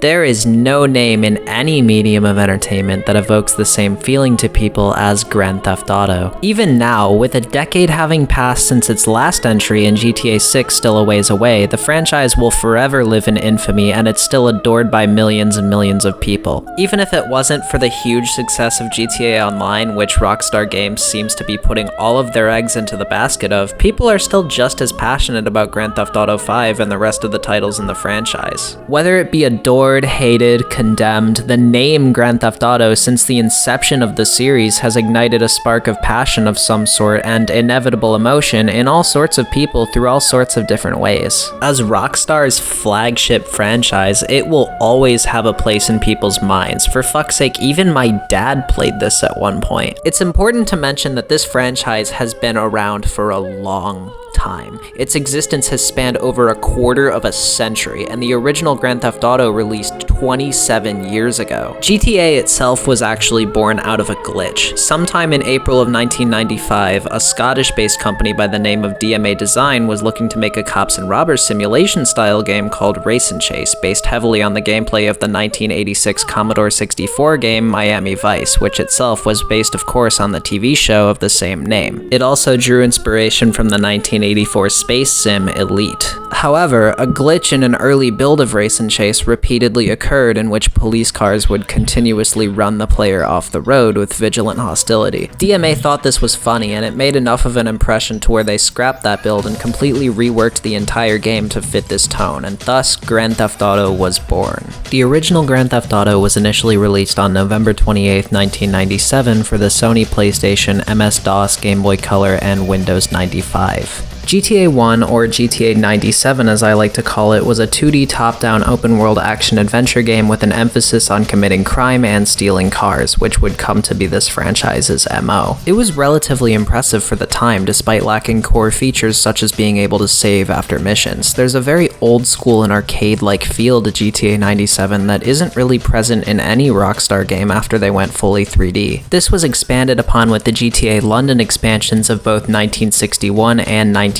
There is no name in any medium of entertainment that evokes the same feeling to people as Grand Theft Auto. Even now, with a decade having passed since its last entry and GTA 6 still a ways away, the franchise will forever live in infamy, and it's still adored by millions and millions of people. Even if it wasn't for the huge success of GTA Online, which Rockstar Games seems to be putting all of their eggs into the basket of, people are still just as passionate about Grand Theft Auto 5 and the rest of the titles in the franchise. Whether it be adored, hated, condemned, the name Grand Theft Auto since the inception of the series has ignited a spark of passion of some sort and inevitable emotion in all sorts of people through all sorts of different ways. As Rockstar's flagship franchise, it will always have a place in people's minds. For fuck's sake, even my dad played this at one point. It's important to mention that this franchise has been around for a long time. Its existence has spanned over a quarter of a century, and the original Grand Theft Auto released 27 years ago. GTA itself was actually born out of a glitch. Sometime in April of 1995, a Scottish-based company by the name of DMA Design was looking to make a cops and robbers simulation-style game called Race and Chase, based heavily on the gameplay of the 1986 Commodore 64 game Miami Vice, which itself was based, of course, on the TV show of the same name. It also drew inspiration from the 1984 space sim Elite. However, a glitch in an early build of Race and Chase repeatedly occurred in which police cars would continuously run the player off the road with vigilant hostility. DMA thought this was funny, and it made enough of an impression to where they scrapped that build and completely reworked the entire game to fit this tone, and thus Grand Theft Auto was born. The original Grand Theft Auto was initially released on November 28, 1997 for the Sony PlayStation, MS-DOS, Game Boy Color, and Windows 95. GTA 1, or GTA 97 as I like to call it, was a 2D top-down open-world action-adventure game with an emphasis on committing crime and stealing cars, which would come to be this franchise's MO. It was relatively impressive for the time, despite lacking core features such as being able to save after missions. There's a very old-school and arcade-like feel to GTA 97 that isn't really present in any Rockstar game after they went fully 3D. This was expanded upon with the GTA London expansions of both 1961 and 1969,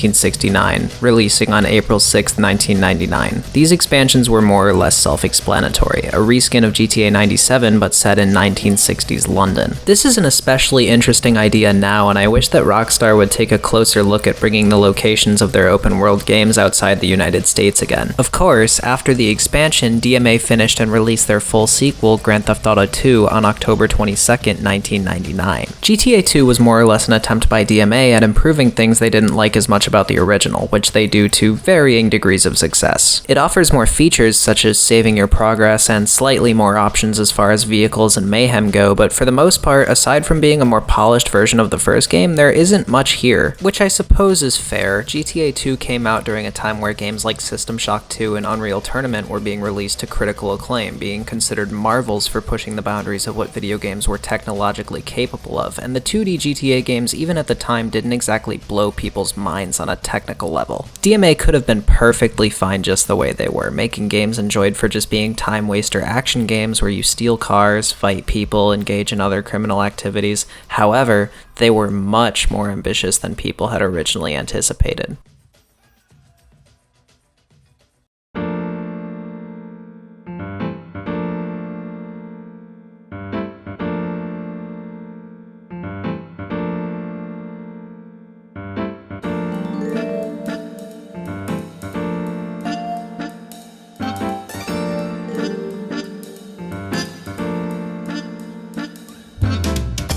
releasing on April 6, 1999. These expansions were more or less self-explanatory, a reskin of GTA 97 but set in 1960s London. This is an especially interesting idea now, and I wish that Rockstar would take a closer look at bringing the locations of their open-world games outside the United States again. Of course, after the expansion, DMA finished and released their full sequel, Grand Theft Auto 2, on October 22, 1999. GTA 2 was more or less an attempt by DMA at improving things they didn't like as much about the original, which they do to varying degrees of success. It offers more features such as saving your progress and slightly more options as far as vehicles and mayhem go, but for the most part, aside from being a more polished version of the first game, there isn't much here, which I suppose is fair. GTA 2 came out during a time where games like System Shock 2 and Unreal Tournament were being released to critical acclaim, being considered marvels for pushing the boundaries of what video games were technologically capable of, and the 2D GTA games even at the time didn't exactly blow people's minds on a technical level. DMA could have been perfectly fine just the way they were, making games enjoyed for just being time-waster action games where you steal cars, fight people, engage in other criminal activities. However, they were much more ambitious than people had originally anticipated.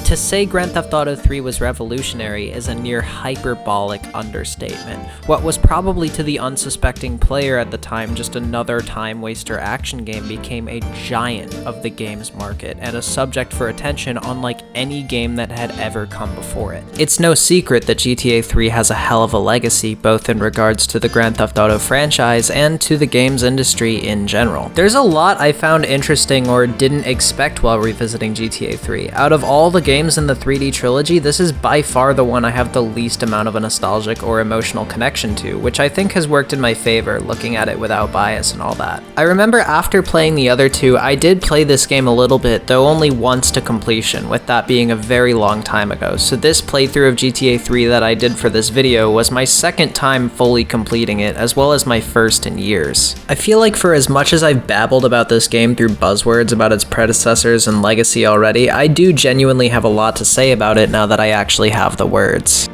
To say Grand Theft Auto 3 was revolutionary is a near hyperbolic understatement. What was probably to the unsuspecting player at the time just another time-waster action game became a giant of the games market and a subject for attention unlike any game that had ever come before it. It's no secret that GTA 3 has a hell of a legacy, both in regards to the Grand Theft Auto franchise and to the games industry in general. There's a lot I found interesting or didn't expect while revisiting GTA 3. Out of all the games games in the 3D trilogy, this is by far the one I have the least amount of a nostalgic or emotional connection to, which I think has worked in my favor, looking at it without bias and all that. I remember after playing the other two, I did play this game a little bit, though only once to completion, with that being a very long time ago, so this playthrough of GTA 3 that I did for this video was my second time fully completing it, as well as my first in years. I feel like for as much as I've babbled about this game through buzzwords about its predecessors and legacy already, I do genuinely have a lot to say about it now that I actually have the words.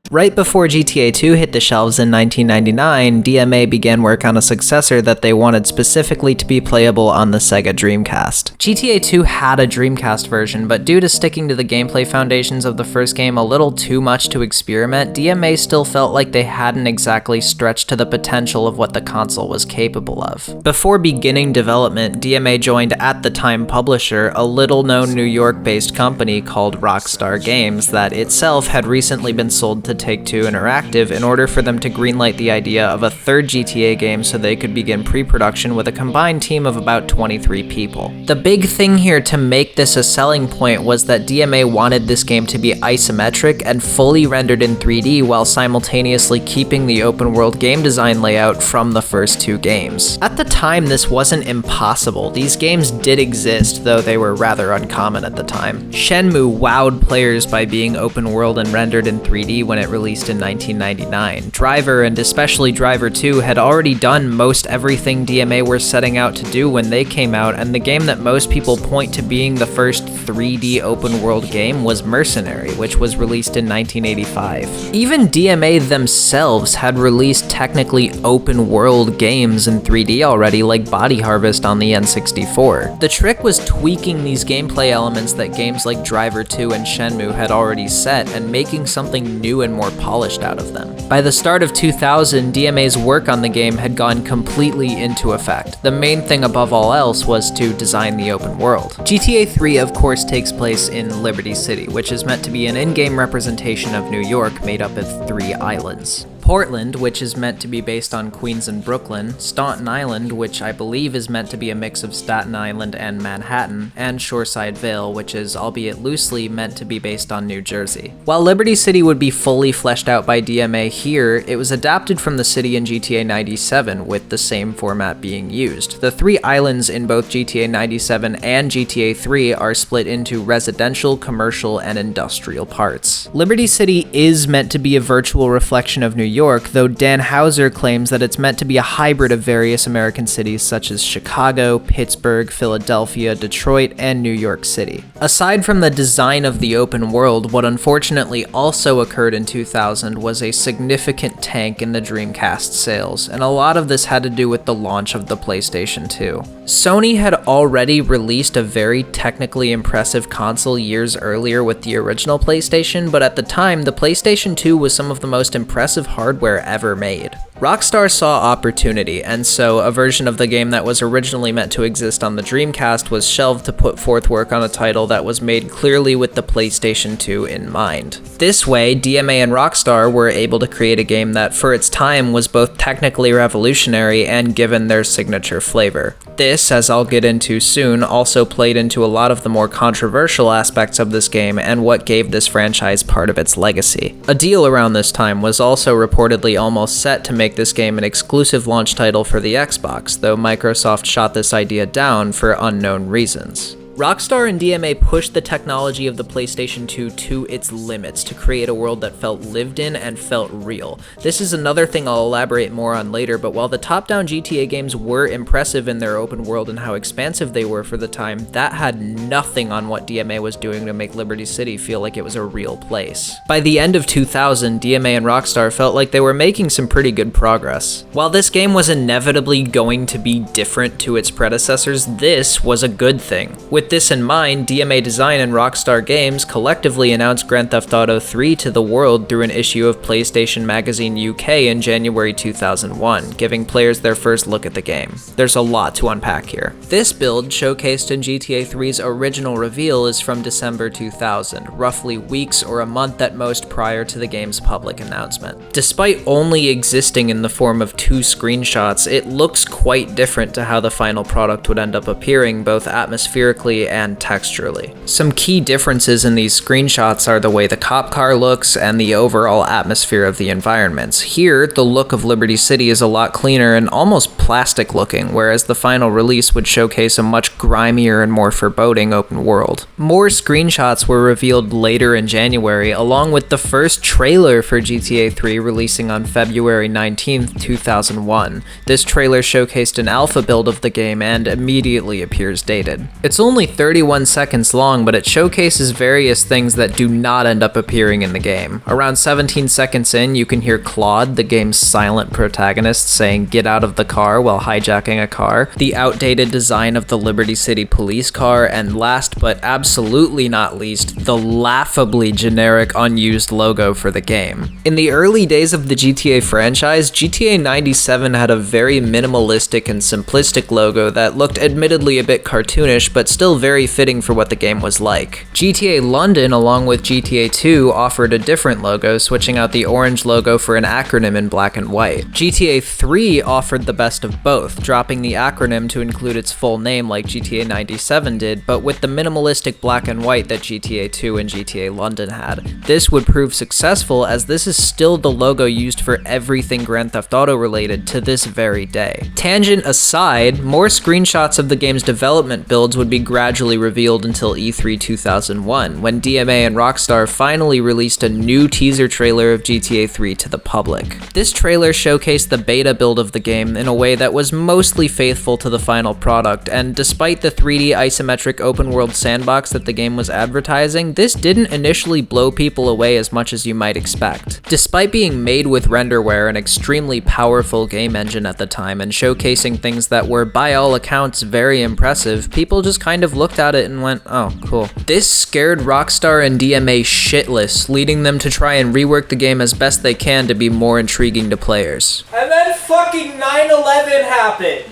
Right before GTA 2 hit the shelves in 1999, DMA began work on a successor that they wanted specifically to be playable on the Sega Dreamcast. GTA 2 had a Dreamcast version, but due to sticking to the gameplay foundations of the first game a little too much to experiment, DMA still felt like they hadn't exactly stretched to the potential of what the console was capable of. Before beginning development, DMA joined at the time publisher, a little-known New York-based company called Rockstar Games that itself had recently been sold to Take-Two Interactive in order for them to greenlight the idea of a third GTA game so they could begin pre-production with a combined team of about 23 people. The big thing here to make this a selling point was that DMA wanted this game to be isometric and fully rendered in 3D while simultaneously keeping the open world game design layout from the first two games. At the time, this wasn't impossible. These games did exist, though they were rather uncommon at the time. Shenmue wowed players by being open world and rendered in 3D when it released in 1999. Driver, and especially Driver 2, had already done most everything DMA were setting out to do when they came out, and the game that most people point to being the first 3D open world game was Mercenary, which was released in 1985. Even DMA themselves had released technically open world games in 3D already, like Body Harvest on the N64. The trick was tweaking these gameplay elements that games like Driver 2 and Shenmue had already set, and making something new and more polished out of them. By the start of 2000, DMA's work on the game had gone completely into effect. The main thing above all else was to design the open world. GTA 3 of course takes place in Liberty City, which is meant to be an in-game representation of New York made up of 3 islands. Portland, which is meant to be based on Queens and Brooklyn, Staten Island, which I believe is meant to be a mix of Staten Island and Manhattan, and Shoreside Vale, which is, albeit loosely, meant to be based on New Jersey. While Liberty City would be fully fleshed out by DMA here, it was adapted from the city in GTA 97, with the same format being used. The 3 islands in both GTA 97 and GTA 3 are split into residential, commercial, and industrial parts. Liberty City is meant to be a virtual reflection of New York, though Dan Houser claims that it's meant to be a hybrid of various American cities such as Chicago, Pittsburgh, Philadelphia, Detroit, and New York City. Aside from the design of the open world, what unfortunately also occurred in 2000 was a significant tank in the Dreamcast sales, and a lot of this had to do with the launch of the PlayStation 2. Sony had already released a very technically impressive console years earlier with the original PlayStation, but at the time, the PlayStation 2 was some of the most impressive hardware ever made. Rockstar saw opportunity, and so a version of the game that was originally meant to exist on the Dreamcast was shelved to put forth work on a title that was made clearly with the PlayStation 2 in mind. This way, DMA and Rockstar were able to create a game that, for its time, was both technically revolutionary and given their signature flavor. This, as I'll get into soon, also played into a lot of the more controversial aspects of this game and what gave this franchise part of its legacy. A deal around this time was also reportedly almost set to make this game an exclusive launch title for the Xbox, though Microsoft shot this idea down for unknown reasons. Rockstar and DMA pushed the technology of the PlayStation 2 to its limits to create a world that felt lived in and felt real. This is another thing I'll elaborate more on later, but while the top-down GTA games were impressive in their open world and how expansive they were for the time, that had nothing on what DMA was doing to make Liberty City feel like it was a real place. By the end of 2000, DMA and Rockstar felt like they were making some pretty good progress. While this game was inevitably going to be different to its predecessors, this was a good thing. With this in mind, DMA Design and Rockstar Games collectively announced Grand Theft Auto 3 to the world through an issue of PlayStation Magazine UK in January 2001, giving players their first look at the game. There's a lot to unpack here. This build, showcased in GTA 3's original reveal, is from December 2000, roughly weeks or a month at most prior to the game's public announcement. Despite only existing in the form of 2 screenshots, it looks quite different to how the final product would end up appearing, both atmospherically visually and texturally. Some key differences in these screenshots are the way the cop car looks and the overall atmosphere of the environments. Here, the look of Liberty City is a lot cleaner and almost plastic looking, whereas the final release would showcase a much grimier and more foreboding open world. More screenshots were revealed later in January, along with the first trailer for GTA 3 releasing on February 19th, 2001. This trailer showcased an alpha build of the game and immediately appears dated. It's only 31 seconds long, but it showcases various things that do not end up appearing in the game. Around 17 seconds in, you can hear Claude, the game's silent protagonist, saying "get out of the car" while hijacking a car, the outdated design of the Liberty City police car, and last but absolutely not least, the laughably generic unused logo for the game. In the early days of the GTA franchise, GTA 97 had a very minimalistic and simplistic logo that looked admittedly a bit cartoonish, but still very fitting for what the game was like. GTA London, along with GTA 2, offered a different logo, switching out the orange logo for an acronym in black and white. GTA 3 offered the best of both, dropping the acronym to include its full name like GTA 97 did, but with the minimalistic black and white that GTA 2 and GTA London had. This would prove successful, as this is still the logo used for everything Grand Theft Auto related to this very day. Tangent aside, more screenshots of the game's development builds would be gradually revealed until E3 2001, when DMA and Rockstar finally released a new teaser trailer of GTA 3 to the public. This trailer showcased the beta build of the game in a way that was mostly faithful to the final product, and despite the 3D isometric open world sandbox that the game was advertising, this didn't initially blow people away as much as you might expect. Despite being made with renderware, an extremely powerful game engine at the time, and showcasing things that were by all accounts very impressive, people just kind of looked at it and went, "Oh, cool." This scared Rockstar and DMA shitless, leading them to try and rework the game as best they can to be more intriguing to players. And then fucking 9/11 happened!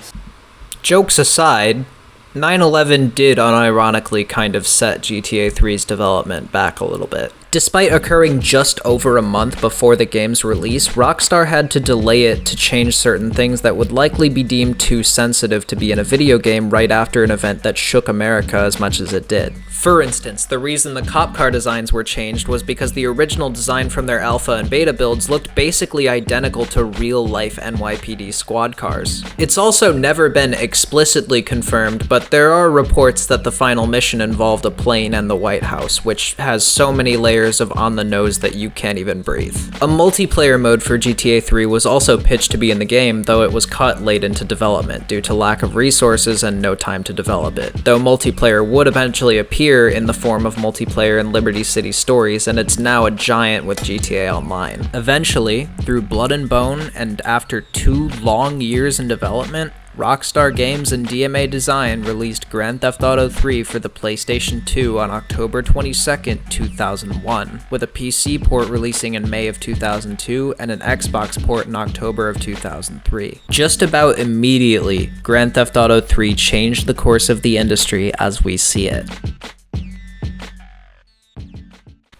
Jokes aside, 9/11 did unironically kind of set GTA 3's development back a little bit. Despite occurring just over a month before the game's release, Rockstar had to delay it to change certain things that would likely be deemed too sensitive to be in a video game right after an event that shook America as much as it did. For instance, the reason the cop car designs were changed was because the original design from their alpha and beta builds looked basically identical to real-life NYPD squad cars. It's also never been explicitly confirmed, but there are reports that the final mission involved a plane and the White House, which has so many layers of on the nose that you can't even breathe. A multiplayer mode for GTA 3 was also pitched to be in the game, though it was cut late into development due to lack of resources and no time to develop it. Though multiplayer would eventually appear in the form of multiplayer in Liberty City Stories, and it's now a giant with GTA Online. Eventually, through blood and bone, and after 2 long years in development, Rockstar Games and DMA Design released Grand Theft Auto 3 for the PlayStation 2 on October 22nd, 2001, with a PC port releasing in May of 2002 and an Xbox port in October of 2003. Just about immediately, Grand Theft Auto 3 changed the course of the industry as we see it.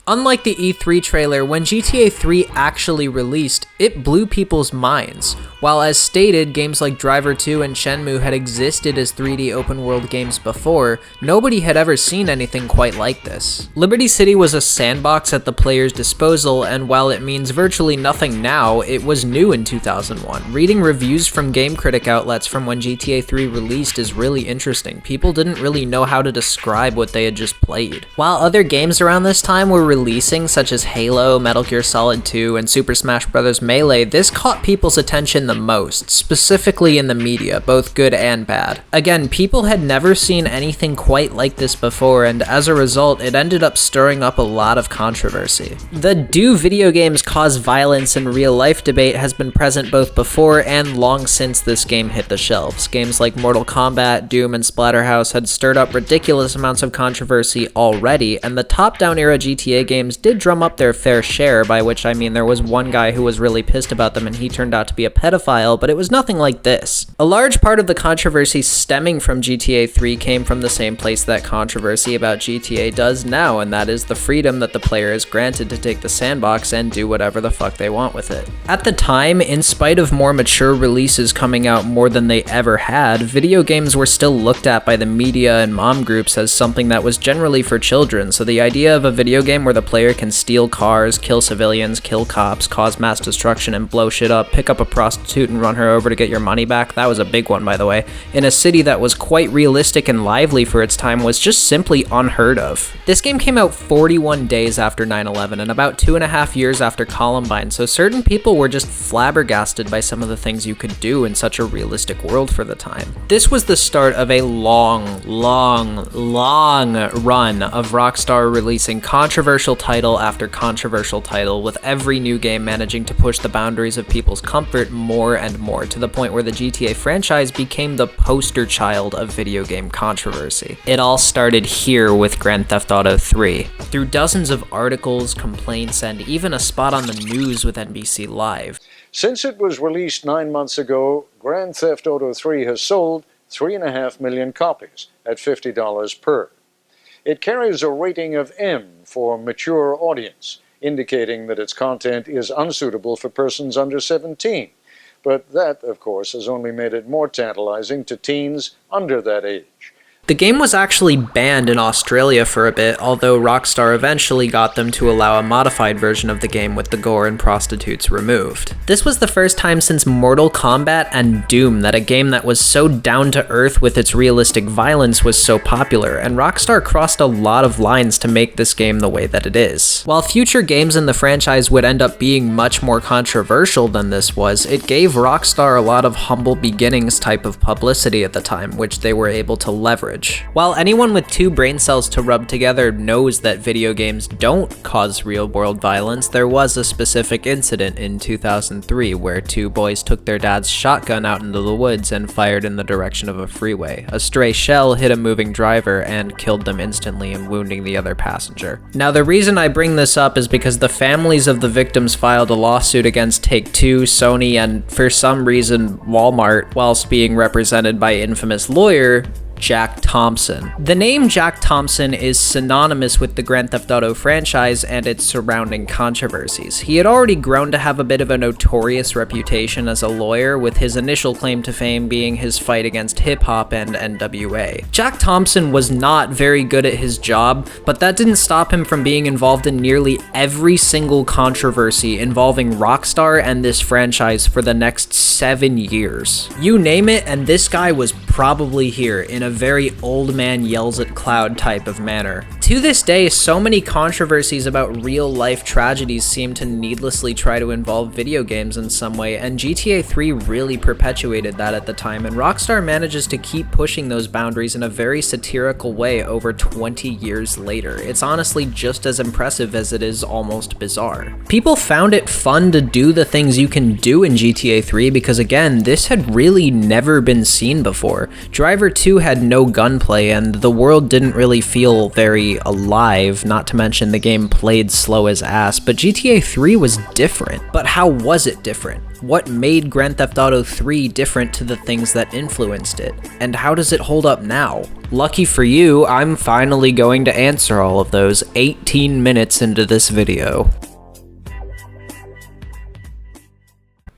Unlike the E3 trailer, when GTA 3 actually released, it blew people's minds. While as stated, games like Driver 2 and Shenmue had existed as 3D open-world games before, nobody had ever seen anything quite like this. Liberty City was a sandbox at the player's disposal, and while it means virtually nothing now, it was new in 2001. Reading reviews from game critic outlets from when GTA 3 released is really interesting. People didn't really know how to describe what they had just played. While other games around this time were releasing, such as Halo, Metal Gear Solid 2, and Super Smash Bros. Melee, this caught people's attention the most, specifically in the media, both good and bad. Again, people had never seen anything quite like this before, and as a result, it ended up stirring up a lot of controversy. The "do video games cause violence in real life" debate has been present both before and long since this game hit the shelves. Games like Mortal Kombat, Doom, and Splatterhouse had stirred up ridiculous amounts of controversy already, and the top-down era GTA games did drum up their fair share, by which I mean there was one guy who was really pissed about them and he turned out to be a pedophile pedophile, but it was nothing like this. A large part of the controversy stemming from GTA 3 came from the same place that controversy about GTA does now, and that is the freedom that the player is granted to take the sandbox and do whatever the fuck they want with it. At the time, in spite of more mature releases coming out more than they ever had, video games were still looked at by the media and mom groups as something that was generally for children, so the idea of a video game where the player can steal cars, kill civilians, kill cops, cause mass destruction, and blow shit up, pick up a prostitute and run her over to get your money back, that was a big one by the way, in a city that was quite realistic and lively for its time was just simply unheard of. This game came out 41 days after 9/11 and about 2.5 years after Columbine, so certain people were just flabbergasted by some of the things you could do in such a realistic world for the time. This was the start of a long run of Rockstar releasing controversial title after controversial title, with every new game managing to push the boundaries of people's comfort more and more, to the point where the GTA franchise became the poster child of video game controversy. It all started here with Grand Theft Auto 3. Through dozens of articles, complaints, and even a spot on the news with NBC Live. Since it was released 9 months ago, Grand Theft Auto 3 has sold 3.5 million copies at $50 per. It carries a rating of M for mature audience, indicating that its content is unsuitable for persons under 17. But that, of course, has only made it more tantalizing to teens under that age. The game was actually banned in Australia for a bit, although Rockstar eventually got them to allow a modified version of the game with the gore and prostitutes removed. This was the first time since Mortal Kombat and Doom that a game that was so down to earth with its realistic violence was so popular, and Rockstar crossed a lot of lines to make this game the way that it is. While future games in the franchise would end up being much more controversial than this was, it gave Rockstar a lot of humble beginnings type of publicity at the time, which they were able to leverage. While anyone with 2 brain cells to rub together knows that video games don't cause real-world violence, there was a specific incident in 2003 where 2 boys took their dad's shotgun out into the woods and fired in the direction of a freeway. A stray shell hit a moving driver and killed them instantly and wounding the other passenger. Now, the reason I bring this up is because the families of the victims filed a lawsuit against Take-Two, Sony, and for some reason Walmart, whilst being represented by infamous lawyer Jack Thompson. The name Jack Thompson is synonymous with the Grand Theft Auto franchise and its surrounding controversies. He had already grown to have a bit of a notorious reputation as a lawyer, with his initial claim to fame being his fight against hip-hop and NWA. Jack Thompson was not very good at his job, but that didn't stop him from being involved in nearly every single controversy involving Rockstar and this franchise for the next 7 years. You name it, and this guy was probably here in a very old man yells at cloud type of manner. To this day, so many controversies about real-life tragedies seem to needlessly try to involve video games in some way, and GTA 3 really perpetuated that at the time, and Rockstar manages to keep pushing those boundaries in a very satirical way over 20 years later. It's honestly just as impressive as it is almost bizarre. People found it fun to do the things you can do in GTA 3 because, again, this had really never been seen before. Driver 2 had no gunplay, and the world didn't really feel very alive, not to mention the game played slow as ass, but GTA 3 was different. But how was it different? What made Grand Theft Auto 3 different to the things that influenced it? And how does it hold up now? Lucky for you, I'm finally going to answer all of those 18 minutes into this video.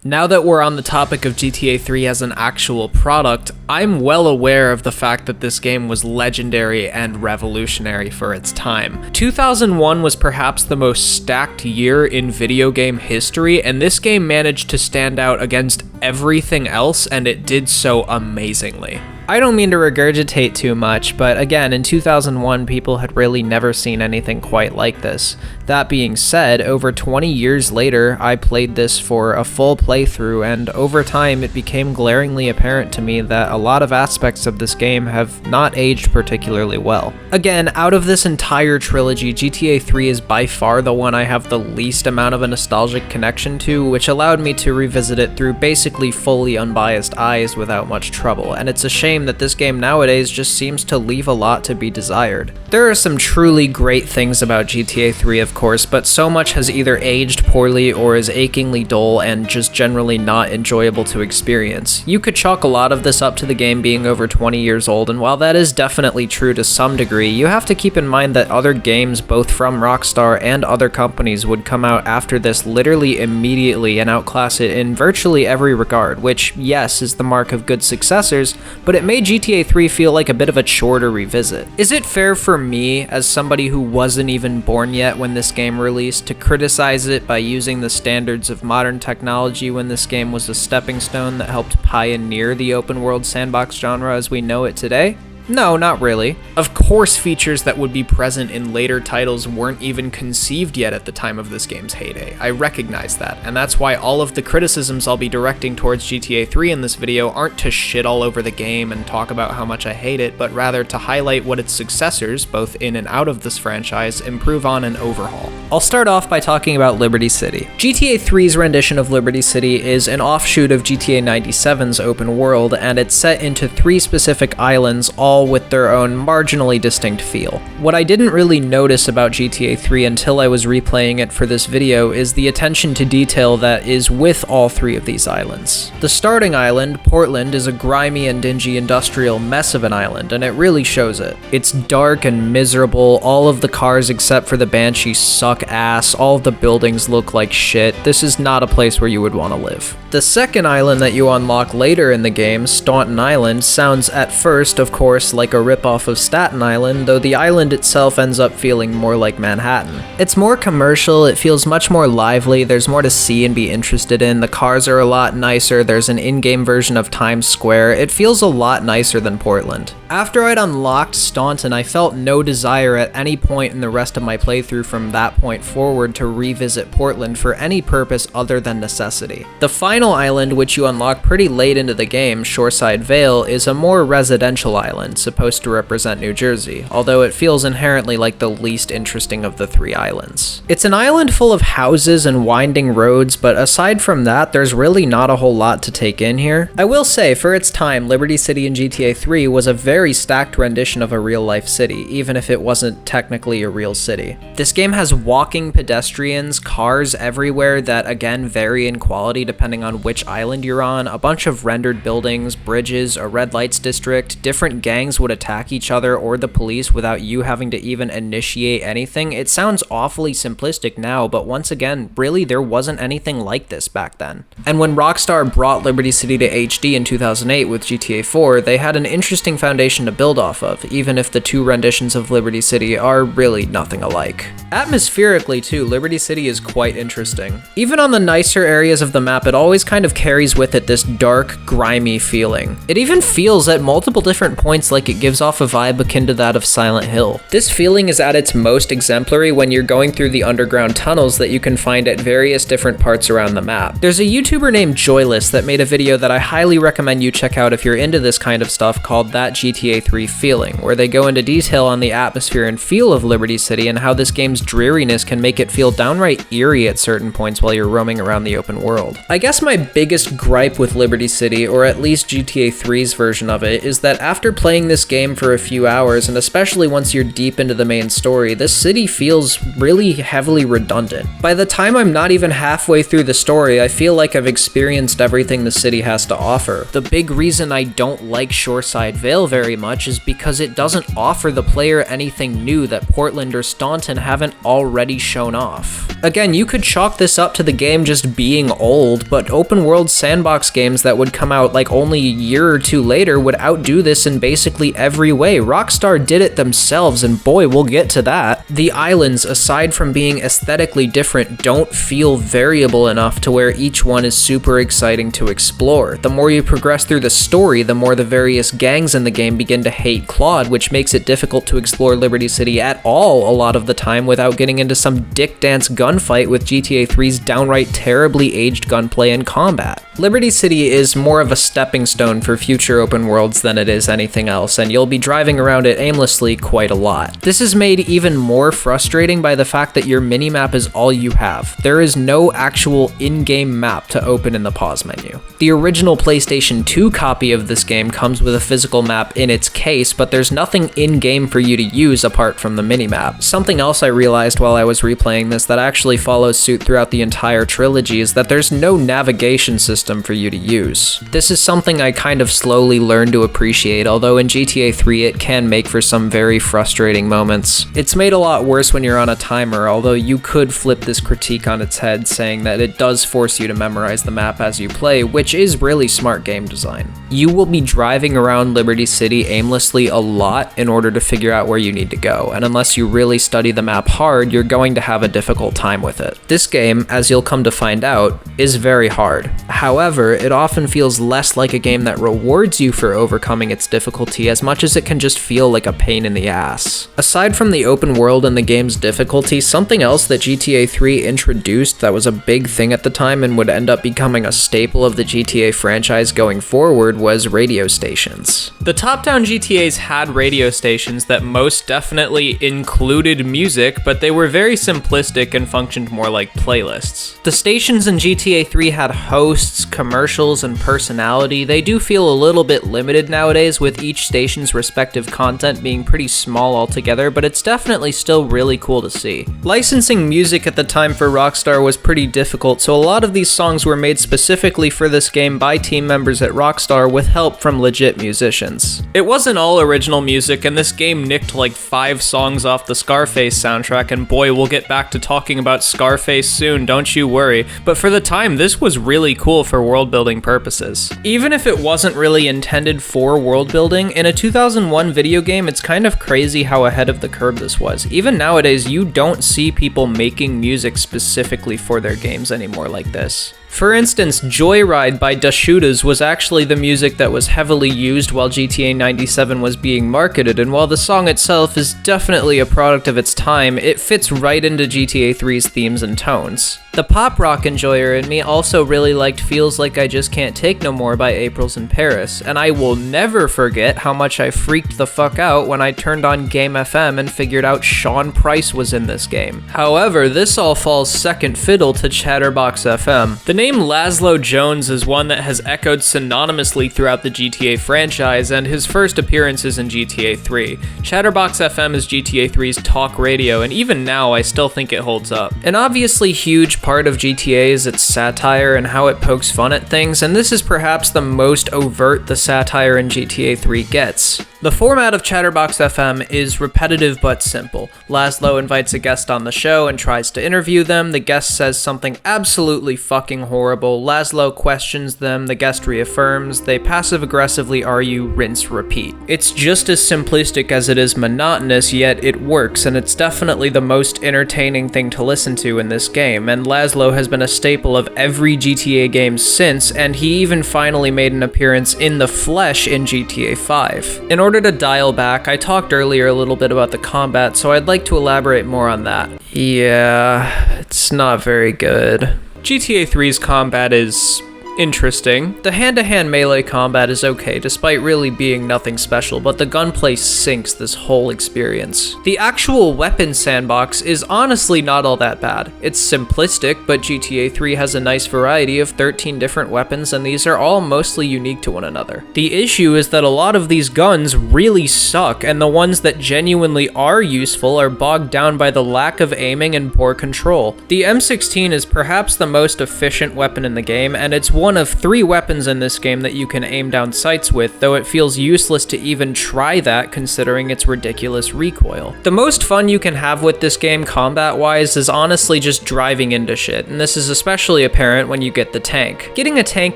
Now that we're on the topic of GTA 3 as an actual product, I'm well aware of the fact that this game was legendary and revolutionary for its time. 2001 was perhaps the most stacked year in video game history, and this game managed to stand out against everything else, and it did so amazingly. I don't mean to regurgitate too much, but again, in 2001, people had really never seen anything quite like this. That being said, over 20 years later, I played this for a full playthrough, and over time, it became glaringly apparent to me that a lot of aspects of this game have not aged particularly well. Again, out of this entire trilogy, GTA 3 is by far the one I have the least amount of a nostalgic connection to, which allowed me to revisit it through basically fully unbiased eyes without much trouble, and it's a shame shame that this game nowadays just seems to leave a lot to be desired. There are some truly great things about GTA 3, of course, but so much has either aged poorly or is achingly dull and just generally not enjoyable to experience. You could chalk a lot of this up to the game being over 20 years old, and while that is definitely true to some degree, you have to keep in mind that other games both from Rockstar and other companies would come out after this literally immediately and outclass it in virtually every regard, which, yes, is the mark of good successors, but it made GTA 3 feel like a bit of a chore to revisit. Is it fair for me, as somebody who wasn't even born yet when this game released, to criticize it by using the standards of modern technology when this game was a stepping stone that helped pioneer the open world sandbox genre as we know it today? No, not really. Of course, features that would be present in later titles weren't even conceived yet at the time of this game's heyday. I recognize that, and that's why all of the criticisms I'll be directing towards GTA 3 in this video aren't to shit all over the game and talk about how much I hate it, but rather to highlight what its successors, both in and out of this franchise, improve on and overhaul. I'll start off by talking about Liberty City. GTA 3's rendition of Liberty City is an offshoot of GTA 97's open world, and it's set into 3 specific islands, all with their own marginally distinct feel. What I didn't really notice about GTA 3 until I was replaying it for this video is the attention to detail that is with all 3 of these islands. The starting island, Portland, is a grimy and dingy industrial mess of an island, and it really shows it. It's dark and miserable, all of the cars except for the Banshee suck ass, all of the buildings look like shit. This is not a place where you would want to live. The second island that you unlock later in the game, Staunton Island, sounds at first, of course, like a ripoff of Staten Island, though the island itself ends up feeling more like Manhattan. It's more commercial, it feels much more lively, there's more to see and be interested in, the cars are a lot nicer, there's an in-game version of Times Square, it feels a lot nicer than Portland. After I'd unlocked Staunton, I felt no desire at any point in the rest of my playthrough from that point forward to revisit Portland for any purpose other than necessity. The final island, which you unlock pretty late into the game, Shoreside Vale, is a more residential island, supposed to represent New Jersey, although it feels inherently like the least interesting of the 3 islands. It's an island full of houses and winding roads, but aside from that, there's really not a whole lot to take in here. I will say, for its time, Liberty City in GTA 3 was a very stacked rendition of a real-life city, even if it wasn't technically a real city. This game has walking pedestrians, cars everywhere that again vary in quality depending on which island you're on, a bunch of rendered buildings, bridges, a red lights district, different gangs would attack each other or the police without you having to even initiate anything. It sounds awfully simplistic now, but once again, really there wasn't anything like this back then. And when Rockstar brought Liberty City to HD in 2008 with GTA 4, they had an interesting foundation to build off of, even if the 2 renditions of Liberty City are really nothing alike. Atmospherically too, Liberty City is quite interesting. Even on the nicer areas of the map, it always kind of carries with it this dark, grimy feeling. It even feels at multiple different points like it gives off a vibe akin to that of Silent Hill. This feeling is at its most exemplary when you're going through the underground tunnels that you can find at various different parts around the map. There's a YouTuber named Joyless that made a video that I highly recommend you check out if you're into this kind of stuff called That GTA 3 Feeling, where they go into detail on the atmosphere and feel of Liberty City and how this game's dreariness can make it feel downright eerie at certain points while you're roaming around the open world. I guess my biggest gripe with Liberty City, or at least GTA 3's version of it, is that after playing this game for a few hours, and especially once you're deep into the main story, this city feels really heavily redundant. By the time I'm not even halfway through the story, I feel like I've experienced everything the city has to offer. The big reason I don't like Shoreside Vale very much is because it doesn't offer the player anything new that Portland or Staunton haven't already shown off. Again, you could chalk this up to the game just being old, but open world sandbox games that would come out like only a year or 2 later would outdo this in basically every way. Rockstar did it themselves, and boy, we'll get to that. The islands, aside from being aesthetically different, don't feel variable enough to where each one is super exciting to explore. The more you progress through the story, the more the various gangs in the game begin to hate Claude, which makes it difficult to explore Liberty City at all a lot of the time without getting into some dick dance gunfight with GTA 3's downright terribly aged gunplay and combat. Liberty City is more of a stepping stone for future open worlds than it is anything else, and you'll be driving around it aimlessly quite a lot. This is made even more frustrating by the fact that your minimap is all you have. There is no actual in-game map to open in the pause menu. The original PlayStation 2 copy of this game comes with a physical map in its case, but there's nothing in-game for you to use apart from the minimap. Something else I realized while I was replaying this that actually follows suit throughout the entire trilogy is that there's no navigation system for you to use. This is something I kind of slowly learned to appreciate, although in GTA 3 it can make for some very frustrating moments. It's made a lot worse when you're on a timer, although you could flip this critique on its head, saying that it does force you to memorize the map as you play, which is really smart game design. You will be driving around Liberty City aimlessly a lot in order to figure out where you need to go, and unless you really study the map hard, you're going to have a difficult time with it. This game, as you'll come to find out, is very hard. However, it often feels less like a game that rewards you for overcoming its difficulty as much as it can just feel like a pain in the ass. Aside from the open world and the game's difficulty, something else that GTA 3 introduced that was a big thing at the time and would end up becoming a staple of the GTA franchise going forward was radio stations. The top-down GTAs had radio stations that most definitely included music, but they were very simplistic and functioned more like playlists. The stations in GTA 3 had hosts, commercials, and personality. They do feel a little bit limited nowadays, with each station's respective content being pretty small altogether, but it's definitely still really cool to see. Licensing music at the time for Rockstar was pretty difficult, so a lot of these songs were made specifically for this game by team members at Rockstar with help from legit musicians. It wasn't all original music, and this game nicked like 5 songs off the Scarface soundtrack, and boy, we'll get back to talking about Scarface soon, don't you worry, but for the time, this was really cool for world-building purposes. Even if it wasn't really intended for world-building, in a 2001 video game, it's kind of crazy how ahead of the curve this was. Even nowadays, you don't see people making music specifically for their games anymore like this. For instance, Joyride by Dashudas was actually the music that was heavily used while GTA 97 was being marketed, and while the song itself is definitely a product of its time, it fits right into GTA 3's themes and tones. The pop rock enjoyer in me also really liked Feels Like I Just Can't Take No More by Aprils in Paris, and I will never forget how much I freaked the fuck out when I turned on Game FM and figured out Sean Price was in this game. However, this all falls second fiddle to Chatterbox FM. The name Laszlo Jones is one that has echoed synonymously throughout the GTA franchise, and his first appearance is in GTA 3. Chatterbox FM is GTA 3's talk radio, and even now I still think it holds up. An obviously huge part of GTA is its satire and how it pokes fun at things, and this is perhaps the most overt the satire in GTA 3 gets. The format of Chatterbox FM is repetitive but simple. Laszlo invites a guest on the show and tries to interview them. The guest says something absolutely fucking horrible. Laszlo questions them, the guest reaffirms, they passive-aggressively argue, rinse, repeat. It's just as simplistic as it is monotonous, yet it works, and it's definitely the most entertaining thing to listen to in this game, and Laszlo has been a staple of every GTA game since, and he even finally made an appearance in the flesh in GTA 5. In order to dial back, I talked earlier a little bit about the combat, so I'd like to elaborate more on that. Yeah, it's not very good. GTA 3's combat is interesting. The hand-to-hand melee combat is okay, despite really being nothing special, but the gunplay sinks this whole experience. The actual weapon sandbox is honestly not all that bad. It's simplistic, but GTA 3 has a nice variety of 13 different weapons, and these are all mostly unique to one another. The issue is that a lot of these guns really suck, and the ones that genuinely are useful are bogged down by the lack of aiming and poor control. The M16 is perhaps the most efficient weapon in the game, and it's one of 3 weapons in this game that you can aim down sights with, though it feels useless to even try that considering its ridiculous recoil. The most fun you can have with this game combat-wise is honestly just driving into shit, and this is especially apparent when you get the tank. Getting a tank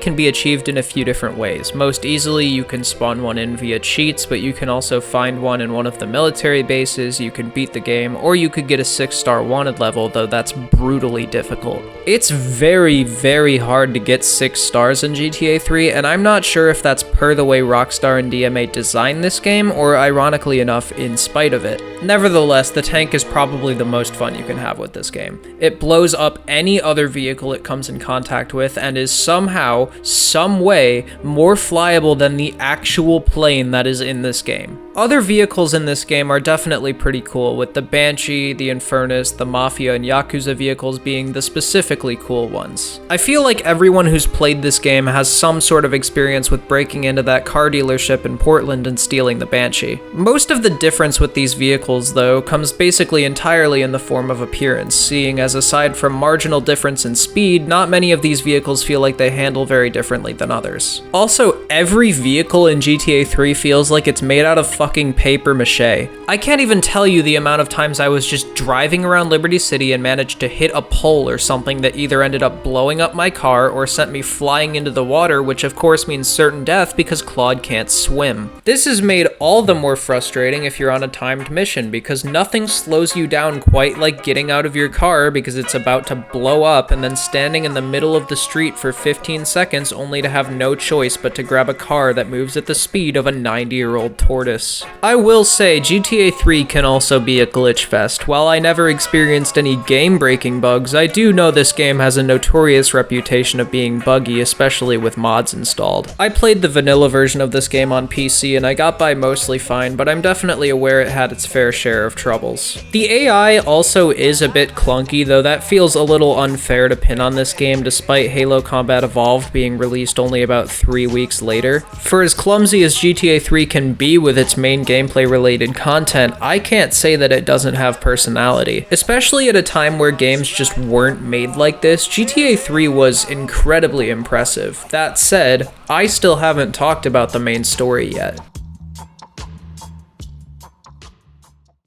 can be achieved in a few different ways. Most easily, you can spawn one in via cheats, but you can also find one in one of the military bases, you can beat the game, or you could get a 6-star wanted level, though that's brutally difficult. It's very, very hard to get 6 6 stars in GTA 3, and I'm not sure if that's per the way Rockstar and DMA designed this game, or ironically enough, in spite of it. Nevertheless, the tank is probably the most fun you can have with this game. It blows up any other vehicle it comes in contact with, and is somehow, some way, more flyable than the actual plane that is in this game. Other vehicles in this game are definitely pretty cool, with the Banshee, the Infernus, the Mafia, and Yakuza vehicles being the specifically cool ones. I feel like everyone who's played this game has some sort of experience with breaking into that car dealership in Portland and stealing the Banshee. Most of the difference with these vehicles, though, comes basically entirely in the form of appearance, seeing as aside from marginal difference in speed, not many of these vehicles feel like they handle very differently than others. Also, every vehicle in GTA 3 feels like it's made out of fucking paper mache. I can't even tell you the amount of times I was just driving around Liberty City and managed to hit a pole or something that either ended up blowing up my car or sent me flying into the water, which of course means certain death because Claude can't swim. This is made all the more frustrating if you're on a timed mission, because nothing slows you down quite like getting out of your car because it's about to blow up and then standing in the middle of the street for 15 seconds only to have no choice but to grab a car that moves at the speed of a 90-year-old tortoise. I will say, GTA 3 can also be a glitch fest. While I never experienced any game-breaking bugs, I do know this game has a notorious reputation of being buggy, especially with mods installed. I played the vanilla version of this game on PC and I got by mostly fine, but I'm definitely aware it had its fair share of troubles. The AI also is a bit clunky, though that feels a little unfair to pin on this game despite Halo Combat Evolved being released only about 3 weeks later. For as clumsy as GTA 3 can be with its main gameplay related content, I can't say that it doesn't have personality. Especially at a time where games just weren't made like this, GTA 3 was incredibly impressive. That said, I still haven't talked about the main story yet.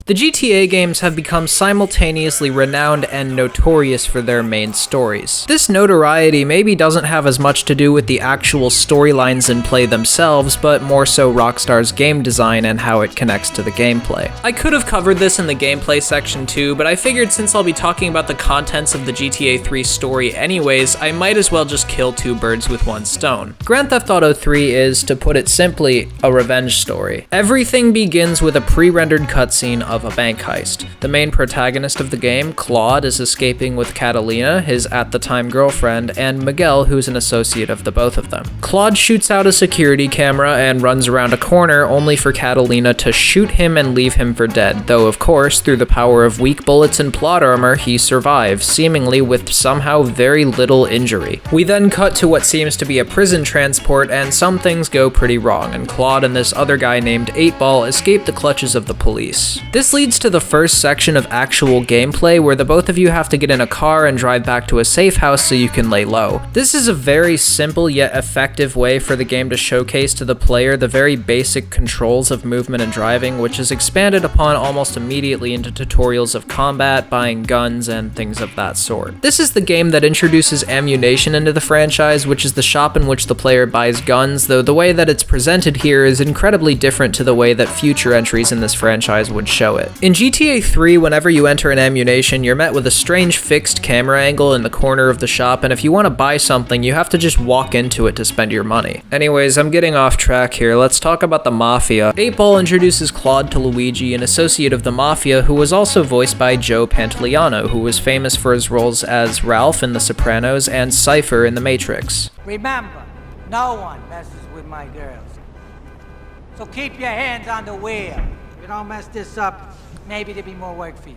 The GTA games have become simultaneously renowned and notorious for their main stories. This notoriety maybe doesn't have as much to do with the actual storylines in play themselves, but more so Rockstar's game design and how it connects to the gameplay. I could have covered this in the gameplay section too, but I figured since I'll be talking about the contents of the GTA 3 story anyways, I might as well just kill two birds with one stone. Grand Theft Auto 3 is, to put it simply, a revenge story. Everything begins with a pre-rendered cutscene of a bank heist. The main protagonist of the game, Claude, is escaping with Catalina, his at-the-time girlfriend, and Miguel, who's an associate of the both of them. Claude shoots out a security camera and runs around a corner only for Catalina to shoot him and leave him for dead, though of course, through the power of weak bullets and plot armor, he survives, seemingly with somehow very little injury. We then cut to what seems to be a prison transport, and some things go pretty wrong, and Claude and this other guy named 8-Ball escape the clutches of the police. This leads to the first section of actual gameplay where the both of you have to get in a car and drive back to a safe house so you can lay low. This is a very simple yet effective way for the game to showcase to the player the very basic controls of movement and driving, which is expanded upon almost immediately into tutorials of combat, buying guns, and things of that sort. This is the game that introduces ammunition into the franchise, which is the shop in which the player buys guns, though the way that it's presented here is incredibly different to the way that future entries in this franchise would show it. In GTA 3, whenever you enter an ammunition, you're met with a strange fixed camera angle in the corner of the shop, and if you want to buy something, you have to just walk into it to spend your money. Anyways, I'm getting off track here. Let's talk about the Mafia. 8-Ball introduces Claude to Luigi, an associate of the Mafia, who was also voiced by Joe Pantoliano, who was famous for his roles as Ralph in The Sopranos and Cypher in The Matrix. Remember, no one messes with my girls. So keep your hands on the wheel. If you don't mess this up, maybe there'll be more work for you.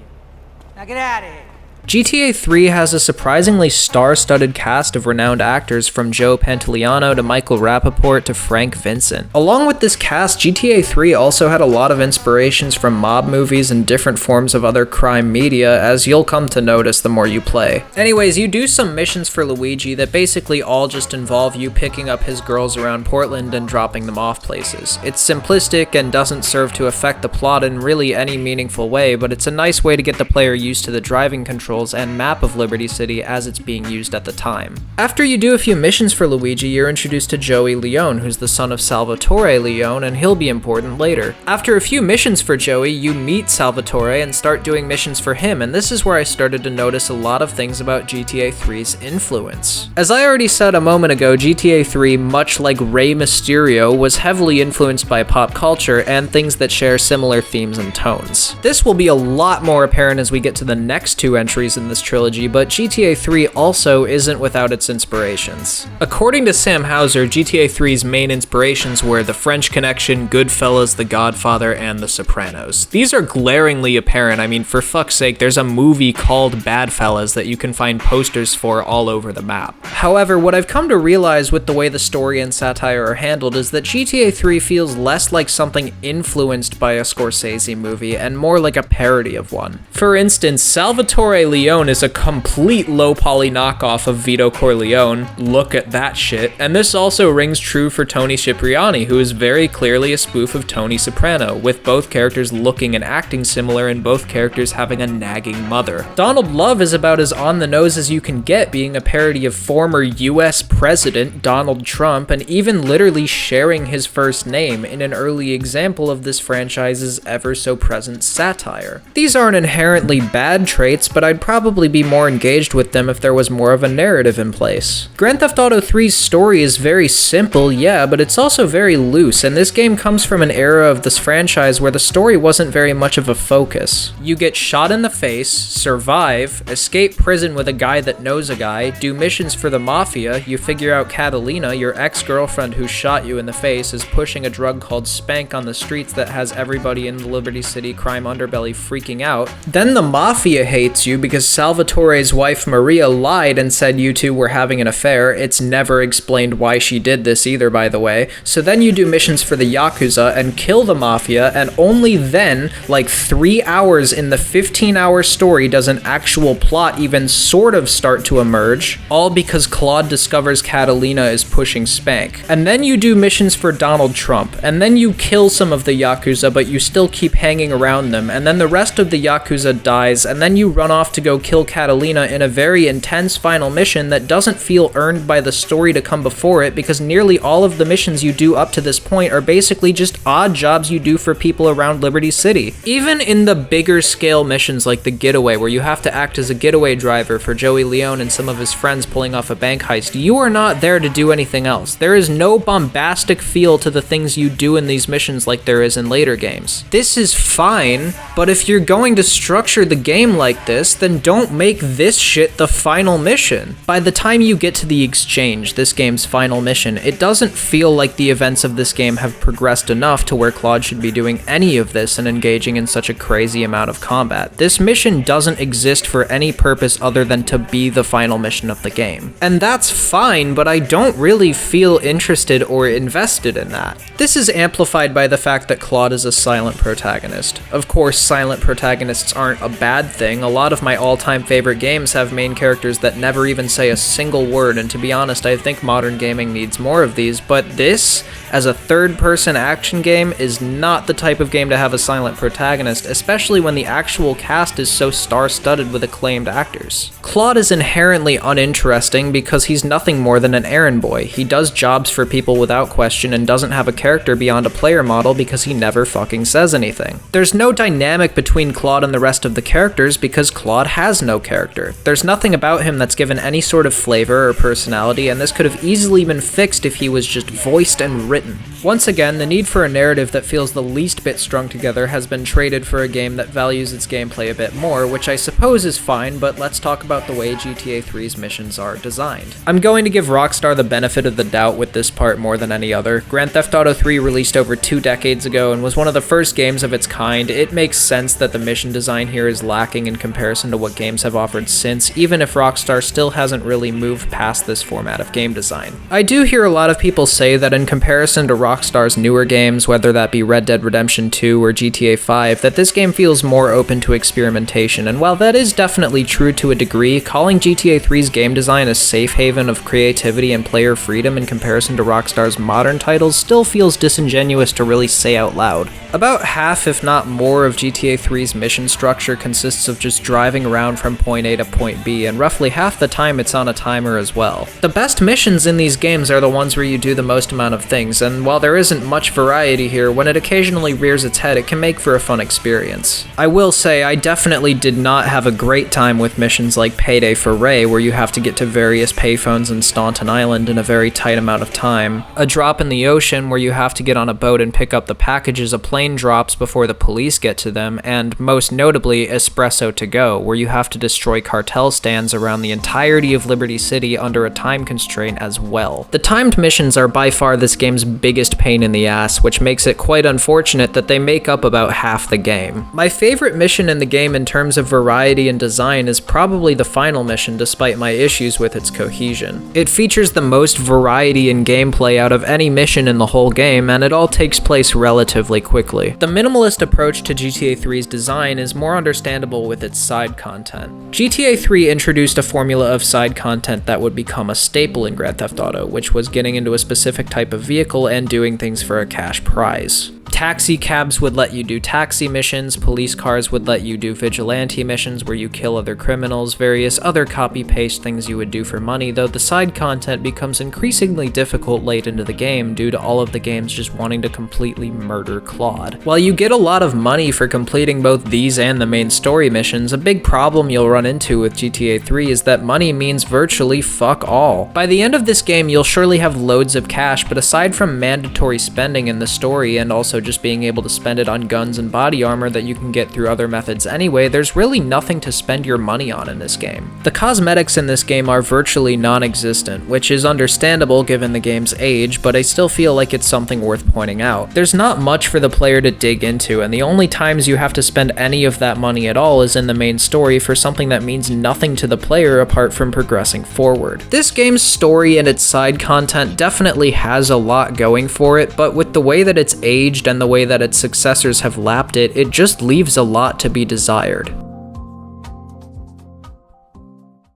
Now get out of here. GTA 3 has a surprisingly star-studded cast of renowned actors from Joe Pantoliano to Michael Rappaport to Frank Vincent. Along with this cast, GTA 3 also had a lot of inspirations from mob movies and different forms of other crime media, as you'll come to notice the more you play. Anyways, you do some missions for Luigi that basically all just involve you picking up his girls around Portland and dropping them off places. It's simplistic and doesn't serve to affect the plot in really any meaningful way, but it's a nice way to get the player used to the driving controls controls and map of Liberty City as it's being used at the time. After you do a few missions for Luigi, you're introduced to Joey Leone, who's the son of Salvatore Leone, and he'll be important later. After a few missions for Joey, you meet Salvatore and start doing missions for him, and this is where I started to notice a lot of things about GTA 3's influence. As I already said a moment ago, GTA 3, much like Rey Mysterio, was heavily influenced by pop culture and things that share similar themes and tones. This will be a lot more apparent as we get to the next two entries in this trilogy, but GTA 3 also isn't without its inspirations. According to Sam Houser, GTA 3's main inspirations were The French Connection, Goodfellas, The Godfather, and The Sopranos. These are glaringly apparent. I mean, for fuck's sake, there's a movie called Badfellas that you can find posters for all over the map. However, what I've come to realize with the way the story and satire are handled is that GTA 3 feels less like something influenced by a Scorsese movie and more like a parody of one. For instance, Salvatore Leone is a complete low-poly knockoff of Vito Corleone. Look at that shit. And this also rings true for Tony Cipriani, who is very clearly a spoof of Tony Soprano, with both characters looking and acting similar and both characters having a nagging mother. Donald Love is about as on the nose as you can get, being a parody of former US President Donald Trump, and even literally sharing his first name in an early example of this franchise's ever so present satire. These aren't inherently bad traits, but I'd probably be more engaged with them if there was more of a narrative in place. Grand Theft Auto 3's story is very simple, yeah, but it's also very loose, and this game comes from an era of this franchise where the story wasn't very much of a focus. You get shot in the face, survive, escape prison with a guy that knows a guy, do missions for the Mafia, you figure out Catalina, your ex-girlfriend who shot you in the face, is pushing a drug called Spank on the streets that has everybody in the Liberty City crime underbelly freaking out. Then the Mafia hates you because Salvatore's wife Maria lied and said you two were having an affair. It's never explained why she did this either, by the way. So then you do missions for the Yakuza and kill the Mafia, and only then, like 3 hours in the 15-hour story, does an actual plot even sort of start to emerge, all because Claude discovers Catalina is pushing Spank. And then you do missions for Donald Trump, and then you kill some of the Yakuza, but you still keep hanging around them, and then the rest of the Yakuza dies, and then you run off to go kill Catalina in a very intense final mission that doesn't feel earned by the story to come before it, because nearly all of the missions you do up to this point are basically just odd jobs you do for people around Liberty City. Even in the bigger scale missions like the Getaway, where you have to act as a getaway driver for Joey Leone and some of his friends pulling off a bank heist, you are not there to do anything else. There is no bombastic feel to the things you do in these missions like there is in later games. This is fine, but if you're going to structure the game like this, then don't make this shit the final mission. By the time you get to the exchange, this game's final mission, it doesn't feel like the events of this game have progressed enough to where Claude should be doing any of this and engaging in such a crazy amount of combat. This mission doesn't exist for any purpose other than to be the final mission of the game. And that's fine, but I don't really feel interested or invested in that. This is amplified by the fact that Claude is a silent protagonist. Of course, silent protagonists aren't a bad thing. A lot of my all-time favorite games have main characters that never even say a single word, and to be honest, I think modern gaming needs more of these, but this, as a third-person action game, is not the type of game to have a silent protagonist, especially when the actual cast is so star-studded with acclaimed actors. Claude is inherently uninteresting because he's nothing more than an errand boy. He does jobs for people without question and doesn't have a character beyond a player model because he never fucking says anything. There's no dynamic between Claude and the rest of the characters because Claude has no character. There's nothing about him that's given any sort of flavor or personality, and this could have easily been fixed if he was just voiced and written. Once again, the need for a narrative that feels the least bit strung together has been traded for a game that values its gameplay a bit more, which I suppose is fine, but let's talk about the way GTA 3's missions are designed. I'm going to give Rockstar the benefit of the doubt with this part more than any other. Grand Theft Auto 3 released over 2 decades ago and was one of the first games of its kind. It makes sense that the mission design here is lacking in comparison to what games have offered since, even if Rockstar still hasn't really moved past this format of game design. I do hear a lot of people say that in comparison to Rockstar's newer games, whether that be Red Dead Redemption 2 or GTA 5, that this game feels more open to experimentation, and while that is definitely true to a degree, calling GTA 3's game design a safe haven of creativity and player freedom in comparison to Rockstar's modern titles still feels disingenuous to really say out loud. About half, if not more, of GTA 3's mission structure consists of just driving moving around from point A to point B, and roughly half the time it's on a timer as well. The best missions in these games are the ones where you do the most amount of things, and while there isn't much variety here, when it occasionally rears its head, it can make for a fun experience. I will say, I definitely did not have a great time with missions like Payday for Ray, where you have to get to various payphones in Staunton Island in a very tight amount of time, a Drop in the Ocean where you have to get on a boat and pick up the packages a plane drops before the police get to them, and most notably Espresso to Go, where you have to destroy cartel stands around the entirety of Liberty City under a time constraint as well. The timed missions are by far this game's biggest pain in the ass, which makes it quite unfortunate that they make up about half the game. My favorite mission in the game in terms of variety and design is probably the final mission, despite my issues with its cohesion. It features the most variety in gameplay out of any mission in the whole game, and it all takes place relatively quickly. The minimalist approach to GTA 3's design is more understandable with its side content. GTA 3 introduced a formula of side content that would become a staple in Grand Theft Auto, which was getting into a specific type of vehicle and doing things for a cash prize. Taxi cabs would let you do taxi missions, police cars would let you do vigilante missions where you kill other criminals, various other copy-paste things you would do for money, though the side content becomes increasingly difficult late into the game due to all of the games just wanting to completely murder Claude. While you get a lot of money for completing both these and the main story missions, a big problem you'll run into with GTA 3 is that money means virtually fuck all. By the end of this game, you'll surely have loads of cash, but aside from mandatory spending in the story and also just being able to spend it on guns and body armor that you can get through other methods anyway, there's really nothing to spend your money on in this game. The cosmetics in this game are virtually non-existent, which is understandable given the game's age, but I still feel like it's something worth pointing out. There's not much for the player to dig into, and the only times you have to spend any of that money at all is in the main story for something that means nothing to the player apart from progressing forward. This game's story and its side content definitely has a lot going for it, but with the way that it's aged and the way that its successors have lapped it, it just leaves a lot to be desired.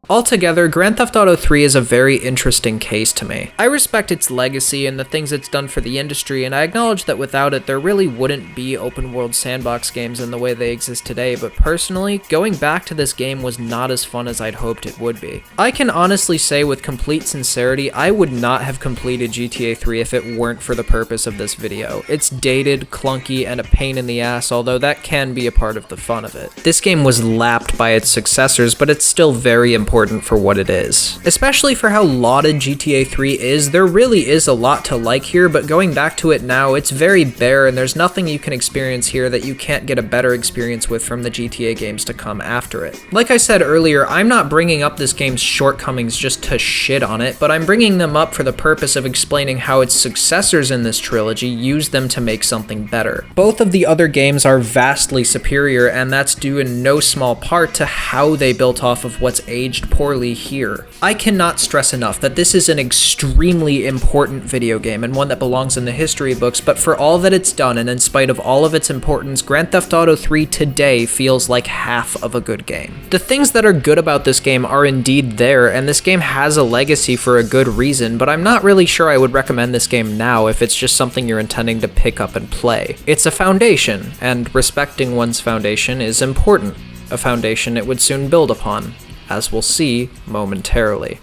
Altogether, Grand Theft Auto 3 is a very interesting case to me. I respect its legacy and the things it's done for the industry, and I acknowledge that without it, there really wouldn't be open-world sandbox games in the way they exist today, but personally, going back to this game was not as fun as I'd hoped it would be. I can honestly say with complete sincerity, I would not have completed GTA 3 if it weren't for the purpose of this video. It's dated, clunky, and a pain in the ass, although that can be a part of the fun of it. This game was lapped by its successors, but it's still very important for what it is. Especially for how lauded GTA 3 is, there really is a lot to like here, but going back to it now, it's very bare and there's nothing you can experience here that you can't get a better experience with from the GTA games to come after it. Like I said earlier, I'm not bringing up this game's shortcomings just to shit on it, but I'm bringing them up for the purpose of explaining how its successors in this trilogy used them to make something better. Both of the other games are vastly superior, and that's due in no small part to how they built off of what's aged poorly here. I cannot stress enough that this is an extremely important video game and one that belongs in the history books, but for all that it's done and in spite of all of its importance, Grand Theft Auto 3 today feels like half of a good game. The things that are good about this game are indeed there, and this game has a legacy for a good reason, but I'm not really sure I would recommend this game now if it's just something you're intending to pick up and play. It's a foundation, and respecting one's foundation is important. A foundation it would soon build upon, as we'll see momentarily.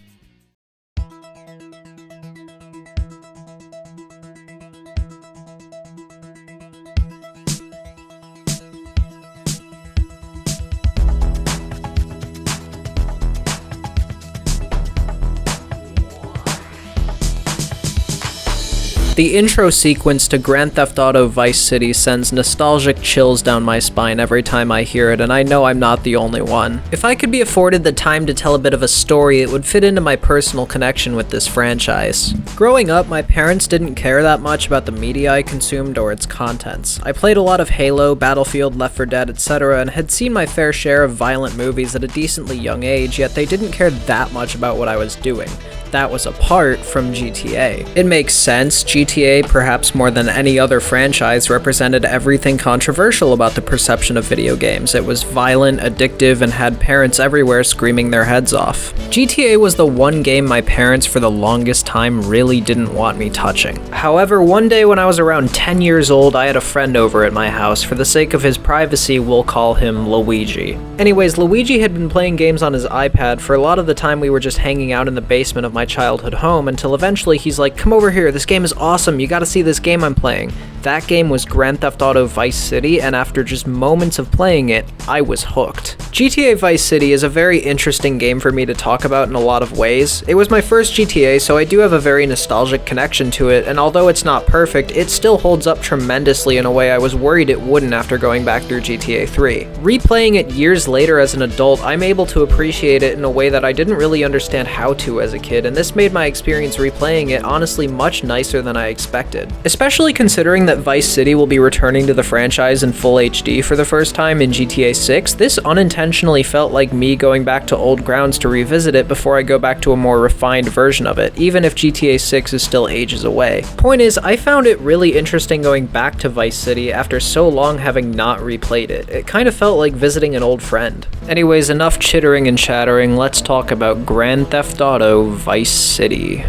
The intro sequence to Grand Theft Auto Vice City sends nostalgic chills down my spine every time I hear it, and I know I'm not the only one. If I could be afforded the time to tell a bit of a story, it would fit into my personal connection with this franchise. Growing up, my parents didn't care that much about the media I consumed or its contents. I played a lot of Halo, Battlefield, Left 4 Dead, etc., and had seen my fair share of violent movies at a decently young age, yet they didn't care that much about what I was doing. that was apart from GTA. It makes sense, GTA, perhaps more than any other franchise, represented everything controversial about the perception of video games. It was violent, addictive, and had parents everywhere screaming their heads off. GTA was the one game my parents for the longest time really didn't want me touching. However, one day when I was around 10 years old, I had a friend over at my house. For the sake of his privacy, we'll call him Luigi. Anyways, Luigi had been playing games on his iPad for a lot of the time we were just hanging out in the basement of my childhood home, until eventually he's like, "Come over here, this game is awesome, you gotta see this game I'm playing." That game was Grand Theft Auto Vice City, and after just moments of playing it, I was hooked. GTA Vice City is a very interesting game for me to talk about in a lot of ways. It was my first GTA, so I do have a very nostalgic connection to it, and although it's not perfect, it still holds up tremendously in a way I was worried it wouldn't after going back through GTA 3. Replaying it years later as an adult, I'm able to appreciate it in a way that I didn't really understand how to as a kid, and this made my experience replaying it honestly much nicer than I expected. Especially considering that Vice City will be returning to the franchise in full HD for the first time in GTA 6, this unintentionally felt like me going back to old grounds to revisit it before I go back to a more refined version of it, even if GTA 6 is still ages away. Point is, I found it really interesting going back to Vice City after so long having not replayed it. It kind of felt like visiting an old friend. Anyways, enough chittering and chattering, let's talk about Grand Theft Auto Vice City.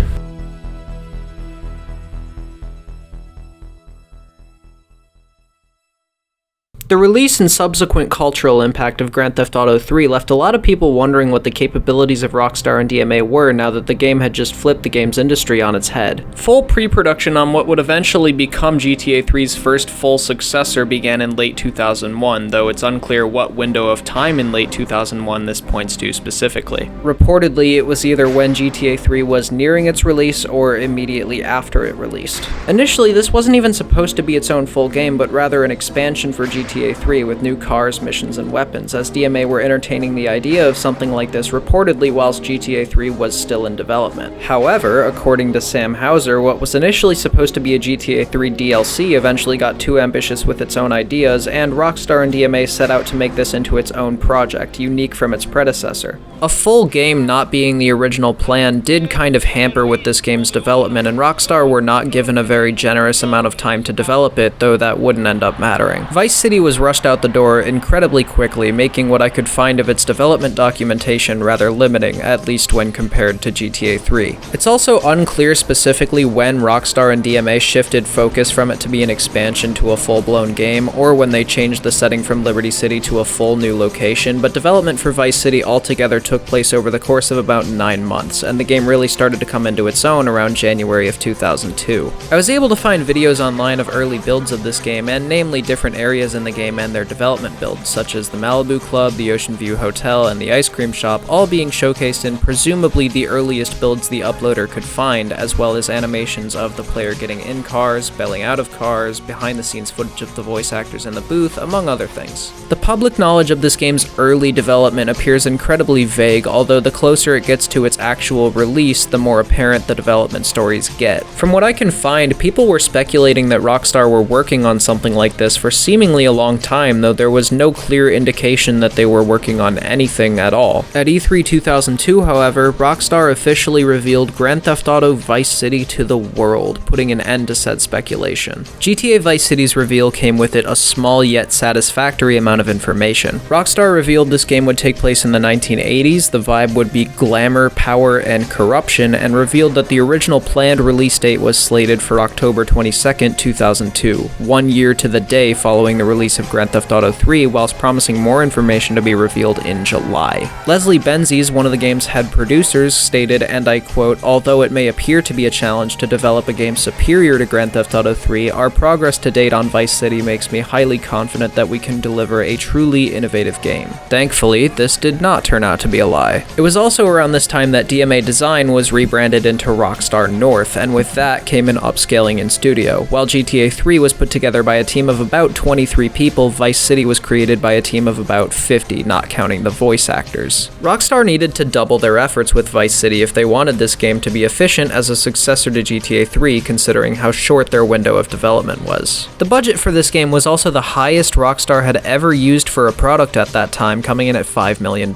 The release and subsequent cultural impact of Grand Theft Auto 3 left a lot of people wondering what the capabilities of Rockstar and DMA were now that the game had just flipped the games industry on its head. Full pre-production on what would eventually become GTA 3's first full successor began in late 2001, though it's unclear what window of time in late 2001 this points to specifically. Reportedly, it was either when GTA 3 was nearing its release or immediately after it released. Initially, this wasn't even supposed to be its own full game, but rather an expansion for GTA 3 with new cars, missions, and weapons, as DMA were entertaining the idea of something like this reportedly whilst GTA 3 was still in development. However, according to Sam Houser, what was initially supposed to be a GTA 3 DLC eventually got too ambitious with its own ideas, and Rockstar and DMA set out to make this into its own project, unique from its predecessor. A full game not being the original plan did kind of hamper with this game's development, and Rockstar were not given a very generous amount of time to develop it, though that wouldn't end up mattering. Vice City was rushed out the door incredibly quickly, making what I could find of its development documentation rather limiting, at least when compared to GTA 3. It's also unclear specifically when Rockstar and DMA shifted focus from it to be an expansion to a full-blown game, or when they changed the setting from Liberty City to a full new location, but development for Vice City altogether took place over the course of about 9 months, and the game really started to come into its own around January of 2002. I was able to find videos online of early builds of this game, and namely different areas in the game and their development builds, such as the Malibu Club, the Ocean View Hotel, and the ice cream shop, all being showcased in presumably the earliest builds the uploader could find, as well as animations of the player getting in cars, bailing out of cars, behind-the-scenes footage of the voice actors in the booth, among other things. The public knowledge of this game's early development appears incredibly vague, although the closer it gets to its actual release, the more apparent the development stories get. From what I can find, people were speculating that Rockstar were working on something like this for seemingly a long time, though there was no clear indication that they were working on anything at all. At E3 2002, however, Rockstar officially revealed Grand Theft Auto Vice City to the world, putting an end to said speculation. GTA Vice City's reveal came with it a small yet satisfactory amount of information. Rockstar revealed this game would take place in the 1980s, the vibe would be glamour, power, and corruption, and revealed that the original planned release date was slated for October 22nd, 2002, 1 year to the day following the release of Grand Theft Auto 3, whilst promising more information to be revealed in July. Leslie Benzies, one of the game's head producers, stated, and I quote, "Although it may appear to be a challenge to develop a game superior to Grand Theft Auto 3, our progress to date on Vice City makes me highly confident that we can deliver a truly innovative game." Thankfully, this did not turn out to be a lie. It was also around this time that DMA Design was rebranded into Rockstar North, and with that came an upscaling in studio. While GTA 3 was put together by a team of about 23 people, people, Vice City was created by a team of about 50, not counting the voice actors. Rockstar needed to double their efforts with Vice City if they wanted this game to be efficient as a successor to GTA 3, considering how short their window of development was. The budget for this game was also the highest Rockstar had ever used for a product at that time, coming in at $5 million,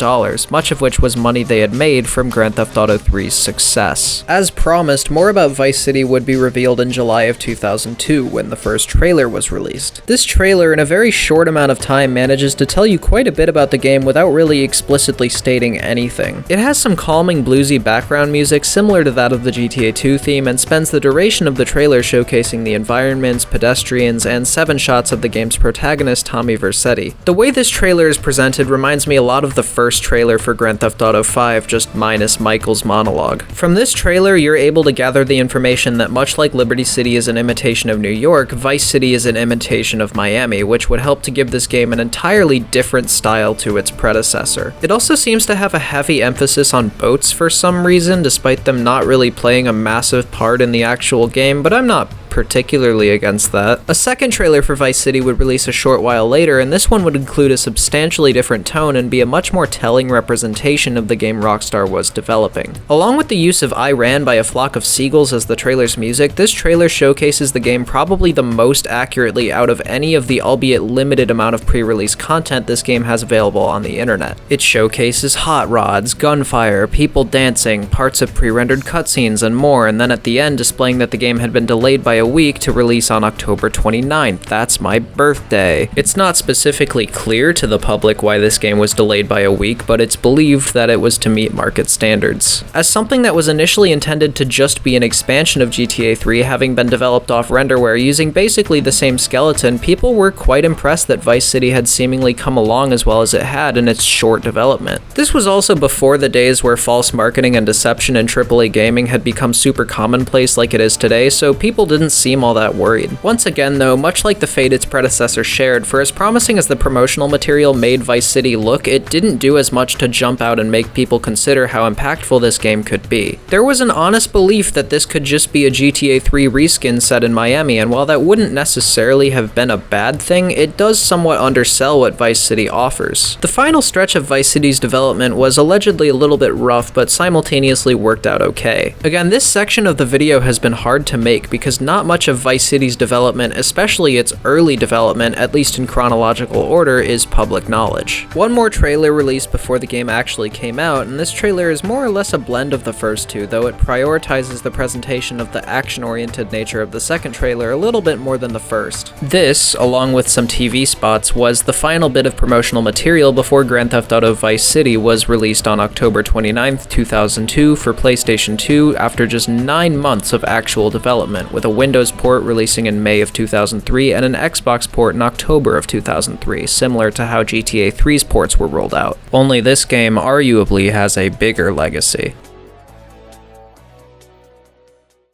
much of which was money they had made from Grand Theft Auto 3's success. As promised, more about Vice City would be revealed in July of 2002 when the first trailer was released. This trailer, in a very short amount of time, manages to tell you quite a bit about the game without really explicitly stating anything. It has some calming bluesy background music similar to that of the GTA 2 theme and spends the duration of the trailer showcasing the environments, pedestrians, and 7 shots of the game's protagonist Tommy Vercetti. The way this trailer is presented reminds me a lot of the first trailer for Grand Theft Auto 5, just minus Michael's monologue. From this trailer, you're able to gather the information that much like Liberty City is an imitation of New York, Vice City is an imitation of Miami, which would help to give this game an entirely different style to its predecessor. It also seems to have a heavy emphasis on boats for some reason, despite them not really playing a massive part in the actual game, but I'm not particularly against that. A second trailer for Vice City would release a short while later, and this one would include a substantially different tone and be a much more telling representation of the game Rockstar was developing. Along with the use of I Ran by a Flock of Seagulls as the trailer's music, this trailer showcases the game probably the most accurately out of any of the albeit limited amount of pre-release content this game has available on the internet. It showcases hot rods, gunfire, people dancing, parts of pre-rendered cutscenes, and more, and then at the end displaying that the game had been delayed by a week to release on October 29th. That's my birthday. It's not specifically clear to the public why this game was delayed by a week, but it's believed that it was to meet market standards. As something that was initially intended to just be an expansion of GTA 3, having been developed off renderware using basically the same skeleton, people were quite impressed that Vice City had seemingly come along as well as it had in its short development. This was also before the days where false marketing and deception in AAA gaming had become super commonplace like it is today, so people didn't seem all that worried. Once again though, much like the fate its predecessor shared, for as promising as the promotional material made Vice City look, it didn't do as much to jump out and make people consider how impactful this game could be. There was an honest belief that this could just be a GTA 3 reskin set in Miami, and while that wouldn't necessarily have been a bad thing, it does somewhat undersell what Vice City offers. The final stretch of Vice City's development was allegedly a little bit rough, but simultaneously worked out okay. Again, this section of the video has been hard to make because not much of Vice City's development, especially its early development, at least in chronological order, is public knowledge. One more trailer released before the game actually came out, and this trailer is more or less a blend of the first two, though it prioritizes the presentation of the action-oriented nature of the second trailer a little bit more than the first. This, along with some TV spots, was the final bit of promotional material before Grand Theft Auto Vice City was released on October 29th, 2002 for PlayStation 2 after just 9 months of actual development, with a Windows port releasing in May of 2003 and an Xbox port in October of 2003, similar to how GTA 3's ports were rolled out. Only this game arguably has a bigger legacy.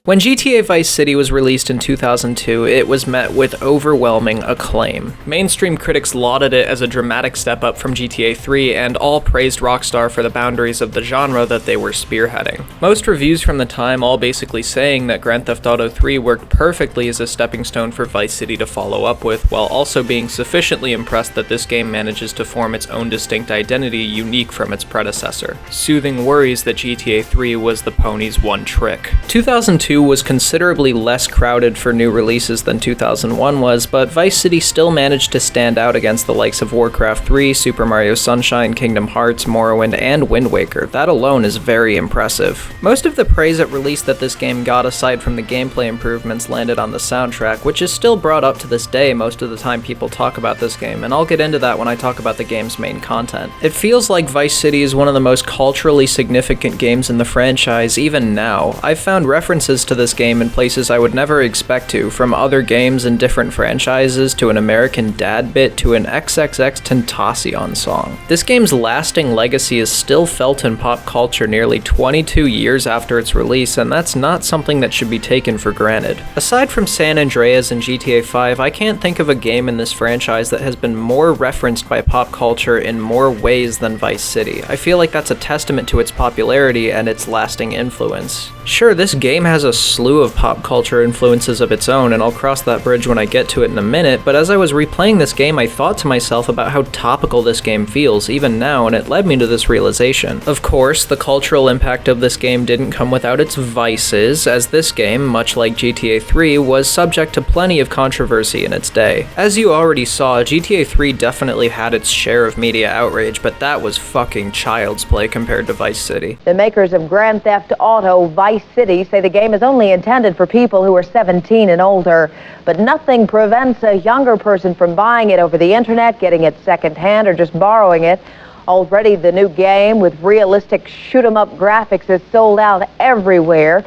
When GTA Vice City was released in 2002, it was met with overwhelming acclaim. Mainstream critics lauded it as a dramatic step up from GTA 3, and all praised Rockstar for the boundaries of the genre that they were spearheading. Most reviews from the time all basically saying that Grand Theft Auto 3 worked perfectly as a stepping stone for Vice City to follow up with, while also being sufficiently impressed that this game manages to form its own distinct identity unique from its predecessor, soothing worries that GTA 3 was the pony's one trick. 2002 was considerably less crowded for new releases than 2001 was, but Vice City still managed to stand out against the likes of Warcraft 3, Super Mario Sunshine, Kingdom Hearts, Morrowind, and Wind Waker. That alone is very impressive. Most of the praise at release that this game got, aside from the gameplay improvements, landed on the soundtrack, which is still brought up to this day most of the time people talk about this game, and I'll get into that when I talk about the game's main content. It feels like Vice City is one of the most culturally significant games in the franchise, even now. I've found references to this game in places I would never expect to, from other games in different franchises to an American Dad bit to an XXXTentacion song. This game's lasting legacy is still felt in pop culture nearly 22 years after its release, and that's not something that should be taken for granted. Aside from San Andreas and GTA 5, I can't think of a game in this franchise that has been more referenced by pop culture in more ways than Vice City. I feel like that's a testament to its popularity and its lasting influence. Sure, this game has a slew of pop culture influences of its own, and I'll cross that bridge when I get to it in a minute, but as I was replaying this game, I thought to myself about how topical this game feels, even now, and it led me to this realization. Of course, the cultural impact of this game didn't come without its vices, as this game, much like GTA 3, was subject to plenty of controversy in its day. As you already saw, GTA 3 definitely had its share of media outrage, but that was fucking child's play compared to Vice City. The makers of Grand Theft Auto Vice City say the game is only intended for people who are 17 and older, but nothing prevents a younger person from buying it over the internet, getting it secondhand, or just borrowing it. Already the new game with realistic shoot-'em-up graphics is sold out everywhere.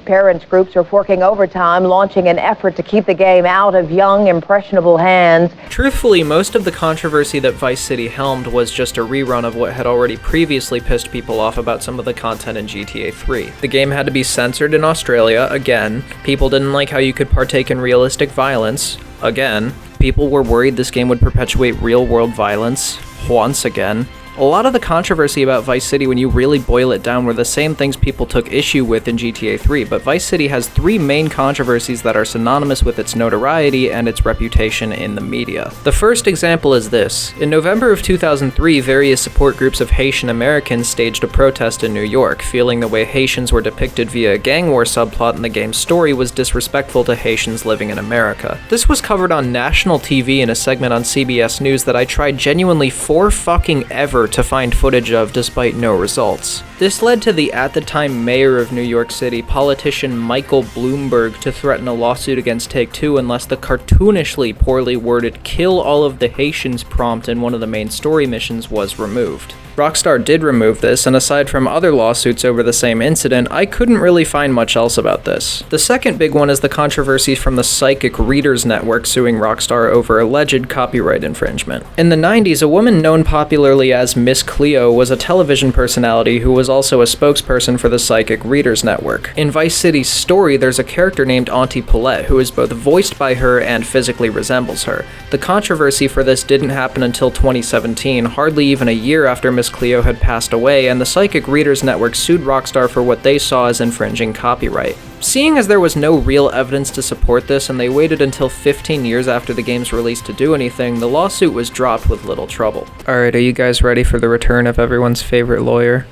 Parents groups are working overtime, launching an effort to keep the game out of young, impressionable hands. Truthfully, most of the controversy that Vice City helmed was just a rerun of what had already previously pissed people off about some of the content in GTA 3. The game had to be censored in Australia, again. People didn't like how you could partake in realistic violence, again. People were worried this game would perpetuate real-world violence, once again. A lot of the controversy about Vice City, when you really boil it down, were the same things people took issue with in GTA 3, but Vice City has three main controversies that are synonymous with its notoriety and its reputation in the media. The first example is this. In November of 2003, various support groups of Haitian Americans staged a protest in New York, feeling the way Haitians were depicted via a gang war subplot in the game's story was disrespectful to Haitians living in America. This was covered on national TV in a segment on CBS News that I tried genuinely for fucking ever to find footage of, despite no results. This led to the at-the-time mayor of New York City, politician Michael Bloomberg, to threaten a lawsuit against Take-Two unless the cartoonishly poorly worded "kill all of the Haitians" prompt in one of the main story missions was removed. Rockstar did remove this, and aside from other lawsuits over the same incident, I couldn't really find much else about this. The second big one is the controversy from the Psychic Readers Network suing Rockstar over alleged copyright infringement. In the 90s, a woman known popularly as Miss Cleo was a television personality who was also a spokesperson for the Psychic Readers Network. In Vice City's story, there's a character named Auntie Paulette who is both voiced by her and physically resembles her. The controversy for this didn't happen until 2017, hardly even a year after Miss Cleo had passed away, and the Psychic Readers Network sued Rockstar for what they saw as infringing copyright. Seeing as there was no real evidence to support this, and they waited until 15 years after the game's release to do anything, the lawsuit was dropped with little trouble. Alright, are you guys ready for the return of everyone's favorite lawyer?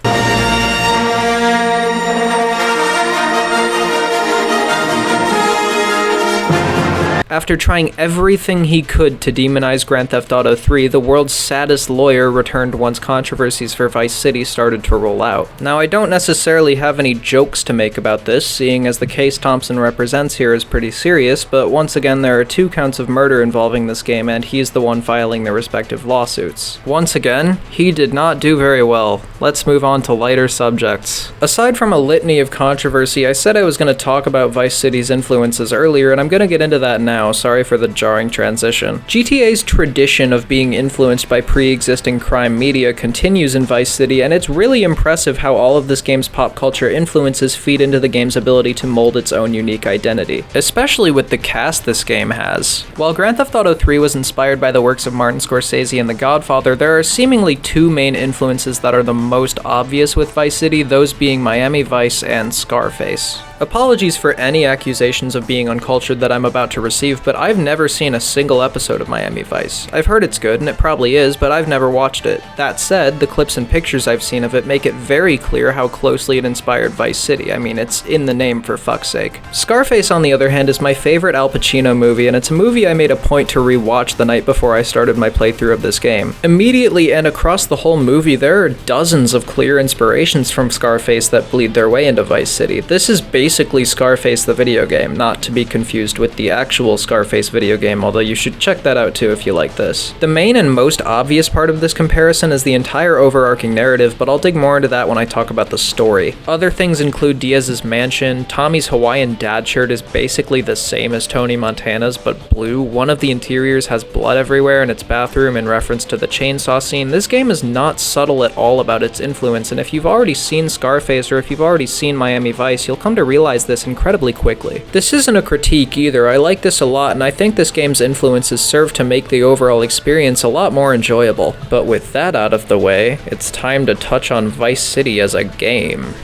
After trying everything he could to demonize Grand Theft Auto 3, the world's saddest lawyer returned once controversies for Vice City started to roll out. Now, I don't necessarily have any jokes to make about this, seeing as the case Thompson represents here is pretty serious, but once again there are 2 counts of murder involving this game, and he's the one filing their respective lawsuits. Once again, he did not do very well. Let's move on to lighter subjects. Aside from a litany of controversy, I said I was going to talk about Vice City's influences earlier, and I'm going to get into that now. Sorry for the jarring transition. GTA's tradition of being influenced by pre-existing crime media continues in Vice City, and it's really impressive how all of this game's pop culture influences feed into the game's ability to mold its own unique identity, especially with the cast this game has. While Grand Theft Auto 3 was inspired by the works of Martin Scorsese and The Godfather, there are seemingly 2 main influences that are the most obvious with Vice City, those being Miami Vice and Scarface. Apologies for any accusations of being uncultured that I'm about to receive, but I've never seen a single episode of Miami Vice. I've heard it's good, and it probably is, but I've never watched it. That said, the clips and pictures I've seen of it make it very clear how closely it inspired Vice City. I mean, it's in the name for fuck's sake. Scarface, on the other hand, is my favorite Al Pacino movie, and it's a movie I made a point to re-watch the night before I started my playthrough of this game. Immediately and across the whole movie, there are dozens of clear inspirations from Scarface that bleed their way into Vice City. This is basically Scarface the video game, not to be confused with the actual Scarface video game, although you should check that out too if you like this. The main and most obvious part of this comparison is the entire overarching narrative, but I'll dig more into that when I talk about the story. Other things include Diaz's mansion. Tommy's Hawaiian dad shirt is basically the same as Tony Montana's, but blue. One of the interiors has blood everywhere in its bathroom in reference to the chainsaw scene. This game is not subtle at all about its influence, and if you've already seen Scarface or if you've already seen Miami Vice, you'll come to realize this incredibly quickly. This isn't a critique either. I like this a lot, and I think this game's influences serve to make the overall experience a lot more enjoyable. But with that out of the way, it's time to touch on Vice City as a game.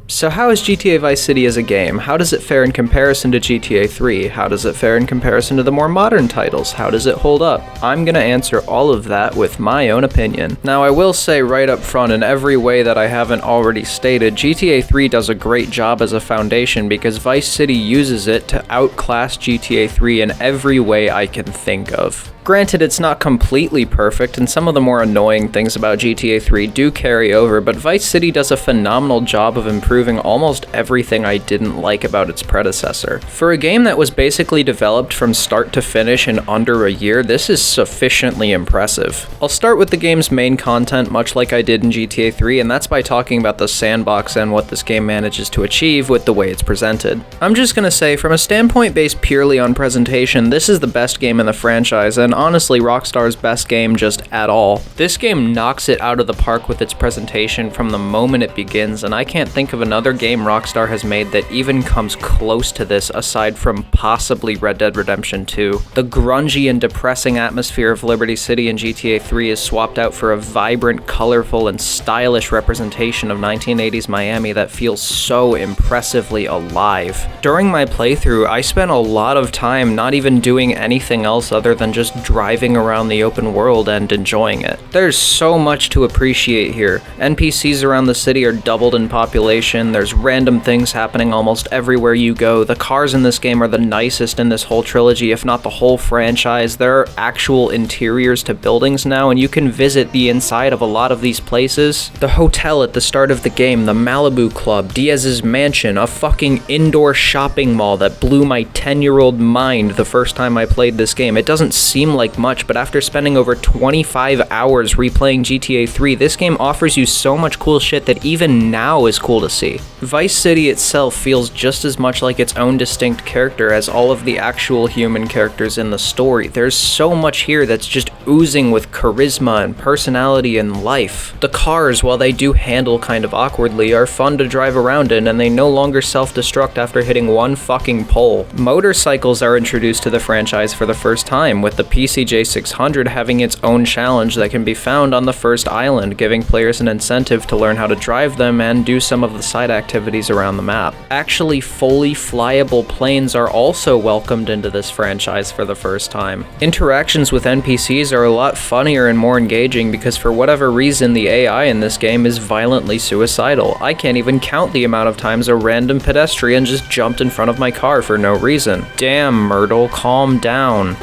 So how is GTA Vice City as a game? How does it fare in comparison to GTA 3? How does it fare in comparison to the more modern titles? How does it hold up? I'm gonna answer all of that with my own opinion. Now I will say right up front, in every way that I haven't already stated, GTA 3 does a great job as a foundation because Vice City uses it to outclass GTA 3 in every way I can think of. Granted, it's not completely perfect, and some of the more annoying things about GTA 3 do carry over, but Vice City does a phenomenal job of improving almost everything I didn't like about its predecessor. For a game that was basically developed from start to finish in under a year, this is sufficiently impressive. I'll start with the game's main content, much like I did in GTA 3, and that's by talking about the sandbox and what this game manages to achieve with the way it's presented. I'm just gonna say, from a standpoint based purely on presentation, this is the best game in the franchise, and honestly Rockstar's best game just at all. This game knocks it out of the park with its presentation from the moment it begins, and I can't think of another game Rockstar has made that even comes close to this aside from possibly Red Dead Redemption 2. The grungy and depressing atmosphere of Liberty City in GTA 3 is swapped out for a vibrant, colorful, and stylish representation of 1980s Miami that feels so impressively alive. During my playthrough, I spent a lot of time not even doing anything else other than just driving around the open world and enjoying it. There's so much to appreciate here. NPCs around the city are doubled in population, there's random things happening almost everywhere you go, the cars in this game are the nicest in this whole trilogy, if not the whole franchise. There are actual interiors to buildings now, and you can visit the inside of a lot of these places. The hotel at the start of the game, the Malibu Club, Diaz's mansion, a fucking indoor shopping mall that blew my 10-year-old mind the first time I played this game. It doesn't seem like much, but after spending over 25 hours replaying GTA 3, this game offers you so much cool shit that even now is cool to see. Vice City itself feels just as much like its own distinct character as all of the actual human characters in the story. There's so much here that's just oozing with charisma and personality and life. The cars, while they do handle kind of awkwardly, are fun to drive around in, and they no longer self-destruct after hitting one fucking pole. Motorcycles are introduced to the franchise for the first time, with the PCJ 600 having its own challenge that can be found on the first island, giving players an incentive to learn how to drive them and do some of the side activities around the map. Actually, fully flyable planes are also welcomed into this franchise for the first time. Interactions with NPCs are a lot funnier and more engaging because for whatever reason the AI in this game is violently suicidal. I can't even count the amount of times a random pedestrian just jumped in front of my car for no reason. Damn, Myrtle, calm down.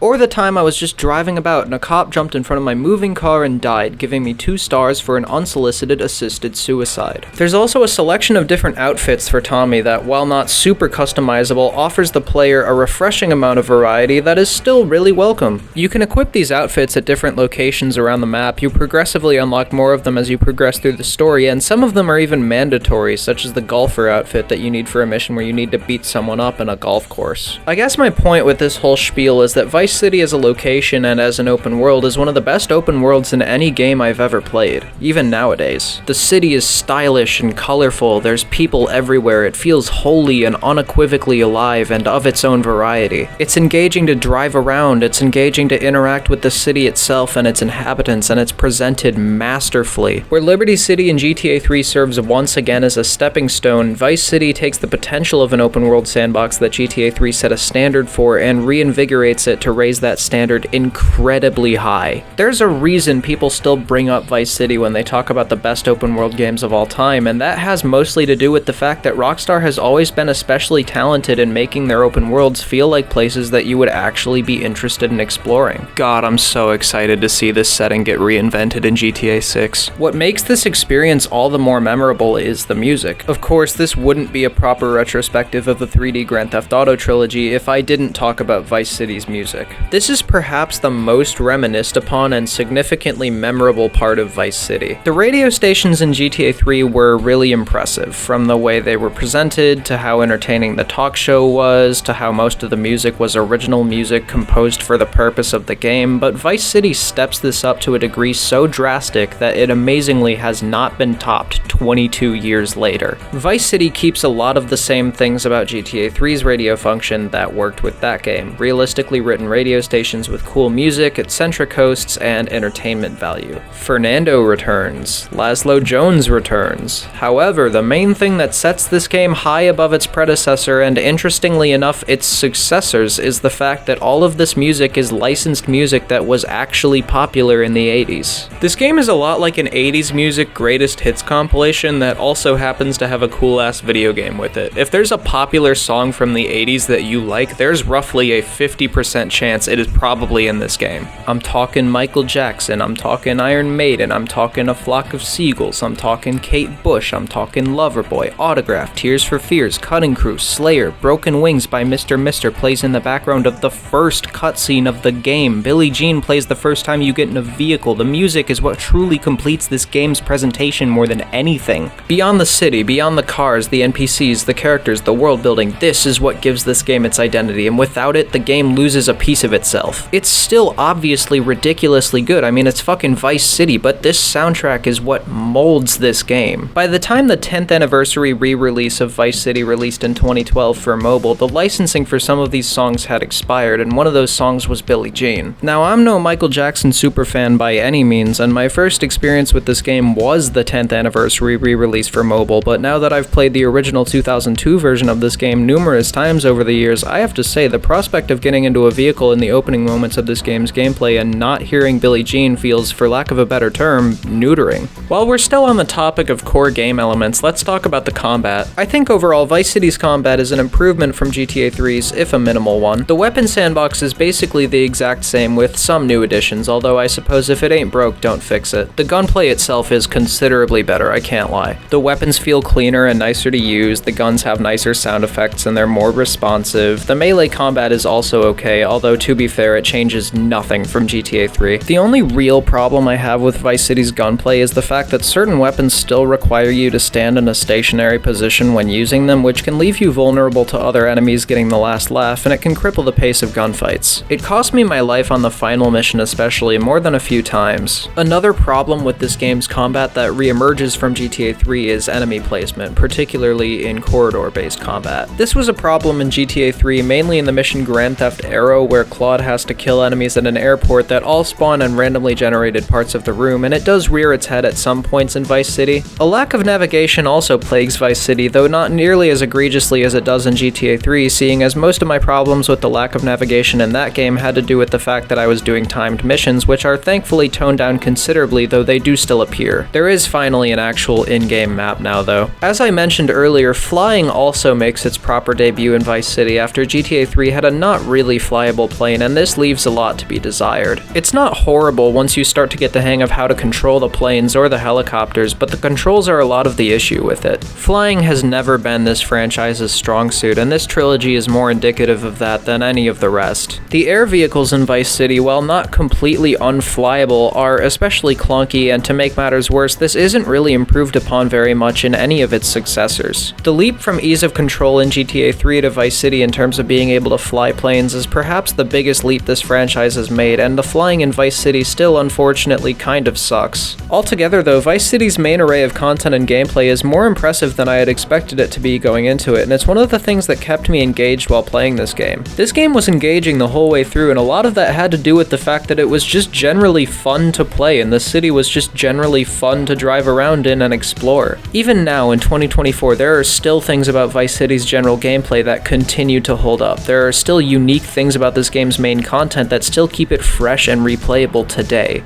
Or the time I was just driving about and a cop jumped in front of my moving car and died, giving me 2 stars for an unsolicited assisted suicide. There's also a selection of different outfits for Tommy that, while not super customizable, offers the player a refreshing amount of variety that is still really welcome. You can equip these outfits at different locations around the map, you progressively unlock more of them as you progress through the story, and some of them are even mandatory, such as the golfer outfit that you need for a mission where you need to beat someone up in a golf course. I guess my point with this whole spiel is that Vice City as a location and as an open world is one of the best open worlds in any game I've ever played, even nowadays. The city is stylish and colorful, there's people everywhere, it feels wholly and unequivocally alive and of its own variety. It's engaging to drive around, it's engaging to interact with the city itself and its inhabitants, and it's presented masterfully. Where Liberty City in GTA 3 serves once again as a stepping stone, Vice City takes the potential of an open world sandbox that GTA 3 set a standard for and reinvigorates it to raise that standard incredibly high. There's a reason people still bring up Vice City when they talk about the best open world games of all time, and that has mostly to do with the fact that Rockstar has always been especially talented in making their open worlds feel like places that you would actually be interested in exploring. God, I'm so excited to see this setting get reinvented in GTA 6. What makes this experience all the more memorable is the music. Of course, this wouldn't be a proper retrospective of the 3D Grand Theft Auto trilogy if I didn't talk about Vice City's music. This is perhaps the most reminisced upon and significantly memorable part of Vice City. The radio stations in GTA 3 were really impressive, from the way they were presented, to how entertaining the talk show was, to how most of the music was original music composed for the purpose of the game, but Vice City steps this up to a degree so drastic that it amazingly has not been topped 22 years later. Vice City keeps a lot of the same things about GTA 3's radio function that worked with that game. Realistically written radio stations with cool music, eccentric hosts, and entertainment value. Fernando returns. Laszlo Jones returns. However, the main thing that sets this game high above its predecessor, and interestingly enough, its successors, is the fact that all of this music is licensed music that was actually popular in the 80s. This game is a lot like an 80s music greatest hits compilation that also happens to have a cool-ass video game with it. If there's a popular song from the 80s that you like, there's roughly a 50% chance it is probably in this game. I'm talking Michael Jackson, I'm talking Iron Maiden, I'm talking A Flock of Seagulls, I'm talking Kate Bush, I'm talking Loverboy, Autograph, Tears for Fears, Cutting Crew, Slayer, Broken Wings by Mr. Mister plays in the background of the first cutscene of the game. Billie Jean plays the first time you get in a vehicle. The music is what truly completes this game's presentation more than anything. Beyond the city, beyond the cars, the NPCs, the characters, the world building, this is what gives this game its identity, and without it, the game loses a piece of itself. It's still obviously ridiculously good. I mean, it's fucking Vice City, but this soundtrack is what molds this game. By the time the 10th anniversary re-release of Vice City released in 2012 for mobile, the licensing for some of these songs had expired, and one of those songs was Billie Jean. Now, I'm no Michael Jackson superfan by any means, and my first experience with this game was the 10th anniversary re-release for mobile, but now that I've played the original 2002 version of this game numerous times over the years, I have to say the prospect of getting into a vehicle in the opening moments of this game's gameplay and not hearing Billie Jean feels, for lack of a better term, neutering. While we're still on the topic of core game elements, let's talk about the combat. I think overall Vice City's combat is an improvement from GTA 3's, if a minimal one. The weapon sandbox is basically the exact same with some new additions, although I suppose if it ain't broke, don't fix it. The gunplay itself is considerably better, I can't lie. The weapons feel cleaner and nicer to use, the guns have nicer sound effects and they're more responsive. The melee combat is also okay, although to be fair, it changes nothing from GTA 3. The only real problem I have with Vice City's gunplay is the fact that certain weapons still require you to stand in a stationary position when using them, which can leave you vulnerable to other enemies getting the last laugh, and it can cripple the pace of gunfights. It cost me my life on the final mission especially more than a few times. Another problem with this game's combat that re-emerges from GTA 3 is enemy placement, particularly in corridor-based combat. This was a problem in GTA 3 mainly in the mission Grand Theft Aero, where Claude has to kill enemies at an airport that all spawn in randomly generated parts of the room, and it does rear its head at some points in Vice City. A lack of navigation also plagues Vice City, though not nearly as egregiously as it does in GTA 3, seeing as most of my problems with the lack of navigation in that game had to do with the fact that I was doing timed missions, which are thankfully toned down considerably, though they do still appear. There is finally an actual in-game map now, though. As I mentioned earlier, flying also makes its proper debut in Vice City after GTA 3 had a not really flyable plane, and this leaves a lot to be desired. It's not horrible once you start to get the hang of how to control the planes or the helicopters, but the controls are a lot of the issue with it. Flying has never been this franchise's strong suit, and this trilogy is more indicative of that than any of the rest. The air vehicles in Vice City, while not completely unflyable, are especially clunky, and to make matters worse, this isn't really improved upon very much in any of its successors. The leap from ease of control in GTA 3 to Vice City in terms of being able to fly planes is perhaps the biggest leap this franchise has made, and the flying in Vice City still unfortunately kind of sucks. Altogether though, Vice City's main array of content and gameplay is more impressive than I had expected it to be going into it, and it's one of the things that kept me engaged while playing this game. This game was engaging the whole way through, and a lot of that had to do with the fact that it was just generally fun to play, and the city was just generally fun to drive around in and explore. Even now, in 2024, there are still things about Vice City's general gameplay that continue to hold up. There are still unique things about this game's main content that still keep it fresh and replayable today.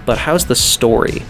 But how's the story?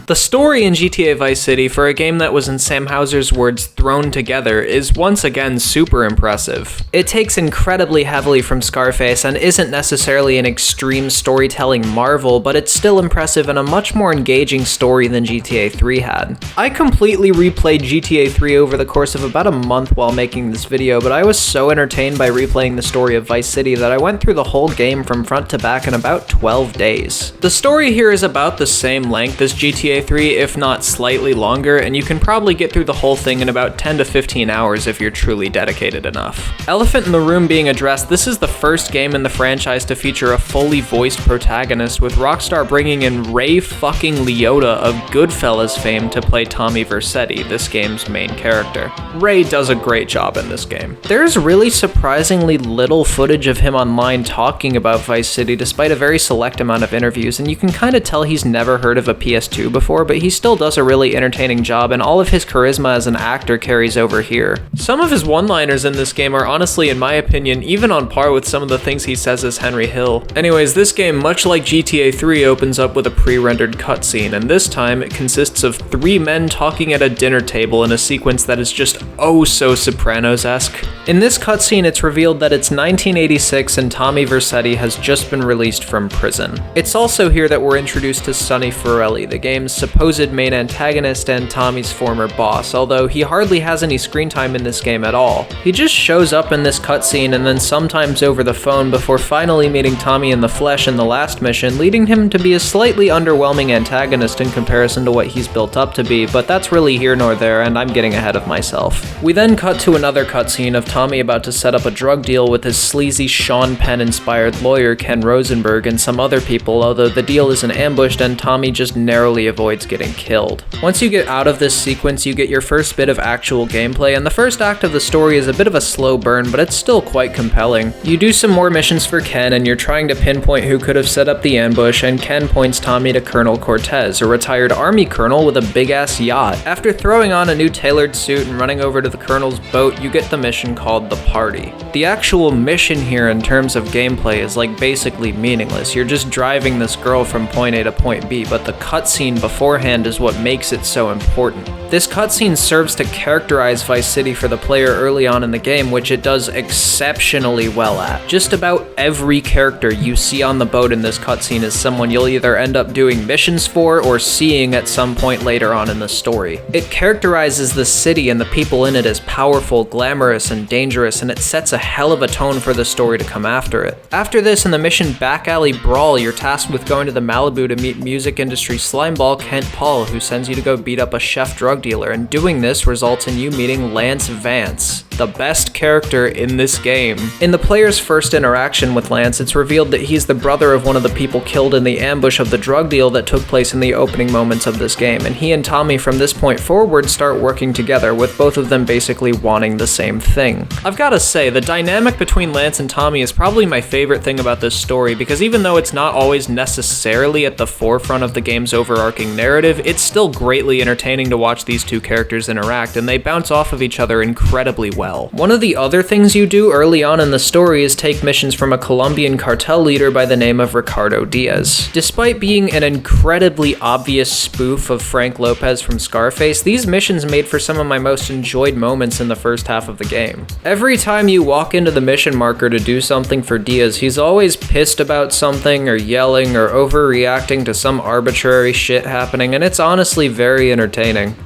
The story in GTA Vice City, for a game that was in Sam Houser's words thrown together, is once again super impressive. It takes incredibly heavily from Scarface and isn't necessarily an extreme storytelling marvel, but it's still impressive and a much more engaging story than GTA 3 had. I completely replayed GTA 3 over the course of about a month while making this video, but I was so entertained by replaying the story of Vice City that I went through the whole game from front to back in about 12 days. The story here is about the same length as GTA GTA 3, if not slightly longer, and you can probably get through the whole thing in about 10 to 15 hours if you're truly dedicated enough. Elephant in the room being addressed, this is the first game in the franchise to feature a fully voiced protagonist, with Rockstar bringing in Ray fucking Liotta of Goodfellas fame to play Tommy Vercetti, this game's main character. Ray does a great job in this game. There's really surprisingly little footage of him online talking about Vice City despite a very select amount of interviews, and you can kind of tell he's never heard of a PS2 before, but he still does a really entertaining job, and all of his charisma as an actor carries over here. Some of his one-liners in this game are honestly, in my opinion, even on par with some of the things he says as Henry Hill. Anyways, this game, much like GTA 3, opens up with a pre-rendered cutscene, and this time it consists of 3 men talking at a dinner table in a sequence that is just oh so Sopranos-esque. In this cutscene, it's revealed that it's 1986 and Tommy Vercetti has just been released from prison. It's also here that we're introduced to Sonny Forelli, the game's supposed main antagonist and Tommy's former boss, although he hardly has any screen time in this game at all. He just shows up in this cutscene and then sometimes over the phone before finally meeting Tommy in the flesh in the last mission, leading him to be a slightly underwhelming antagonist in comparison to what he's built up to be, but that's really here nor there, and I'm getting ahead of myself. We then cut to another cutscene of Tommy about to set up a drug deal with his sleazy Sean Penn-inspired lawyer Ken Rosenberg and some other people, although the deal isn't ambushed and Tommy just narrowly avoids getting killed. Once you get out of this sequence, you get your first bit of actual gameplay, and the first act of the story is a bit of a slow burn, but it's still quite compelling. You do some more missions for Ken, and you're trying to pinpoint who could have set up the ambush, and Ken points Tommy to Colonel Cortez, a retired army colonel with a big-ass yacht. After throwing on a new tailored suit and running over to the colonel's boat, you get the mission called The Party. The actual mission here in terms of gameplay is like basically meaningless. You're just driving this girl from point A to point B, but the cutscene beforehand is what makes it so important. This cutscene serves to characterize Vice City for the player early on in the game, which it does exceptionally well at. Just about every character you see on the boat in this cutscene is someone you'll either end up doing missions for or seeing at some point later on in the story. It characterizes the city and the people in it as powerful, glamorous, and dangerous, and it sets a hell of a tone for the story to come after it. After this, in the mission Back Alley Brawl, you're tasked with going to the Malibu to meet music industry slimeball Kent Paul, who sends you to go beat up a chef drug dealer, and doing this results in you meeting Lance Vance, the best character in this game. In the player's first interaction with Lance, it's revealed that he's the brother of one of the people killed in the ambush of the drug deal that took place in the opening moments of this game, and he and Tommy from this point forward start working together, with both of them basically wanting the same thing. I've gotta say, the dynamic between Lance and Tommy is probably my favorite thing about this story, because even though it's not always necessarily at the forefront of the game's overarching narrative, it's still greatly entertaining to watch these two characters interact, and they bounce off of each other incredibly well. One of the other things you do early on in the story is take missions from a Colombian cartel leader by the name of Ricardo Diaz. Despite being an incredibly obvious spoof of Frank Lopez from Scarface, these missions made for some of my most enjoyed moments in the first half of the game. Every time you walk into the mission marker to do something for Diaz, he's always pissed about something or yelling or overreacting to some arbitrary shit happening, and it's honestly very entertaining.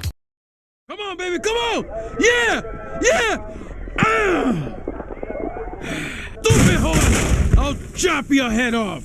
Come on, baby, come on! Yeah! Yeah! Stupid whore! I'll chop your head off!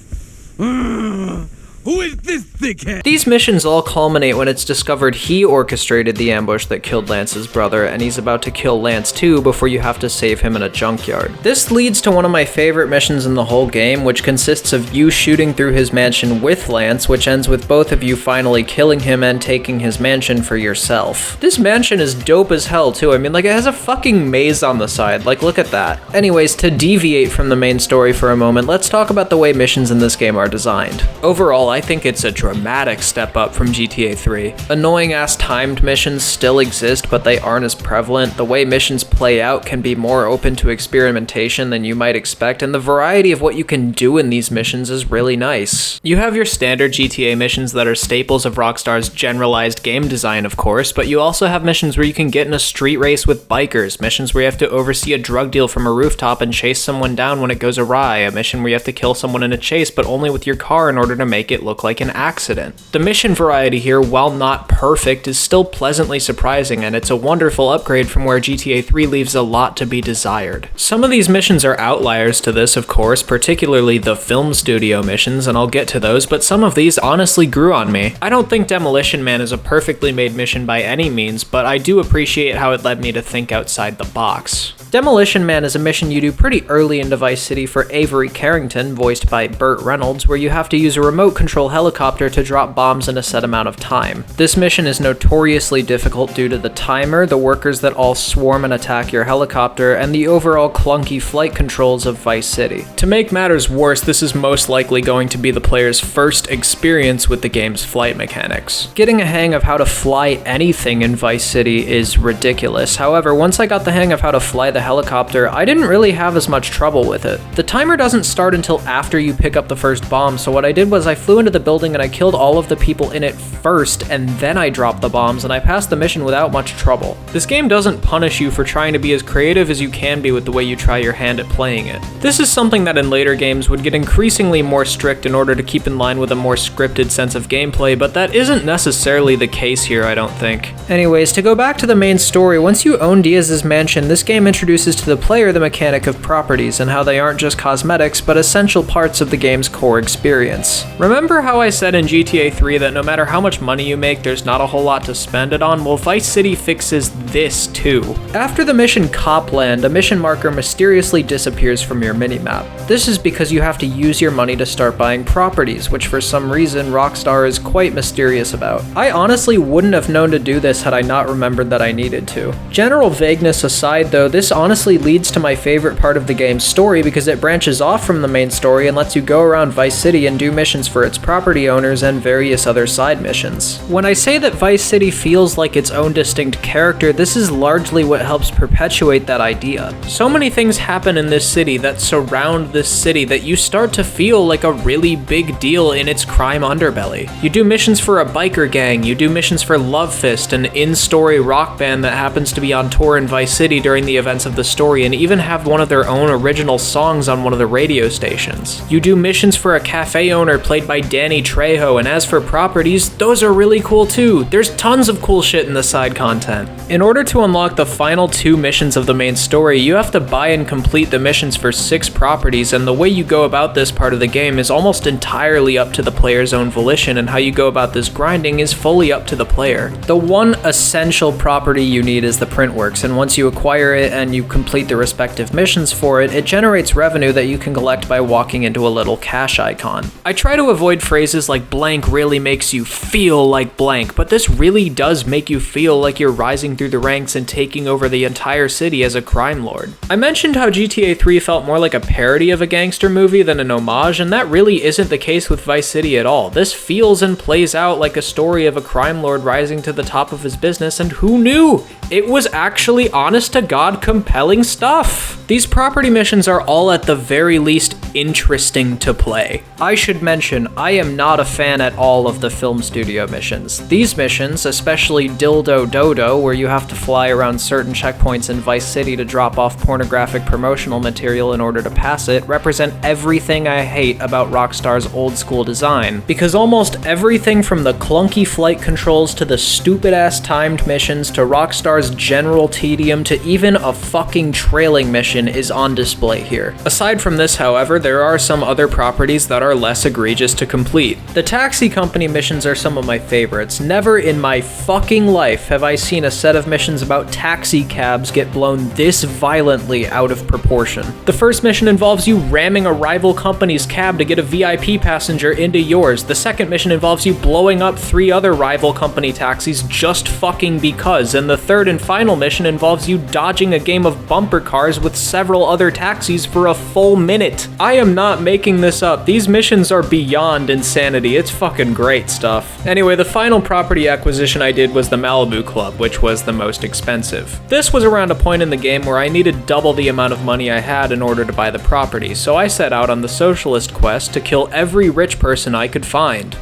Who is this thickhead? These missions all culminate when it's discovered he orchestrated the ambush that killed Lance's brother, and he's about to kill Lance too before you have to save him in a junkyard. This leads to one of my favorite missions in the whole game, which consists of you shooting through his mansion with Lance, which ends with both of you finally killing him and taking his mansion for yourself. This mansion is dope as hell too. I mean, like, it has a fucking maze on the side. Like, look at that. Anyways, to deviate from the main story for a moment, let's talk about the way missions in this game are designed. Overall, I think it's a dramatic step up from GTA 3. Annoying-ass timed missions still exist, but they aren't as prevalent. The way missions play out can be more open to experimentation than you might expect, and the variety of what you can do in these missions is really nice. You have your standard GTA missions that are staples of Rockstar's generalized game design, of course, but you also have missions where you can get in a street race with bikers, missions where you have to oversee a drug deal from a rooftop and chase someone down when it goes awry, a mission where you have to kill someone in a chase, but only with your car in order to make it look like an accident. The mission variety here, while not perfect, is still pleasantly surprising, and it's a wonderful upgrade from where GTA 3 leaves a lot to be desired. Some of these missions are outliers to this, of course, particularly the film studio missions, and I'll get to those, but some of these honestly grew on me. I don't think Demolition Man is a perfectly made mission by any means, but I do appreciate how it led me to think outside the box. Demolition Man is a mission you do pretty early into Vice City for Avery Carrington, voiced by Burt Reynolds, where you have to use a remote control helicopter to drop bombs in a set amount of time. This mission is notoriously difficult due to the timer, the workers that all swarm and attack your helicopter, and the overall clunky flight controls of Vice City. To make matters worse, this is most likely going to be the player's first experience with the game's flight mechanics. Getting a hang of how to fly anything in Vice City is ridiculous. However, once I got the hang of how to fly the helicopter, I didn't really have as much trouble with it. The timer doesn't start until after you pick up the first bomb, so what I did was I flew into the building and I killed all of the people in it first, and then I dropped the bombs, and I passed the mission without much trouble. This game doesn't punish you for trying to be as creative as you can be with the way you try your hand at playing it. This is something that in later games would get increasingly more strict in order to keep in line with a more scripted sense of gameplay, but that isn't necessarily the case here, I don't think. Anyways, to go back to the main story, once you own Diaz's mansion, this game introduces to the player the mechanic of properties and how they aren't just cosmetics, but essential parts of the game's core experience. Remember how I said in GTA 3 that no matter how much money you make, there's not a whole lot to spend it on? Well, Vice City fixes this too. After the mission Copland, a mission marker mysteriously disappears from your minimap. This is because you have to use your money to start buying properties, which for some reason Rockstar is quite mysterious about. I honestly wouldn't have known to do this had I not remembered that I needed to. General vagueness aside though, this honestly leads to my favorite part of the game's story because it branches off from the main story and lets you go around Vice City and do missions for its property owners and various other side missions. When I say that Vice City feels like its own distinct character, this is largely what helps perpetuate that idea. So many things happen in this city that surround this city that you start to feel like a really big deal in its crime underbelly. You do missions for a biker gang, you do missions for Love Fist, an in-story rock band that happens to be on tour in Vice City during the events of the story and even have one of their own original songs on one of the radio stations. You do missions for a cafe owner played by Danny Trejo, and as for properties, those are really cool too. There's tons of cool shit in the side content. In order to unlock the final 2 missions of the main story, you have to buy and complete the missions for 6 properties, and the way you go about this part of the game is almost entirely up to the player's own volition, and how you go about this grinding is fully up to the player. The one essential property you need is the Printworks, and once you acquire it and you complete the respective missions for it, it generates revenue that you can collect by walking into a little cash icon. I try to avoid phrases like blank really makes you feel like blank, but this really does make you feel like you're rising through the ranks and taking over the entire city as a crime lord. I mentioned how GTA 3 felt more like a parody of a gangster movie than an homage, and that really isn't the case with Vice City at all. This feels and plays out like a story of a crime lord rising to the top of his business, and who knew? It was actually honest to God compelling stuff. These property missions are all at the very least interesting to play. I should mention, I am not a fan at all of the film studio missions. These missions, especially Dildo Dodo, where you have to fly around certain checkpoints in Vice City to drop off pornographic promotional material in order to pass it, represent everything I hate about Rockstar's old school design. Because almost everything from the clunky flight controls to the stupid ass timed missions to Rockstar's general tedium to even a fucking trailing mission is on display here. Aside from this, however, there are some other properties that are less egregious to complete. The taxi company missions are some of my favorites. Never in my fucking life have I seen a set of missions about taxi cabs get blown this violently out of proportion. The first mission involves you ramming a rival company's cab to get a VIP passenger into yours. The second mission involves you blowing up 3 other rival company taxis just fucking because, and the third and final mission involves you dodging a game of bumper cars with several other taxis for a full minute. I am not making this up. These missions are beyond insanity. It's fucking great stuff. Anyway, the final property acquisition I did was the Malibu Club, which was the most expensive. This was around a point in the game where I needed double the amount of money I had in order to buy the property, so I set out on the socialist quest to kill every rich person I could find.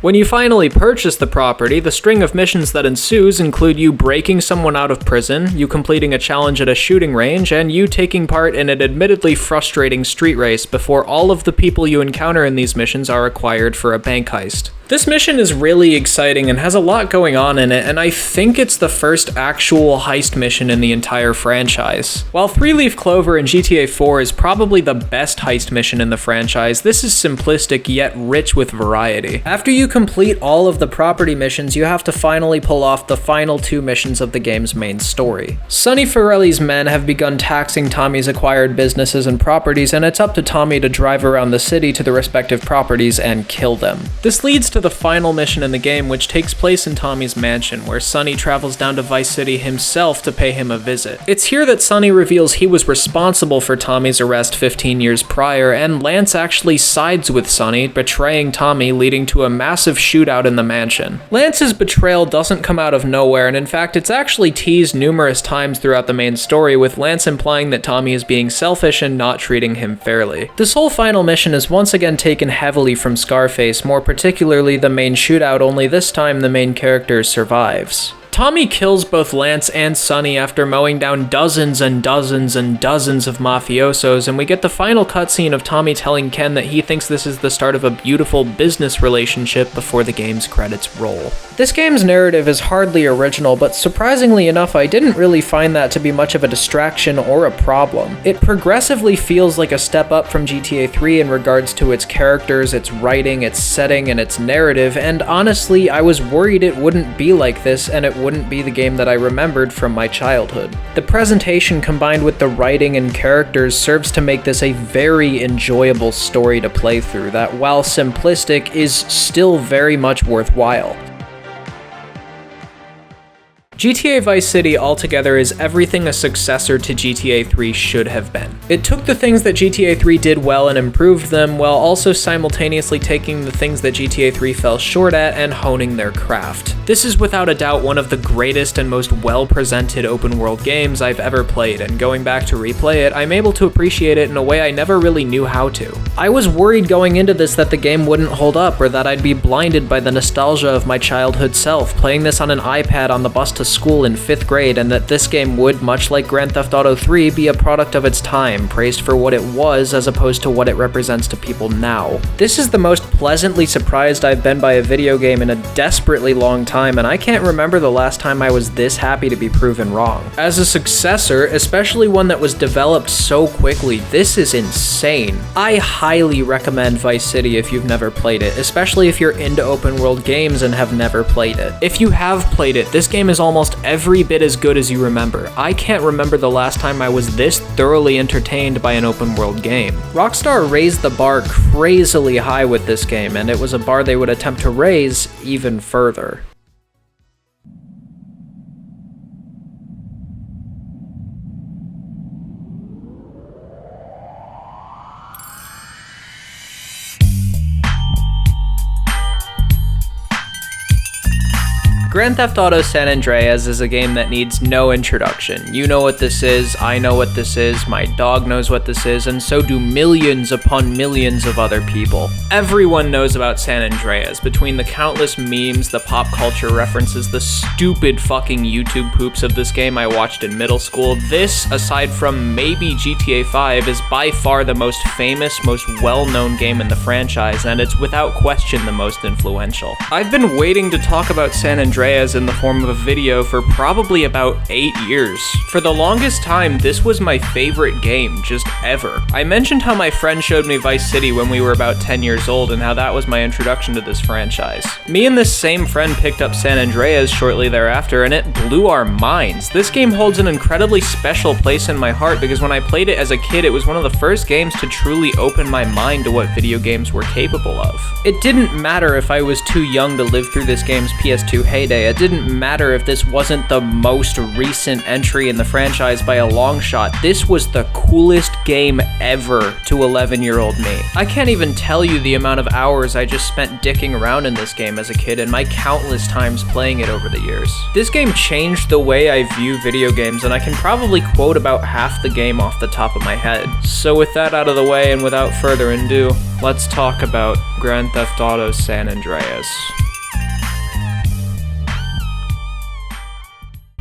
When you finally purchase the property, the string of missions that ensues include you breaking someone out of prison, you completing a challenge at a shooting range, and you taking part in an admittedly frustrating street race before all of the people you encounter in these missions are acquired for a bank heist. This mission is really exciting and has a lot going on in it, and I think it's the first actual heist mission in the entire franchise. While 3-Leaf Clover in GTA 4 is probably the best heist mission in the franchise, this is simplistic yet rich with variety. After you complete all of the property missions, you have to finally pull off the final 2 missions of the game's main story. Sonny Forelli's men have begun taxing Tommy's acquired businesses and properties, and it's up to Tommy to drive around the city to the respective properties and kill them. This leads to the final mission in the game, which takes place in Tommy's mansion, where Sonny travels down to Vice City himself to pay him a visit. It's here that Sonny reveals he was responsible for Tommy's arrest 15 years prior, and Lance actually sides with Sonny, betraying Tommy, leading to a massive shootout in the mansion. Lance's betrayal doesn't come out of nowhere, and in fact it's actually teased numerous times throughout the main story, with Lance implying that Tommy is being selfish and not treating him fairly. This whole final mission is once again taken heavily from Scarface, more particularly the main shootout, only this time the main character survives. Tommy kills both Lance and Sonny after mowing down dozens and dozens and dozens of mafiosos, and we get the final cutscene of Tommy telling Ken that he thinks this is the start of a beautiful business relationship before the game's credits roll. This game's narrative is hardly original, but surprisingly enough, I didn't really find that to be much of a distraction or a problem. It progressively feels like a step up from GTA 3 in regards to its characters, its writing, its setting, and its narrative, and honestly, I was worried it wouldn't be like this, and it wouldn't be the game that I remembered from my childhood. The presentation combined with the writing and characters serves to make this a very enjoyable story to play through that, while simplistic, is still very much worthwhile. GTA Vice City altogether is everything a successor to GTA 3 should have been. It took the things that GTA 3 did well and improved them, while also simultaneously taking the things that GTA 3 fell short at and honing their craft. This is without a doubt one of the greatest and most well-presented open-world games I've ever played, and going back to replay it, I'm able to appreciate it in a way I never really knew how to. I was worried going into this that the game wouldn't hold up, or that I'd be blinded by the nostalgia of my childhood self, playing this on an iPad on the bus to school in 5th grade, and that this game would, much like Grand Theft Auto 3, be a product of its time, praised for what it was as opposed to what it represents to people now. This is the most pleasantly surprised I've been by a video game in a desperately long time, and I can't remember the last time I was this happy to be proven wrong. As a successor, especially one that was developed so quickly, this is insane. I highly recommend Vice City if you've never played it, especially if you're into open world games and have never played it. If you have played it, this game is almost every bit as good as you remember. I can't remember the last time I was this thoroughly entertained by an open world game. Rockstar raised the bar crazily high with this game, and it was a bar they would attempt to raise even further. Grand Theft Auto San Andreas is a game that needs no introduction. You know what this is, I know what this is, my dog knows what this is, and so do millions upon millions of other people. Everyone knows about San Andreas, between the countless memes, the pop culture references, the stupid fucking YouTube poops of this game I watched in middle school. This, aside from maybe GTA 5, is by far the most famous, most well-known game in the franchise, and it's without question the most influential. I've been waiting to talk about San Andreas in the form of a video for probably about 8 years. For the longest time, this was my favorite game, just ever. I mentioned how my friend showed me Vice City when we were about 10 years old and how that was my introduction to this franchise. Me and this same friend picked up San Andreas shortly thereafter, and it blew our minds. This game holds an incredibly special place in my heart because when I played it as a kid, it was one of the first games to truly open my mind to what video games were capable of. It didn't matter if I was too young to live through this game's PS2 heyday, day. It didn't matter if this wasn't the most recent entry in the franchise by a long shot. This was the coolest game ever to 11-year-old me. I can't even tell you the amount of hours I just spent dicking around in this game as a kid and my countless times playing it over the years. This game changed the way I view video games, and I can probably quote about half the game off the top of my head. So with that out of the way and without further ado, let's talk about Grand Theft Auto San Andreas.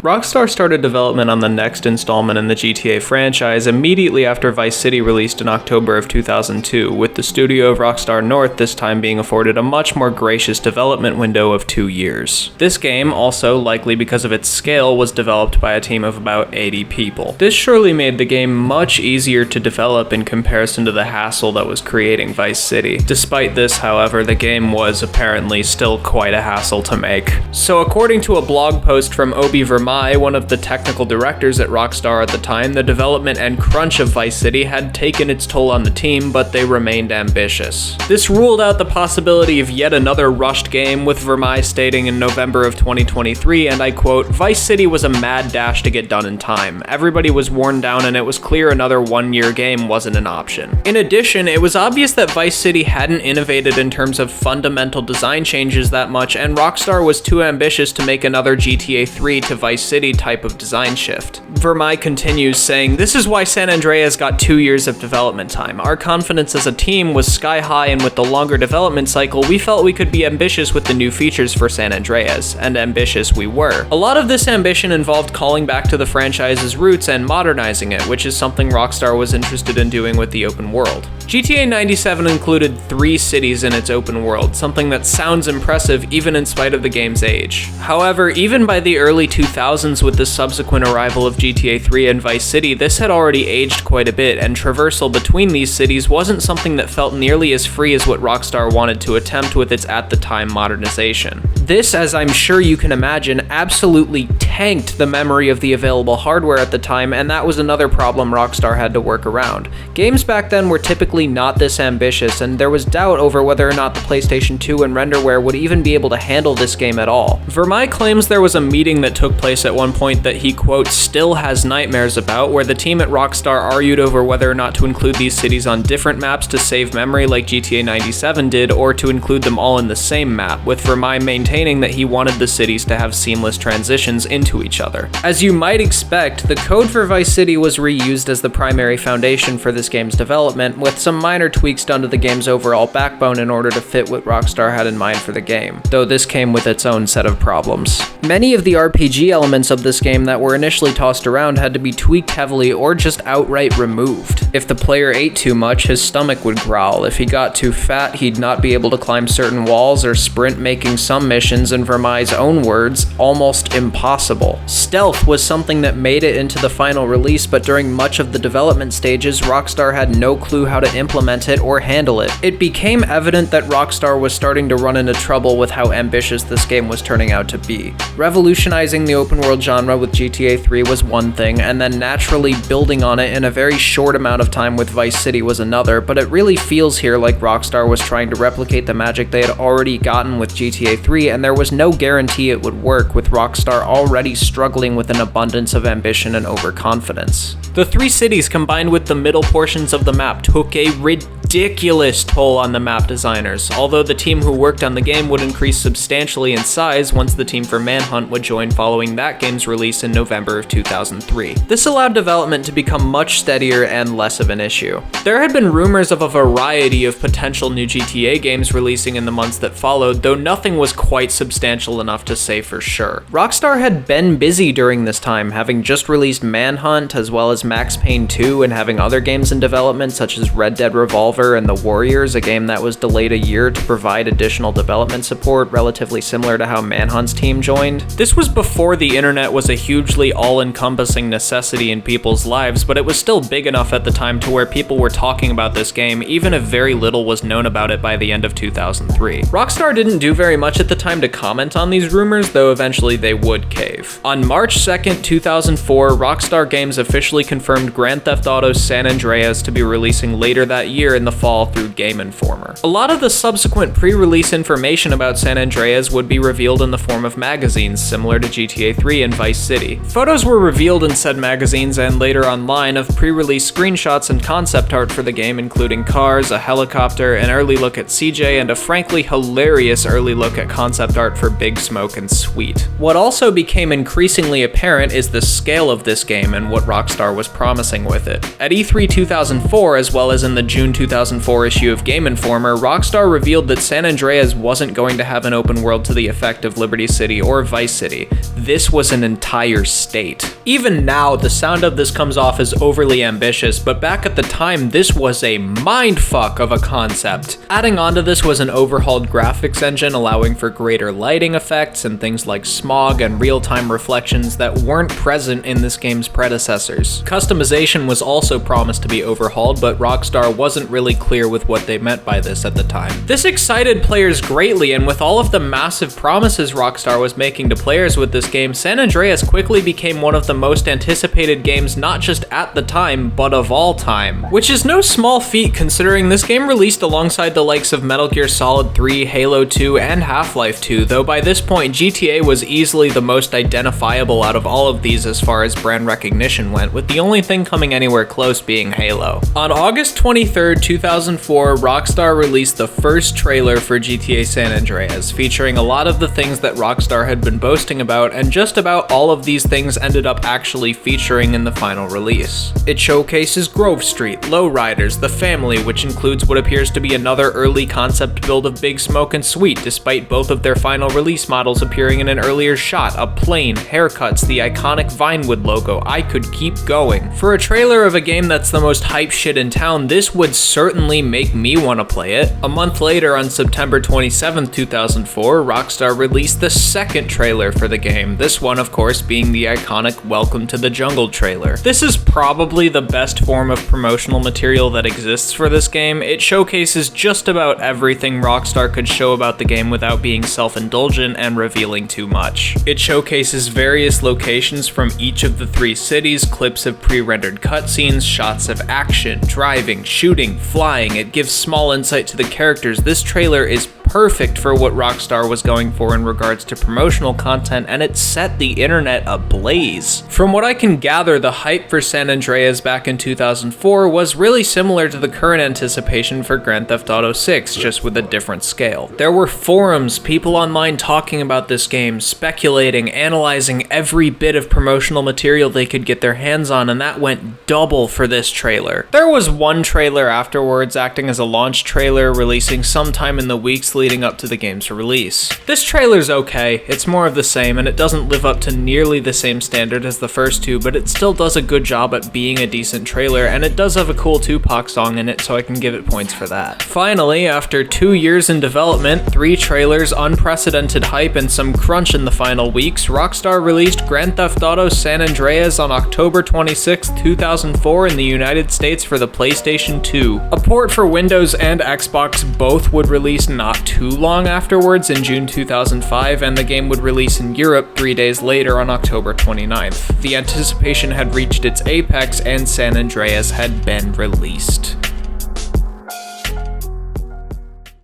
Rockstar started development on the next installment in the GTA franchise immediately after Vice City released in October of 2002, with the studio of Rockstar North this time being afforded a much more gracious development window of 2 years. This game, also likely because of its scale, was developed by a team of about 80 people. This surely made the game much easier to develop in comparison to the hassle that was creating Vice City. Despite this, however, the game was apparently still quite a hassle to make. So according to a blog post from Obi Vermont, one of the technical directors at Rockstar at the time, the development and crunch of Vice City had taken its toll on the team, but they remained ambitious. This ruled out the possibility of yet another rushed game, with Vermeij stating in November of 2023, and I quote, "Vice City was a mad dash to get done in time. Everybody was worn down and it was clear another one-year game wasn't an option." In addition, it was obvious that Vice City hadn't innovated in terms of fundamental design changes that much, and Rockstar was too ambitious to make another GTA 3 to Vice City type of design shift. Vermeij continues saying, "This is why San Andreas got 2 years of development time. Our confidence as a team was sky high, and with the longer development cycle, we felt we could be ambitious with the new features for San Andreas, and ambitious we were. A lot of this ambition involved calling back to the franchise's roots and modernizing it, which is something Rockstar was interested in doing with the open world." GTA 97 included 3 cities in its open world, something that sounds impressive even in spite of the game's age. However, even by the early 2000s, with the subsequent arrival of GTA 3 and Vice City, this had already aged quite a bit, and traversal between these cities wasn't something that felt nearly as free as what Rockstar wanted to attempt with its at-the-time modernization. This, as I'm sure you can imagine, absolutely tanked the memory of the available hardware at the time, and that was another problem Rockstar had to work around. Games back then were typically not this ambitious, and there was doubt over whether or not the PlayStation 2 and renderware would even be able to handle this game at all. Vermeij claims there was a meeting that took place at one point that he, quote, "still has nightmares about," where the team at Rockstar argued over whether or not to include these cities on different maps to save memory like GTA 97 did, or to include them all in the same map, with Vermeij maintaining that he wanted the cities to have seamless transitions into each other. As you might expect, the code for Vice City was reused as the primary foundation for this game's development, with some minor tweaks done to the game's overall backbone in order to fit what Rockstar had in mind for the game, though this came with its own set of problems. Many of the RPG elements of this game that were initially tossed around had to be tweaked heavily or just outright removed. If the player ate too much, his stomach would growl. If he got too fat, he'd not be able to climb certain walls or sprint, making some missions, in Vermeij's own words, almost impossible. Stealth was something that made it into the final release, but during much of the development stages, Rockstar had no clue how to implement it or handle it. It became evident that Rockstar was starting to run into trouble with how ambitious this game was turning out to be. Revolutionizing the open world genre with GTA 3 was one thing, and then naturally building on it in a very short amount of time with Vice City was another, but it really feels here like Rockstar was trying to replicate the magic they had already gotten with GTA 3, and there was no guarantee it would work, with Rockstar already struggling with an abundance of ambition and overconfidence. The 3 cities combined with the middle portions of the map took a ridiculous toll on the map designers, although the team who worked on the game would increase substantially in size once the team for Manhunt would join following that game's release in November of 2003. This allowed development to become much steadier and less of an issue. There had been rumors of a variety of potential new GTA games releasing in the months that followed, though nothing was quite substantial enough to say for sure. Rockstar had been busy during this time, having just released Manhunt as well as Max Payne 2, and having other games in development such as Red Dead Revolver and The Warriors, a game that was delayed a year to provide additional development support, relatively similar to how Manhunt's team joined. This was before the internet was a hugely all-encompassing necessity in people's lives, but it was still big enough at the time to where people were talking about this game, even if very little was known about it by the end of 2003. Rockstar didn't do very much at the time to comment on these rumors, though eventually they would cave. On March 2nd, 2004, Rockstar Games officially confirmed Grand Theft Auto San Andreas to be releasing later that year in the the fall through Game Informer. A lot of the subsequent pre-release information about San Andreas would be revealed in the form of magazines, similar to GTA 3 and Vice City. Photos were revealed in said magazines and later online of pre-release screenshots and concept art for the game, including cars, a helicopter, an early look at CJ, and a frankly hilarious early look at concept art for Big Smoke and Sweet. What also became increasingly apparent is the scale of this game and what Rockstar was promising with it. At E3 2004, as well as in the June 2004 issue of Game Informer, Rockstar revealed that San Andreas wasn't going to have an open world to the effect of Liberty City or Vice City. This was an entire state. Even now, the sound of this comes off as overly ambitious, but back at the time, this was a mindfuck of a concept. Adding on to this was an overhauled graphics engine allowing for greater lighting effects and things like smog and real-time reflections that weren't present in this game's predecessors. Customization was also promised to be overhauled, but Rockstar wasn't really clear with what they meant by this at the time. This excited players greatly, and with all of the massive promises Rockstar was making to players with this game, San Andreas quickly became one of the most anticipated games not just at the time, but of all time. Which is no small feat considering this game released alongside the likes of Metal Gear Solid 3, Halo 2, and Half-Life 2, though by this point GTA was easily the most identifiable out of all of these as far as brand recognition went, with the only thing coming anywhere close being Halo. On August 23rd, 2004, Rockstar released the first trailer for GTA San Andreas, featuring a lot of the things that Rockstar had been boasting about, and just about all of these things ended up actually featuring in the final release. It showcases Grove Street, Lowriders, the family, which includes what appears to be another early concept build of Big Smoke and Sweet, despite both of their final release models appearing in an earlier shot, a plane, haircuts, the iconic Vinewood logo. I could keep going. For a trailer of a game that's the most hype shit in town, this would certainly make me want to play it. A month later, on September 27th, 2004, Rockstar released the second trailer for the game, this one of course being the iconic Welcome to the Jungle trailer. This is probably the best form of promotional material that exists for this game. It showcases just about everything Rockstar could show about the game without being self-indulgent and revealing too much. It showcases various locations from each of the three cities, clips of pre-rendered cutscenes, shots of action, driving, shooting, flying. It gives small insight to the characters. This trailer is perfect for what Rockstar was going for in regards to promotional content, and it set the internet ablaze. From what I can gather, the hype for San Andreas back in 2004 was really similar to the current anticipation for Grand Theft Auto 6, just with a different scale. There were forums, people online talking about this game, speculating, analyzing every bit of promotional material they could get their hands on, and that went double for this trailer. There was one trailer afterwards acting as a launch trailer, releasing sometime in the weeks leading up to the game's release. This trailer's okay, it's more of the same, and it doesn't live up to nearly the same standard as the first two, but it still does a good job at being a decent trailer, and it does have a cool Tupac song in it, so I can give it points for that. Finally, after 2 years in development, 3 trailers, unprecedented hype, and some crunch in the final weeks, Rockstar released Grand Theft Auto San Andreas on October 26, 2004 in the United States for the PlayStation 2. A port for Windows and Xbox both would release not too long afterwards in June 2005, and the game would release in Europe 3 days later on October 29th. The anticipation had reached its apex and San Andreas had been released.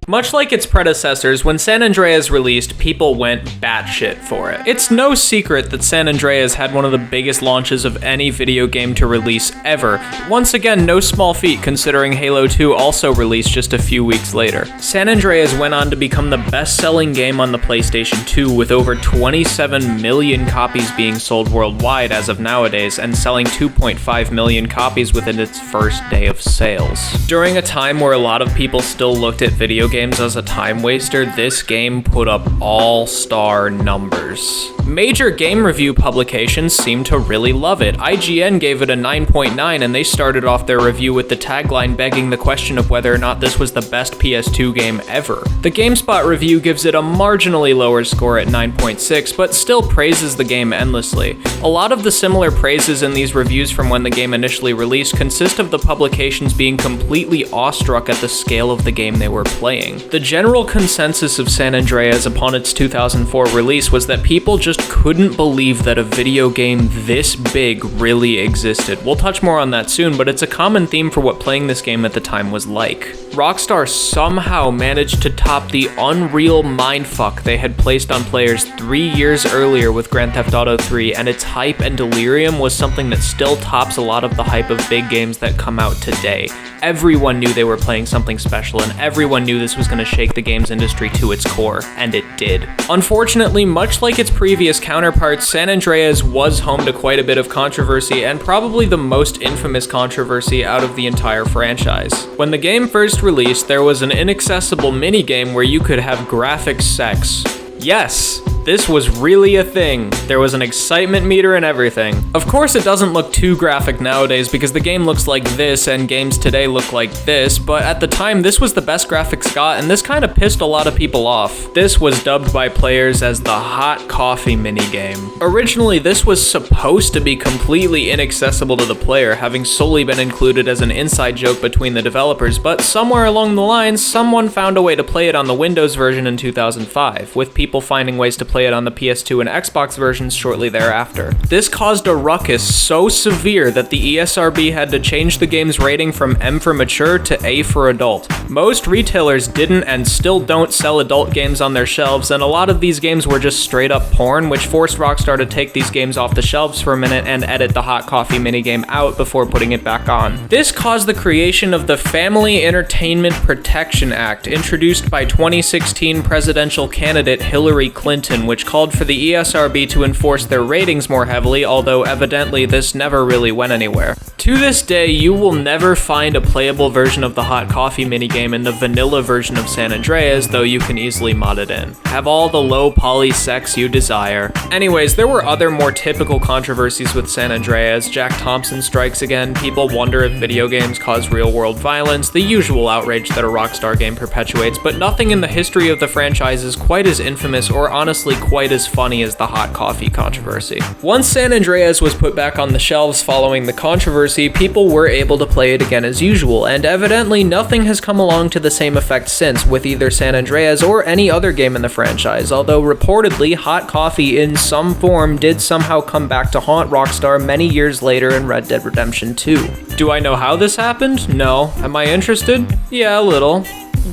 Much like its predecessors, when San Andreas released, people went batshit for it. It's no secret that San Andreas had one of the biggest launches of any video game to release ever. Once again, no small feat considering Halo 2 also released just a few weeks later. San Andreas went on to become the best-selling game on the PlayStation 2, with over 27 million copies being sold worldwide as of nowadays, and selling 2.5 million copies within its first day of sales. During a time where a lot of people still looked at video games as a time waster, this game put up all-star numbers. Major game review publications seem to really love it. IGN gave it a 9.9, and they started off their review with the tagline begging the question of whether or not this was the best PS2 game ever. The GameSpot review gives it a marginally lower score at 9.6, but still praises the game endlessly. A lot of the similar praises in these reviews from when the game initially released consist of the publications being completely awestruck at the scale of the game they were playing. playing. The general consensus of San Andreas upon its 2004 release was that people just couldn't believe that a video game this big really existed. We'll touch more on that soon, but it's a common theme for what playing this game at the time was like. Rockstar somehow managed to top the unreal mindfuck they had placed on players 3 years earlier with Grand Theft Auto 3, and its hype and delirium was something that still tops a lot of the hype of big games that come out today. Everyone knew they were playing something special, and everyone knew this was going to shake the games industry to its core, and it did. Unfortunately, much like its previous counterparts, San Andreas was home to quite a bit of controversy, and probably the most infamous controversy out of the entire franchise. When the game first released, there was an inaccessible minigame where you could have graphic sex. Yes, this was really a thing. There was an excitement meter and everything. Of course, it doesn't look too graphic nowadays because the game looks like this and games today look like this, but at the time, this was the best graphics got, and this kind of pissed a lot of people off. This was dubbed by players as the hot coffee minigame. Originally, this was supposed to be completely inaccessible to the player, having solely been included as an inside joke between the developers, but somewhere along the line, someone found a way to play it on the Windows version in 2005, with people finding ways to play it on the PS2 and Xbox versions shortly thereafter. This caused a ruckus so severe that the ESRB had to change the game's rating from M for mature to A for adult. Most retailers didn't and still don't sell adult games on their shelves, and a lot of these games were just straight up porn, which forced Rockstar to take these games off the shelves for a minute and edit the hot coffee minigame out before putting it back on. This caused the creation of the Family Entertainment Protection Act, introduced by 2016 presidential candidate Hillary Clinton, which called for the ESRB to enforce their ratings more heavily, although evidently this never really went anywhere. To this day, you will never find a playable version of the hot coffee minigame in the vanilla version of San Andreas, though you can easily mod it in. Have all the low poly sex you desire. Anyways, there were other more typical controversies with San Andreas. Jack Thompson strikes again, people wonder if video games cause real world violence, the usual outrage that a Rockstar game perpetuates, but nothing in the history of the franchise is quite as infamous or honestly quite as funny as the hot coffee controversy. Once San Andreas was put back on the shelves following the controversy, people were able to play it again as usual, and evidently nothing has come along to the same effect since with either San Andreas or any other game in the franchise, although reportedly hot coffee in some form did somehow come back to haunt Rockstar many years later in Red Dead Redemption 2. Do I know how this happened? No. Am I interested? Yeah, a little.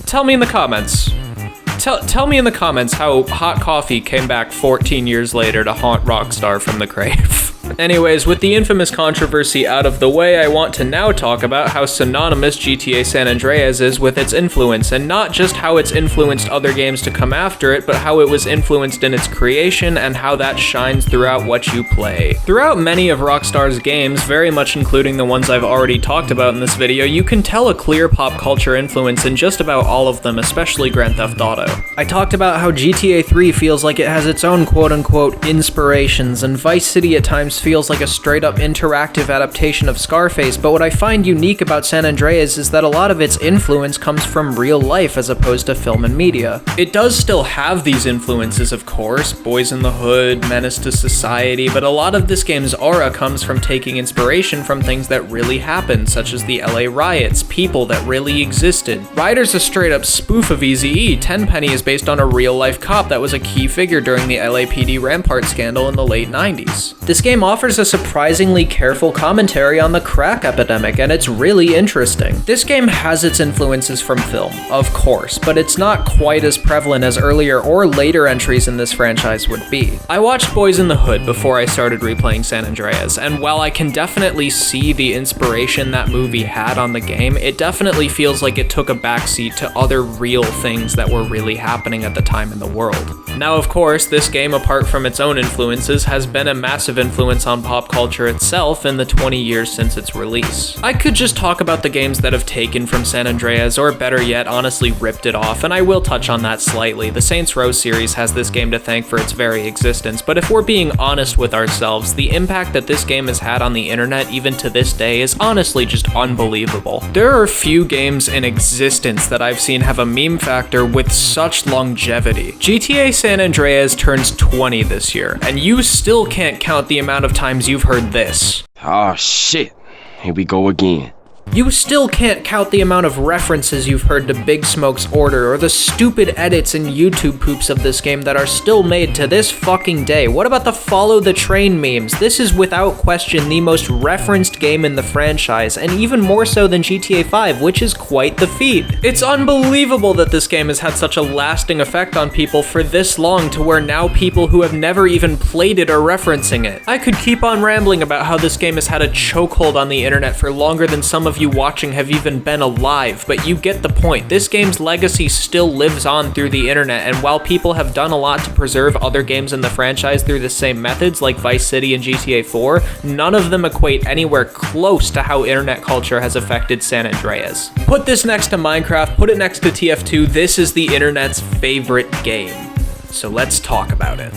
Tell me in the comments. Tell me in the comments how hot coffee came back 14 years later to haunt Rockstar from the grave. Anyways, with the infamous controversy out of the way, I want to now talk about how synonymous GTA San Andreas is with its influence, and not just how it's influenced other games to come after it, but how it was influenced in its creation and how that shines throughout what you play. Throughout many of Rockstar's games, very much including the ones I've already talked about in this video, you can tell a clear pop culture influence in just about all of them, especially Grand Theft Auto. I talked about how GTA 3 feels like it has its own quote-unquote inspirations, and Vice City at times feels like a straight-up interactive adaptation of Scarface, but what I find unique about San Andreas is that a lot of its influence comes from real life as opposed to film and media. It does still have these influences, of course, Boys in the Hood, Menace to Society, but a lot of this game's aura comes from taking inspiration from things that really happened, such as the LA riots, people that really existed. Ryder's a straight-up spoof of Eazy-E. Tenpenny is based on a real-life cop that was a key figure during the LAPD Rampart scandal in the late 90s. This game offers a surprisingly careful commentary on the crack epidemic, and it's really interesting. This game has its influences from film, of course, but it's not quite as prevalent as earlier or later entries in this franchise would be. I watched Boys in the Hood before I started replaying San Andreas, and while I can definitely see the inspiration that movie had on the game, it definitely feels like it took a backseat to other real things that were really happening at the time in the world. Now, of course, this game, apart from its own influences, has been a massive influence on pop culture itself in the 20 years since its release. I could just talk about the games that have taken from San Andreas, or better yet, honestly ripped it off, and I will touch on that slightly. The Saints Row series has this game to thank for its very existence, but if we're being honest with ourselves, the impact that this game has had on the internet even to this day is honestly just unbelievable. There are few games in existence that I've seen have a meme factor with such longevity. GTA San Andreas turns 20 this year, and you still can't count the amount of times you've heard this. Oh shit, here we go again. You still can't count the amount of references you've heard to Big Smoke's Order or the stupid edits and YouTube poops of this game that are still made to this fucking day. What about the follow the train memes? This is without question the most referenced game in the franchise, and even more so than GTA 5, which is quite the feat. It's unbelievable that this game has had such a lasting effect on people for this long, to where now people who have never even played it are referencing it. I could keep on rambling about how this game has had a chokehold on the internet for longer than some of you watching have even been alive, but you get the point. This game's legacy still lives on through the internet, and while people have done a lot to preserve other games in the franchise through the same methods like Vice City and GTA 4, none of them equate anywhere close to how internet culture has affected San Andreas. Put this next to Minecraft, put it next to TF2, this is the internet's favorite game. So let's talk about it.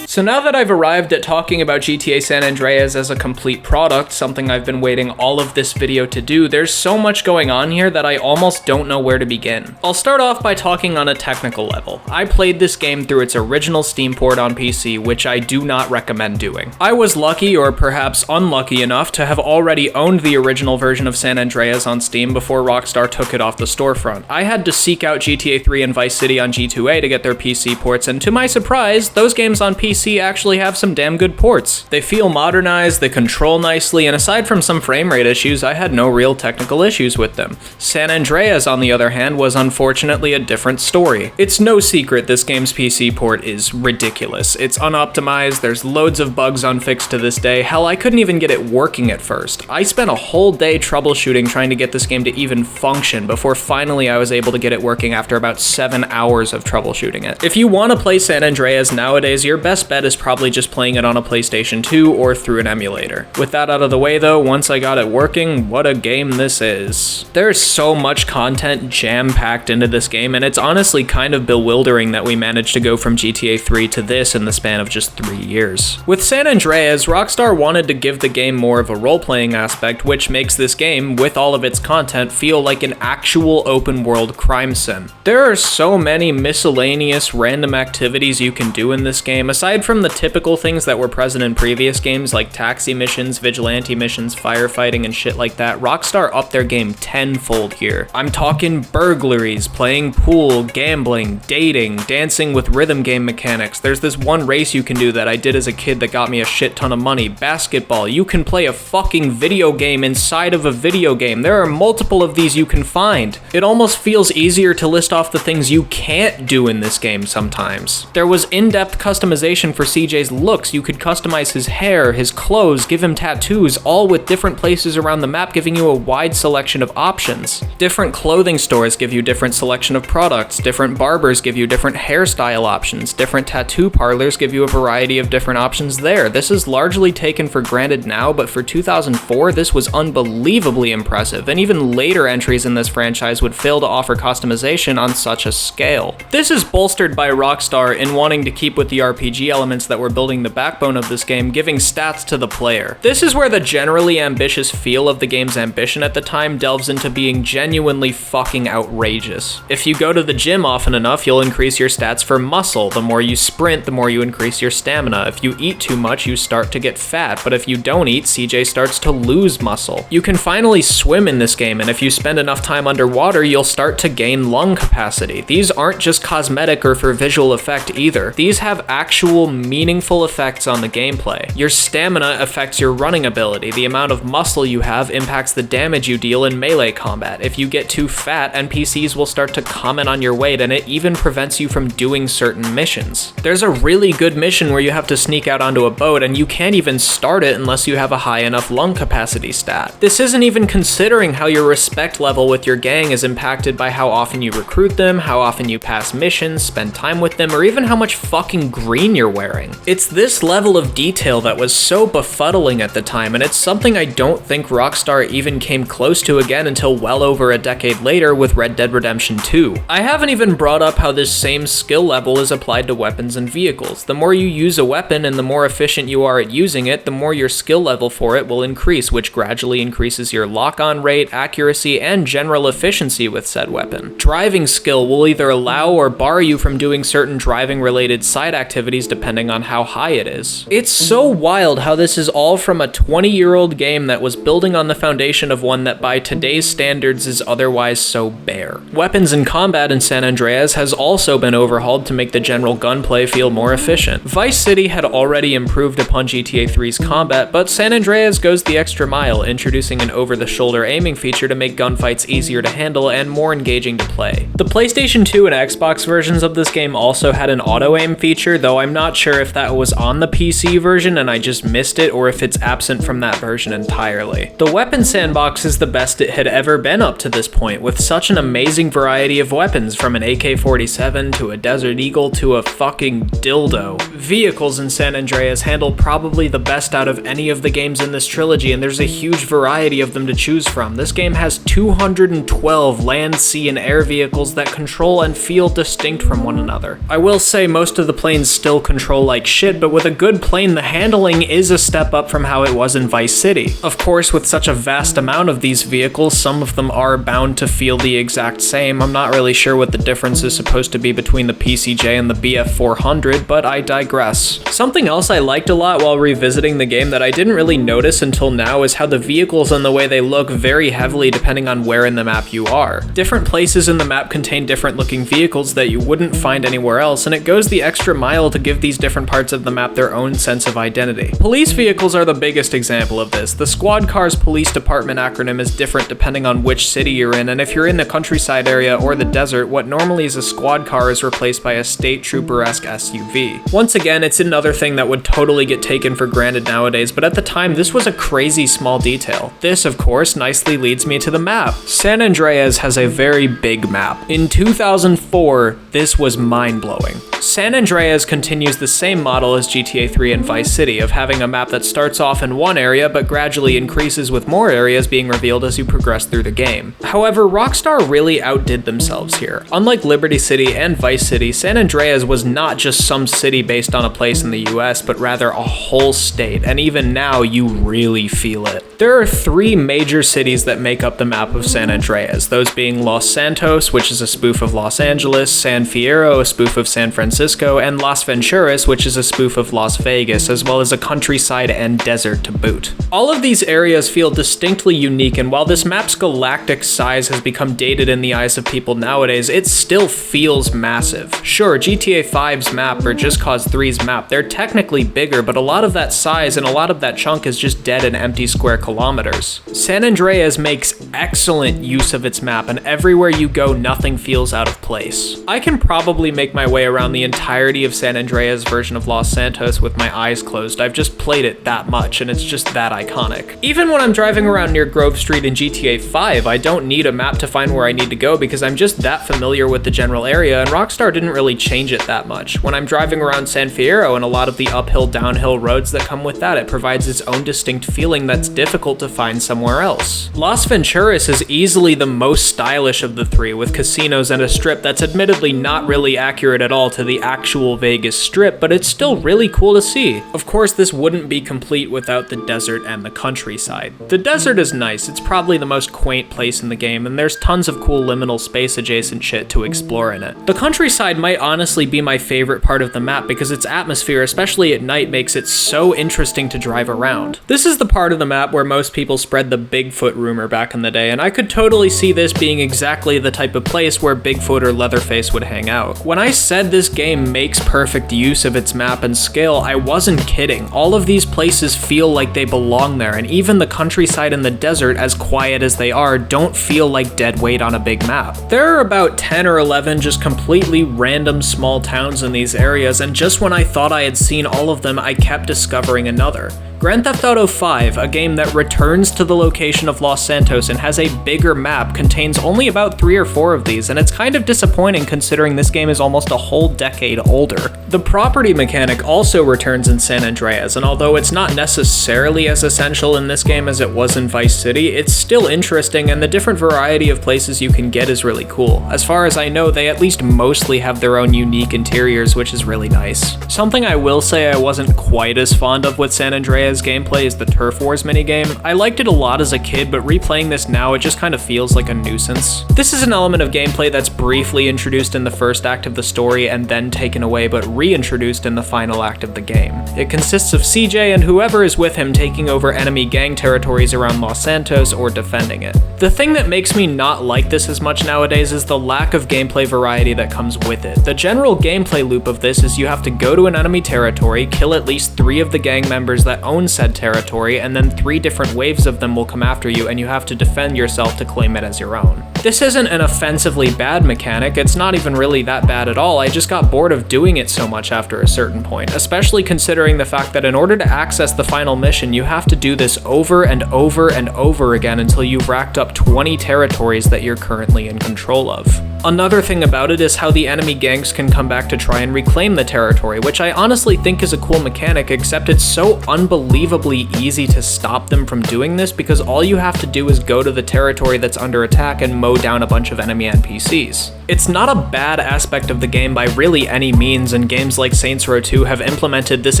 So now that I've arrived at talking about GTA San Andreas as a complete product, something I've been waiting all of this video to do, there's so much going on here that I almost don't know where to begin. I'll start off by talking on a technical level. I played this game through its original Steam port on PC, which I do not recommend doing. I was lucky, or perhaps unlucky enough, to have already owned the original version of San Andreas on Steam before Rockstar took it off the storefront. I had to seek out GTA 3 and Vice City on G2A to get their PC ports, and to my surprise, those games on PC actually have some damn good ports. They feel modernized, they control nicely, and aside from some frame rate issues, I had no real technical issues with them. San Andreas, on the other hand, was unfortunately a different story. It's no secret this game's PC port is ridiculous. It's unoptimized, there's loads of bugs unfixed to this day. Hell, I couldn't even get it working at first. I spent a whole day troubleshooting trying to get this game to even function before finally I was able to get it working after about 7 hours of troubleshooting it. If you want to play San Andreas nowadays, your best bet is probably just playing it on a PlayStation 2 or through an emulator. With that out of the way though, once I got it working, what a game this is. There's so much content jam-packed into this game, and it's honestly kind of bewildering that we managed to go from GTA 3 to this in the span of just 3 years. With San Andreas, Rockstar wanted to give the game more of a role-playing aspect, which makes this game, with all of its content, feel like an actual open-world crime sim. There are so many miscellaneous random activities you can do in this game, aside from the typical things that were present in previous games like taxi missions, vigilante missions, firefighting, and shit like that. Rockstar upped their game tenfold here. I'm talking burglaries, playing pool, gambling, dating, dancing with rhythm game mechanics. There's this one race you can do that I did as a kid that got me a shit ton of money. Basketball. You can play a fucking video game inside of a video game. There are multiple of these you can find. It almost feels easier to list off the things you can't do in this game sometimes. There was in-depth customization for CJ's looks. You could customize his hair, his clothes, give him tattoos, all with different places around the map giving you a wide selection of options. Different clothing stores give you different selection of products, different barbers give you different hairstyle options, different tattoo parlors give you a variety of different options there. This is largely taken for granted now, but for 2004 this was unbelievably impressive, and even later entries in this franchise would fail to offer customization on such a scale. This is bolstered by Rockstar in wanting to keep with the RPG elements that were building the backbone of this game, giving stats to the player. This is where the generally ambitious feel of the game's ambition at the time delves into being genuinely fucking outrageous. If you go to the gym often enough, you'll increase your stats for muscle. The more you sprint, the more you increase your stamina. If you eat too much, you start to get fat, but if you don't eat, CJ starts to lose muscle. You can finally swim in this game, and if you spend enough time underwater, you'll start to gain lung capacity. These aren't just cosmetic or for visual effect either. These have actual meaningful effects on the gameplay. Your stamina affects your running ability. The amount of muscle you have impacts the damage you deal in melee combat. If you get too fat, NPCs will start to comment on your weight, and it even prevents you from doing certain missions. There's a really good mission where you have to sneak out onto a boat, and you can't even start it unless you have a high enough lung capacity stat. This isn't even considering how your respect level with your gang is impacted by how often you recruit them, how often you pass missions, spend time with them, or even how much fucking green you're wearing. It's this level of detail that was so befuddling at the time, and it's something I don't think Rockstar even came close to again until well over a decade later with Red Dead Redemption 2. I haven't even brought up how this same skill level is applied to weapons and vehicles. The more you use a weapon and the more efficient you are at using it, the more your skill level for it will increase, which gradually increases your lock-on rate, accuracy, and general efficiency with said weapon. Driving skill will either allow or bar you from doing certain driving-related side activities depending depending on how high it is. It's so wild how this is all from a 20-year-old game that was building on the foundation of one that by today's standards is otherwise so bare. Weapons and combat in San Andreas has also been overhauled to make the general gunplay feel more efficient. Vice City had already improved upon GTA 3's combat, but San Andreas goes the extra mile, introducing an over-the-shoulder aiming feature to make gunfights easier to handle and more engaging to play. The PlayStation 2 and Xbox versions of this game also had an auto-aim feature, though I'm not sure if that was on the PC version and I just missed it, or if it's absent from that version entirely. The weapon sandbox is the best it had ever been up to this point, with such an amazing variety of weapons, from an AK-47 to a Desert Eagle to a fucking dildo. Vehicles in San Andreas handle probably the best out of any of the games in this trilogy, and there's a huge variety of them to choose from. This game has 212 land, sea, and air vehicles that control and feel distinct from one another. I will say most of the planes still control like shit, but with a good plane, the handling is a step up from how it was in Vice City. Of course, with such a vast amount of these vehicles, some of them are bound to feel the exact same. I'm not really sure what the difference is supposed to be between the PCJ and the BF400, but I digress. Something else I liked a lot while revisiting the game that I didn't really notice until now is how the vehicles and the way they look vary heavily depending on where in the map you are. Different places in the map contain different looking vehicles that you wouldn't find anywhere else, and it goes the extra mile to give these different parts of the map their own sense of identity. Police vehicles are the biggest example of this. The Squad Cars Police Department acronym is different depending on which city you're in, and if you're in the countryside area or the desert, what normally is a squad car is replaced by a state trooper-esque SUV. Once again, it's another thing that would totally get taken for granted nowadays, but at the time this was a crazy small detail. This, of course, nicely leads me to the map. San Andreas has a very big map. In 2004, this was mind-blowing. San Andreas continues the same model as GTA 3 and Vice City, of having a map that starts off in one area but gradually increases with more areas being revealed as you progress through the game. However, Rockstar really outdid themselves here. Unlike Liberty City and Vice City, San Andreas was not just some city based on a place in the US, but rather a whole state, and even now you really feel it. There are three major cities that make up the map of San Andreas, those being Los Santos, which is a spoof of Los Angeles, San Fierro, a spoof of San Francisco, and Las Venturas, which is a spoof of Las Vegas, as well as a countryside and desert to boot. All of these areas feel distinctly unique, and while this map's galactic size has become dated in the eyes of people nowadays, it still feels massive. Sure, GTA 5's map or Just Cause 3's map, they're technically bigger, but a lot of that size and a lot of that chunk is just dead and empty square kilometers. San Andreas makes excellent use of its map, and everywhere you go, nothing feels out of place. I can probably make my way around the entirety of San Andreas' version of Los Santos with my eyes closed. I've just played it that much, and it's just that iconic. Even when I'm driving around near Grove Street in GTA 5, I don't need a map to find where I need to go because I'm just that familiar with the general area, and Rockstar didn't really change it that much. When I'm driving around San Fierro and a lot of the uphill, downhill roads that come with that, it provides its own distinct feeling that's difficult to find somewhere else. Las Venturas is easily the most stylish of the three, with casinos and a strip that's admittedly not really accurate at all to the actual Vegas Strip, but it's still really cool to see. Of course, this wouldn't be complete without the desert and the countryside. The desert is nice, it's probably the most quaint place in the game, and there's tons of cool liminal space adjacent shit to explore in it. The countryside might honestly be my favorite part of the map because its atmosphere, especially at night, makes it so interesting to drive around. This is the part of the map where most people spread the Bigfoot rumor back in the day, and I could totally see this being exactly the type of place where Bigfoot or Leatherface would hang out. When I said this game makes perfect use of its map and scale, I wasn't kidding. All of these places feel like they belong there, and even the countryside and the desert, as quiet as they are, don't feel like dead weight on a big map. There are about 10 or 11 just completely random small towns in these areas, and just when I thought I had seen all of them, I kept discovering another. Grand Theft Auto 5, a game that returns to the location of Los Santos and has a bigger map, contains only about 3 or 4 of these, and it's kind of disappointing considering this game is almost a whole decade older. The property mechanic also returns in San Andreas, and although it's not necessarily as essential in this game as it was in Vice City, it's still interesting, and the different variety of places you can get is really cool. As far as I know, they at least mostly have their own unique interiors, which is really nice. Something I will say I wasn't quite as fond of with San Andreas Andreas gameplay is the Turf Wars minigame. I liked it a lot as a kid, but replaying this now, it just kind of feels like a nuisance. This is an element of gameplay that's briefly introduced in the first act of the story and then taken away but reintroduced in the final act of the game. It consists of CJ and whoever is with him taking over enemy gang territories around Los Santos or defending it. The thing that makes me not like this as much nowadays is the lack of gameplay variety that comes with it. The general gameplay loop of this is you have to go to an enemy territory, kill at least 3 of the gang members that own said territory, and then 3 different waves of them will come after you and you have to defend yourself to claim it as your own. This isn't an offensively bad mechanic, it's not even really that bad at all, I just got bored of doing it so much after a certain point, especially considering the fact that in order to access the final mission, you have to do this over and over and over again until you've racked up 20 territories that you're currently in control of. Another thing about it is how the enemy gangs can come back to try and reclaim the territory, which I honestly think is a cool mechanic, except it's so unbelievably easy to stop them from doing this because all you have to do is go to the territory that's under attack and mow down a bunch of enemy NPCs. It's not a bad aspect of the game by really any means, and games like Saints Row 2 have implemented this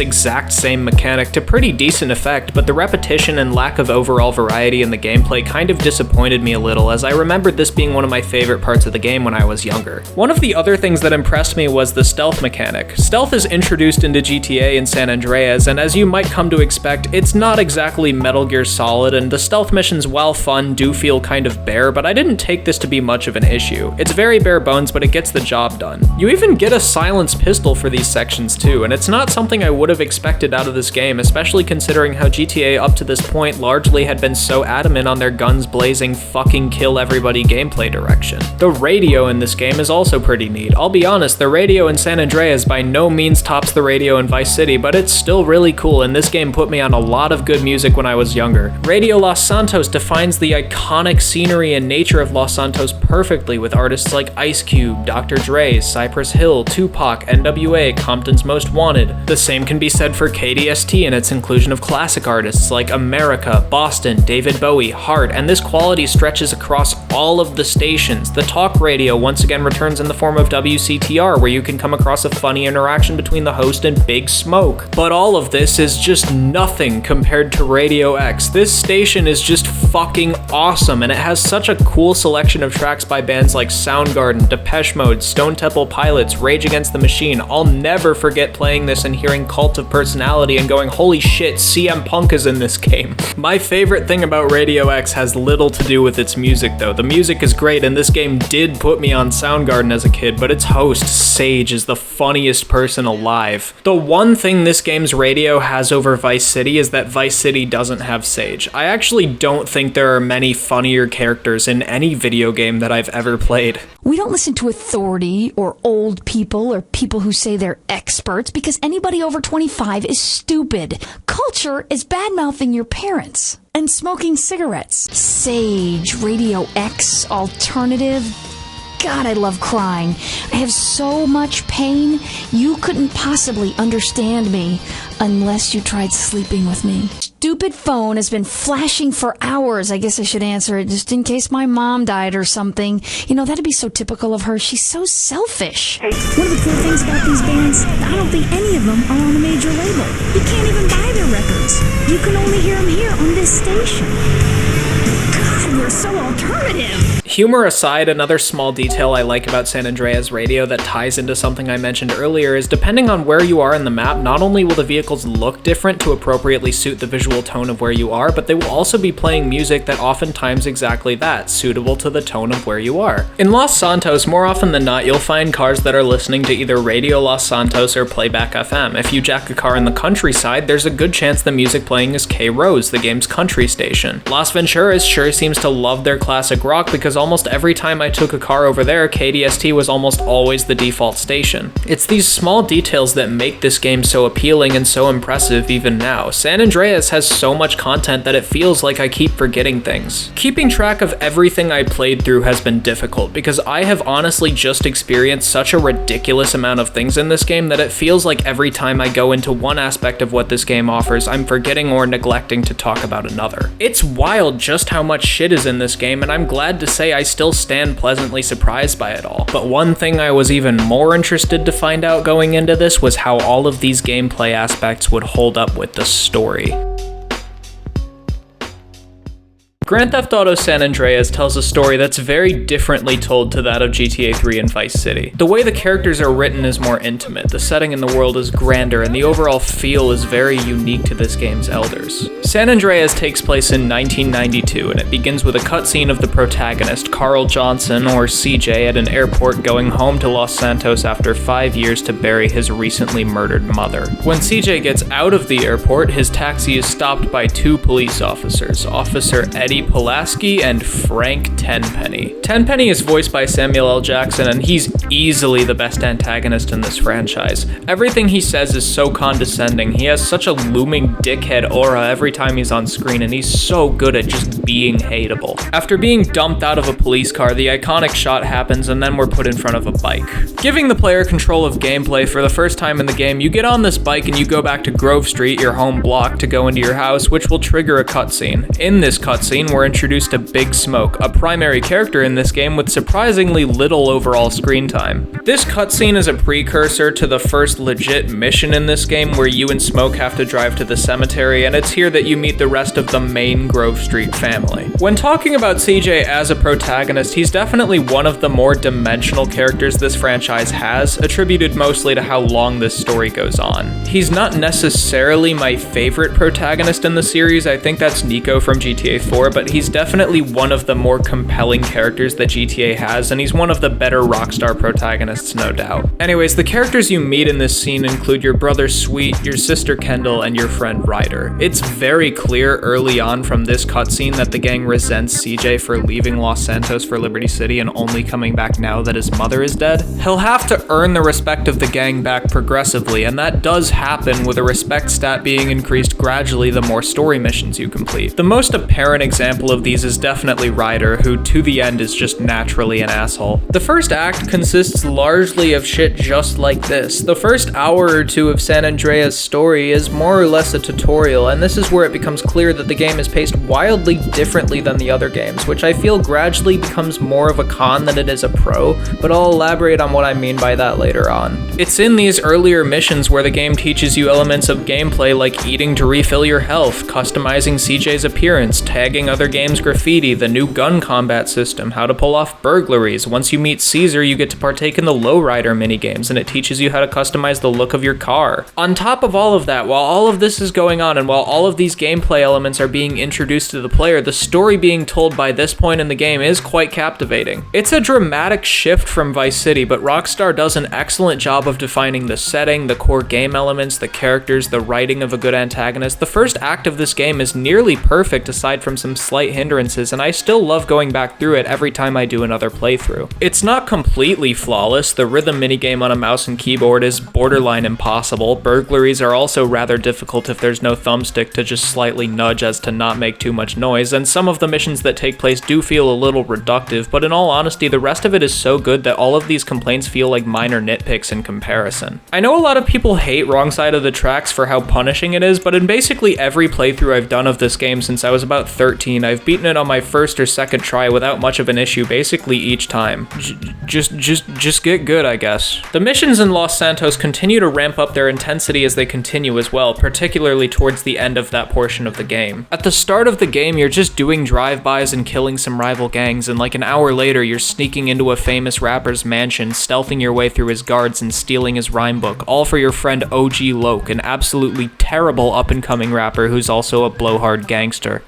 exact same mechanic to pretty decent effect, but the repetition and lack of overall variety in the gameplay kind of disappointed me a little, as I remembered this being one of my favorite parts of the game when I was younger. One of the other things that impressed me was the stealth mechanic. Stealth is introduced into GTA and San Andreas, and as you might come to expect, it's not exactly Metal Gear Solid, and the stealth missions, while fun, do feel kind of bare, but I didn't take this to be much of an issue. It's very bare bones, but it gets the job done. You even get a silenced pistol for these sections too, and it's not something I would have expected out of this game, especially considering how GTA up to this point largely had been so adamant on their guns blazing fucking kill everybody gameplay direction. The radio in this game is also pretty neat. I'll be honest, the radio in San Andreas by no means tops the radio in Vice City, but it's still really cool, and this game put me on a lot of good music when I was younger. Radio Los Santos defines the iconic scenery and nature of Los Santos perfectly, with artists like Ice Cube, Dr. Dre, Cypress Hill, Tupac, NWA, Compton's Most Wanted. The same can be said for KDST and its inclusion of classic artists like America, Boston, David Bowie, Heart, and this quality stretches across all of the stations. The talk radio once again returns in the form of WCTR, where you can come across a funny interaction between the host and Big Smoke. But all of this is just nothing compared to Radio X. This station is just fucking awesome, and it has such a cool selection of tracks by bands like Soundgarden, Depeche Mode, Stone Temple Pilots, Rage Against the Machine. I'll never forget playing this and hearing Cult of Personality and going, holy shit, CM Punk is in this game. My favorite thing about Radio X has little to do with its music though. The music is great, and this game did put me on Soundgarden as a kid, but its host, Sage, is the funniest person alive. The one thing this game's radio has over Vice City is that Vice City doesn't have Sage. I actually don't think there are many funnier characters in any video game that I've ever played. We don't listen to authority or old people or people who say they're experts because anybody over 25 is stupid. Culture is bad-mouthing your parents and smoking cigarettes. Sage, Radio X, alternative. God, I love crying. I have so much pain, you couldn't possibly understand me unless you tried sleeping with me. Stupid phone has been flashing for hours. I guess I should answer it just in case my mom died or something. You know, that'd be so typical of her. She's so selfish. One of the cool things about these bands, I don't think any of them are on a major label. You can't even buy their records. You can only hear them here on this station. God, we're so alternative. Humor aside, another small detail I like about San Andreas Radio that ties into something I mentioned earlier is depending on where you are in the map, not only will the vehicles look different to appropriately suit the visual tone of where you are, but they will also be playing music that oftentimes exactly that, suitable to the tone of where you are. In Los Santos, more often than not, you'll find cars that are listening to either Radio Los Santos or Playback FM. If you jack a car in the countryside, there's a good chance the music playing is K-Rose, the game's country station. Las Venturas sure seems to love their classic rock because almost every time I took a car over there, KDST was almost always the default station. It's these small details that make this game so appealing and so impressive even now. San Andreas has so much content that it feels like I keep forgetting things. Keeping track of everything I played through has been difficult because I have honestly just experienced such a ridiculous amount of things in this game that it feels like every time I go into one aspect of what this game offers, I'm forgetting or neglecting to talk about another. It's wild just how much shit is in this game, and I'm glad to say I still stand pleasantly surprised by it all. But one thing I was even more interested to find out going into this was how all of these gameplay aspects would hold up with the story. Grand Theft Auto San Andreas tells a story that's very differently told to that of GTA 3 and Vice City. The way the characters are written is more intimate, the setting in the world is grander, and the overall feel is very unique to this game's elders. San Andreas takes place in 1992, and it begins with a cutscene of the protagonist, Carl Johnson, or CJ, at an airport going home to Los Santos after 5 years to bury his recently murdered mother. When CJ gets out of the airport, his taxi is stopped by two police officers, Officer Eddie Pulaski and Frank Tenpenny. Tenpenny is voiced by Samuel L. Jackson, and he's easily the best antagonist in this franchise. Everything he says is so condescending, he has such a looming dickhead aura every time he's on screen, and he's so good at just being hateable. After being dumped out of a police car, the iconic shot happens, and then we're put in front of a bike. Giving the player control of gameplay for the first time in the game, you get on this bike and you go back to Grove Street, your home block, to go into your house, which will trigger a cutscene. In this cutscene, we're introduced to Big Smoke, a primary character in this game with surprisingly little overall screen time. This cutscene is a precursor to the first legit mission in this game, where you and Smoke have to drive to the cemetery, and it's here that you meet the rest of the main Grove Street family. When talking about CJ as a protagonist, he's definitely one of the more dimensional characters this franchise has, attributed mostly to how long this story goes on. He's not necessarily my favorite protagonist in the series, I think that's Nico from GTA 4, but he's definitely one of the more compelling characters that GTA has, and he's one of the better Rockstar protagonists, no doubt. Anyways, the characters you meet in this scene include your brother Sweet, your sister Kendall, and your friend Ryder. It's very clear early on from this cutscene that the gang resents CJ for leaving Los Santos for Liberty City and only coming back now that his mother is dead. He'll have to earn the respect of the gang back progressively, and that does happen with a respect stat being increased gradually the more story missions you complete. The most apparent example of these is definitely Ryder, who to the end is just naturally an asshole. The first act consists largely of shit just like this. The first hour or two of San Andreas' story is more or less a tutorial, and this is where it becomes clear that the game is paced wildly differently than the other games, which I feel gradually becomes more of a con than it is a pro, but I'll elaborate on what I mean by that later on. It's in these earlier missions where the game teaches you elements of gameplay like eating to refill your health, customizing CJ's appearance, tagging other games' graffiti, the new gun combat system, how to pull off burglaries. Once you meet Caesar, you get to partake in the lowrider minigames, and it teaches you how to customize the look of your car. On top of all of that, while all of this is going on and while all of these gameplay elements are being introduced to the player, the story being told by this point in the game is quite captivating. It's a dramatic shift from Vice City, but Rockstar does an excellent job of defining the setting, the core game elements, the characters, the writing of a good antagonist. The first act of this game is nearly perfect aside from some slight hindrances, and I still love going back through it every time I do another playthrough. It's not completely flawless. The rhythm minigame on a mouse and keyboard is borderline impossible. Burglaries are also rather difficult if there's no thumbstick to just slightly nudge as to not make too much noise, and some of the missions that take place do feel a little reductive, but in all honesty, the rest of it is so good that all of these complaints feel like minor nitpicks in comparison. I know a lot of people hate Wrong Side of the Tracks for how punishing it is, but in basically every playthrough I've done of this game since I was about 13, I've beaten it on my first or second try without much of an issue basically each time. Just get good, I guess. The missions in Los Santos continue to ramp up their intensity as they continue as well, particularly towards the end of that portion of the game. At the start of the game, you're just doing drive-bys and killing some rival gangs, and like an hour later, you're sneaking into a famous rapper's mansion, stealthing your way through his guards and stealing his rhyme book, all for your friend OG Loke, an absolutely terrible up-and-coming rapper who's also a blowhard gangster.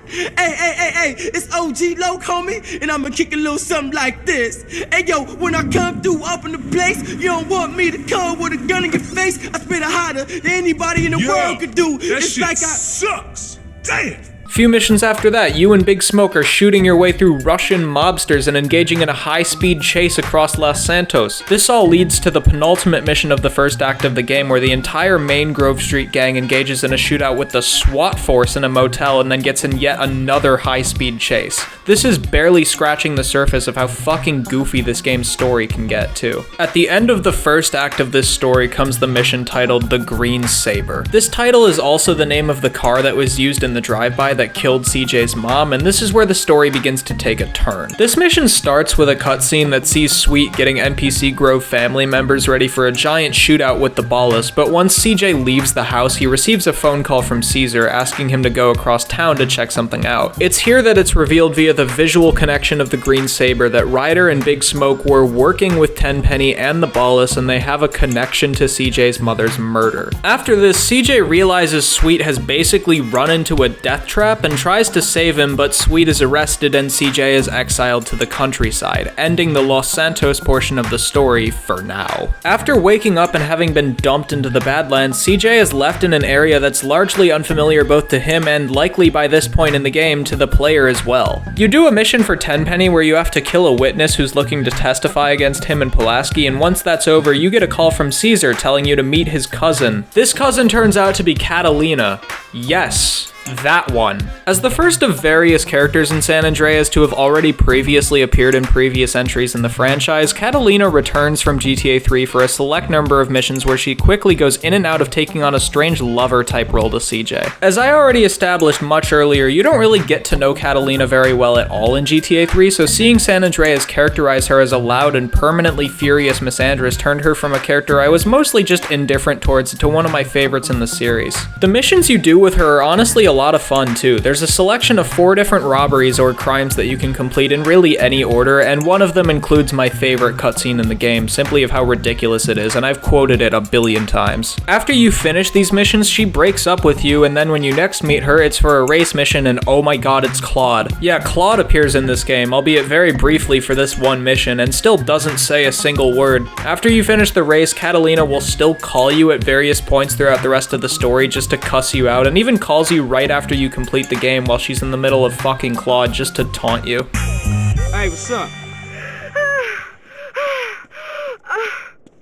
Hey, it's OG Loke, homie, and I'ma kick a little something like this. Hey, yo, when I come through up in the place, you don't want me to come with a gun in your face. I spit it hotter than anybody in the world could do. That it's shit like sucks. Damn. Few missions after that, you and Big Smoke are shooting your way through Russian mobsters and engaging in a high-speed chase across Los Santos. This all leads to the penultimate mission of the first act of the game, where the entire main Grove Street gang engages in a shootout with the SWAT force in a motel and then gets in yet another high-speed chase. This is barely scratching the surface of how fucking goofy this game's story can get, too. At the end of the first act of this story comes the mission titled The Green Saber. This title is also the name of the car that was used in the drive-by that that killed CJ's mom, and this is where the story begins to take a turn. This mission starts with a cutscene that sees Sweet getting NPC Grove family members ready for a giant shootout with the Ballast, but once CJ leaves the house, he receives a phone call from Caesar asking him to go across town to check something out. It's here that it's revealed via the visual connection of the Green Saber that Ryder and Big Smoke were working with Tenpenny and the Ballast, and they have a connection to CJ's mother's murder. After this, CJ realizes Sweet has basically run into a death trap and tries to save him, but Sweet is arrested and CJ is exiled to the countryside, ending the Los Santos portion of the story for now. After waking up and having been dumped into the Badlands, CJ is left in an area that's largely unfamiliar both to him and likely by this point in the game to the player as well. You do a mission for Tenpenny where you have to kill a witness who's looking to testify against him and Pulaski, and once that's over, you get a call from Caesar telling you to meet his cousin. This cousin turns out to be Catalina. Yes, that one. As the first of various characters in San Andreas to have already previously appeared in previous entries in the franchise, Catalina returns from GTA 3 for a select number of missions where she quickly goes in and out of taking on a strange lover-type role to CJ. As I already established much earlier, you don't really get to know Catalina very well at all in GTA 3, so seeing San Andreas characterize her as a loud and permanently furious misandrist turned her from a character I was mostly just indifferent towards to one of my favorites in the series. The missions you do with her are honestly a lot of fun too. There's a selection of 4 different robberies or crimes that you can complete in really any order, and one of them includes my favorite cutscene in the game, simply of how ridiculous it is, and I've quoted it a billion times. After you finish these missions, she breaks up with you, and then when you next meet her, it's for a race mission, and oh my god, it's Claude. Yeah, Claude appears in this game, albeit very briefly for this one mission, and still doesn't say a single word. After you finish the race, Catalina will still call you at various points throughout the rest of the story just to cuss you out, and even calls you right after you complete the game while she's in the middle of fucking Claude just to taunt you. Hey, what's up?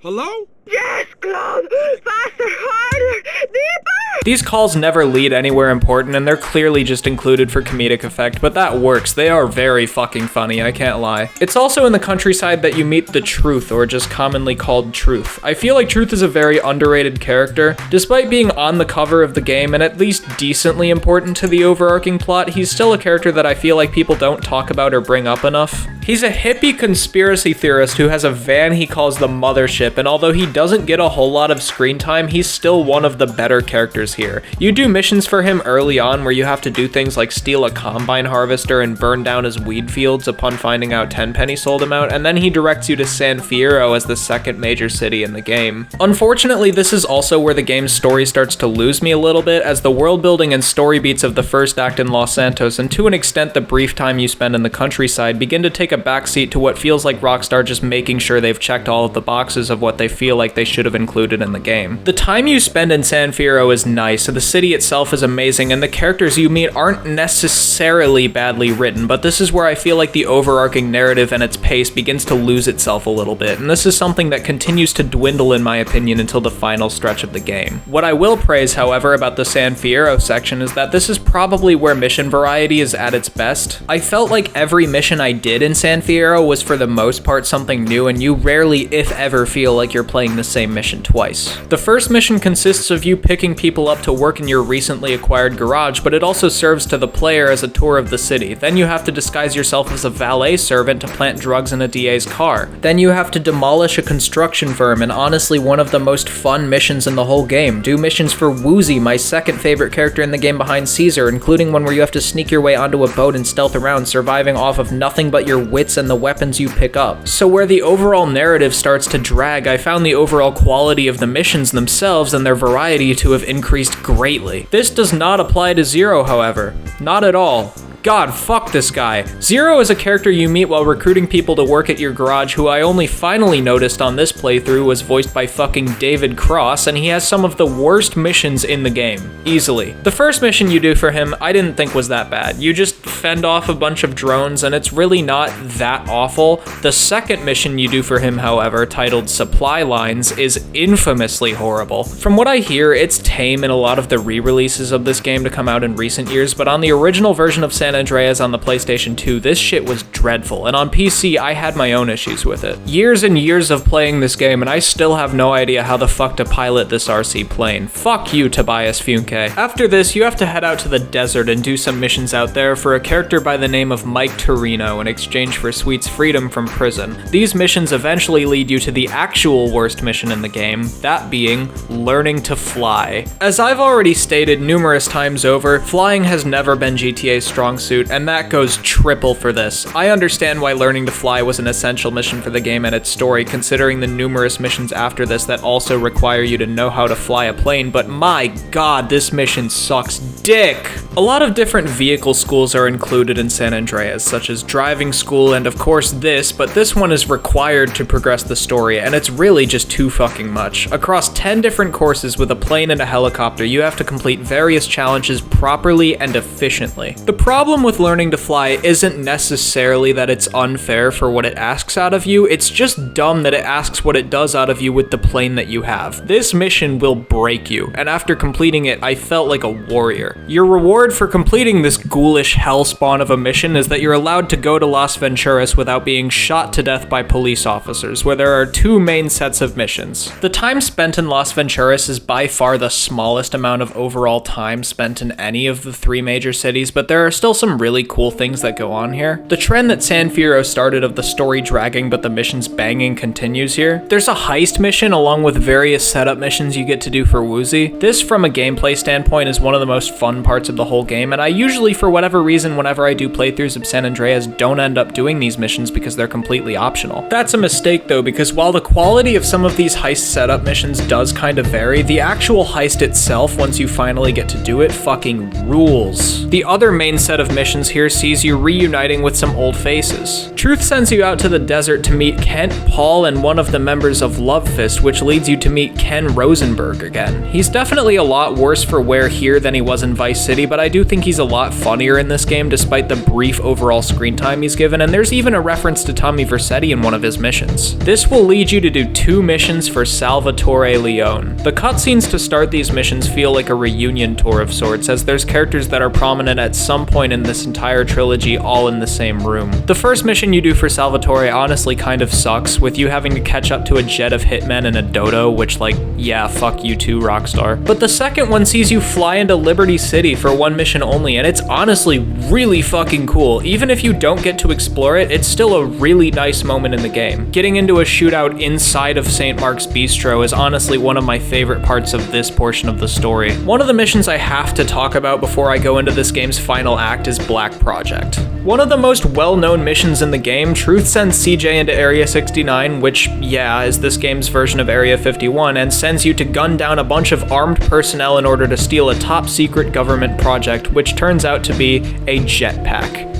Hello? Yes, Claude! Faster, harder, deeper! These calls never lead anywhere important, and they're clearly just included for comedic effect, but that works. They are very fucking funny, I can't lie. It's also in the countryside that you meet the Truth, or just commonly called Truth. I feel like Truth is a very underrated character. Despite being on the cover of the game and at least decently important to the overarching plot, he's still a character that I feel like people don't talk about or bring up enough. He's a hippie conspiracy theorist who has a van he calls the Mothership, and although he doesn't get a whole lot of screen time, he's still one of the better characters here. You do missions for him early on where you have to do things like steal a combine harvester and burn down his weed fields upon finding out Tenpenny sold him out, and then he directs you to San Fierro as the second major city in the game. Unfortunately, this is also where the game's story starts to lose me a little bit, as the world building and story beats of the first act in Los Santos, and to an extent the brief time you spend in the countryside, begin to take a backseat to what feels like Rockstar just making sure they've checked all of the boxes of what they feel like they should have included in the game. The time you spend in San Fierro is nice, the city itself is amazing, and the characters you meet aren't necessarily badly written, but this is where I feel like the overarching narrative and its pace begins to lose itself a little bit, and this is something that continues to dwindle in my opinion until the final stretch of the game. What I will praise, however, about the San Fierro section is that this is probably where mission variety is at its best. I felt like every mission I did in San Fierro was for the most part something new, and you rarely, if ever, feel like you're playing the same mission twice. The first mission consists of you picking people up to work in your recently acquired garage, but it also serves to the player as a tour of the city. Then you have to disguise yourself as a valet servant to plant drugs in a DA's car. Then you have to demolish a construction firm, and honestly one of the most fun missions in the whole game. Do missions for Woozy, my second favorite character in the game behind Caesar, including one where you have to sneak your way onto a boat and stealth around, surviving off of nothing but your wits and the weapons you pick up. So where the overall narrative starts to drag, I found the overall quality of the missions themselves and their variety to have increased greatly. This does not apply to Zero, however. Not at all. God, fuck this guy. Zero is a character you meet while recruiting people to work at your garage, who I only finally noticed on this playthrough was voiced by fucking David Cross, and he has some of the worst missions in the game. Easily. The first mission you do for him, I didn't think was that bad. You just fend off a bunch of drones, and it's really not that awful. The second mission you do for him, however, titled Supply Lines, is infamously horrible. From what I hear, it's tame in a lot of the re-releases of this game to come out in recent years, but on the original version of San San Andreas on the PlayStation 2, this shit was dreadful, and on PC, I had my own issues with it. Years and years of playing this game, and I still have no idea how the fuck to pilot this RC plane. Fuck you, Tobias Funke. After this, you have to head out to the desert and do some missions out there for a character by the name of Mike Torino in exchange for Sweet's freedom from prison. These missions eventually lead you to the actual worst mission in the game, that being learning to fly. As I've already stated numerous times over, flying has never been GTA's strong suit, and that goes triple for this. I understand why learning to fly was an essential mission for the game and its story, considering the numerous missions after this that also require you to know how to fly a plane, but my god, this mission sucks dick! A lot of different vehicle schools are included in San Andreas, such as driving school and of course this, but this one is required to progress the story, and it's really just too fucking much. Across 10 different courses with a plane and a helicopter, you have to complete various challenges properly and efficiently. The problem with learning to fly isn't necessarily that it's unfair for what it asks out of you, it's just dumb that it asks what it does out of you with the plane that you have. This mission will break you, and after completing it, I felt like a warrior. Your reward for completing this ghoulish hellspawn of a mission is that you're allowed to go to Las Venturas without being shot to death by police officers, where there are 2 main sets of missions. The time spent in Las Venturas is by far the smallest amount of overall time spent in any of the 3 major cities, but there are still some really cool things that go on here. The trend that San Fierro started of the story dragging but the missions banging continues here. There's a heist mission along with various setup missions you get to do for Woozy. This, from a gameplay standpoint, is one of the most fun parts of the whole game, and I usually, for whatever reason, whenever I do playthroughs of San Andreas, don't end up doing these missions because they're completely optional. That's a mistake though, because while the quality of some of these heist setup missions does kind of vary, the actual heist itself, once you finally get to do it, fucking rules. The other main set of missions here sees you reuniting with some old faces. Truth sends you out to the desert to meet Kent, Paul, and one of the members of Love Fist, which leads you to meet Ken Rosenberg again. He's definitely a lot worse for wear here than he was in Vice City, but I do think he's a lot funnier in this game despite the brief overall screen time he's given, and there's even a reference to Tommy Vercetti in one of his missions. This will lead you to do 2 missions for Salvatore Leone. The cutscenes to start these missions feel like a reunion tour of sorts, as there's characters that are prominent at some point in this entire trilogy all in the same room. The first mission you do for Salvatore honestly kind of sucks, with you having to catch up to a jet of hitmen and a dodo, which, like, yeah, fuck you too, Rockstar. But the second one sees you fly into Liberty City for 1 mission only, and it's honestly really fucking cool. Even if you don't get to explore it, it's still a really nice moment in the game. Getting into a shootout inside of St. Mark's Bistro is honestly one of my favorite parts of this portion of the story. One of the missions I have to talk about before I go into this game's final act is Black Project. One of the most well-known missions in the game, Truth sends CJ into Area 69, which, yeah, is this game's version of Area 51, and sends you to gun down a bunch of armed personnel in order to steal a top-secret government project, which turns out to be a jetpack.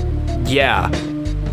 Yeah.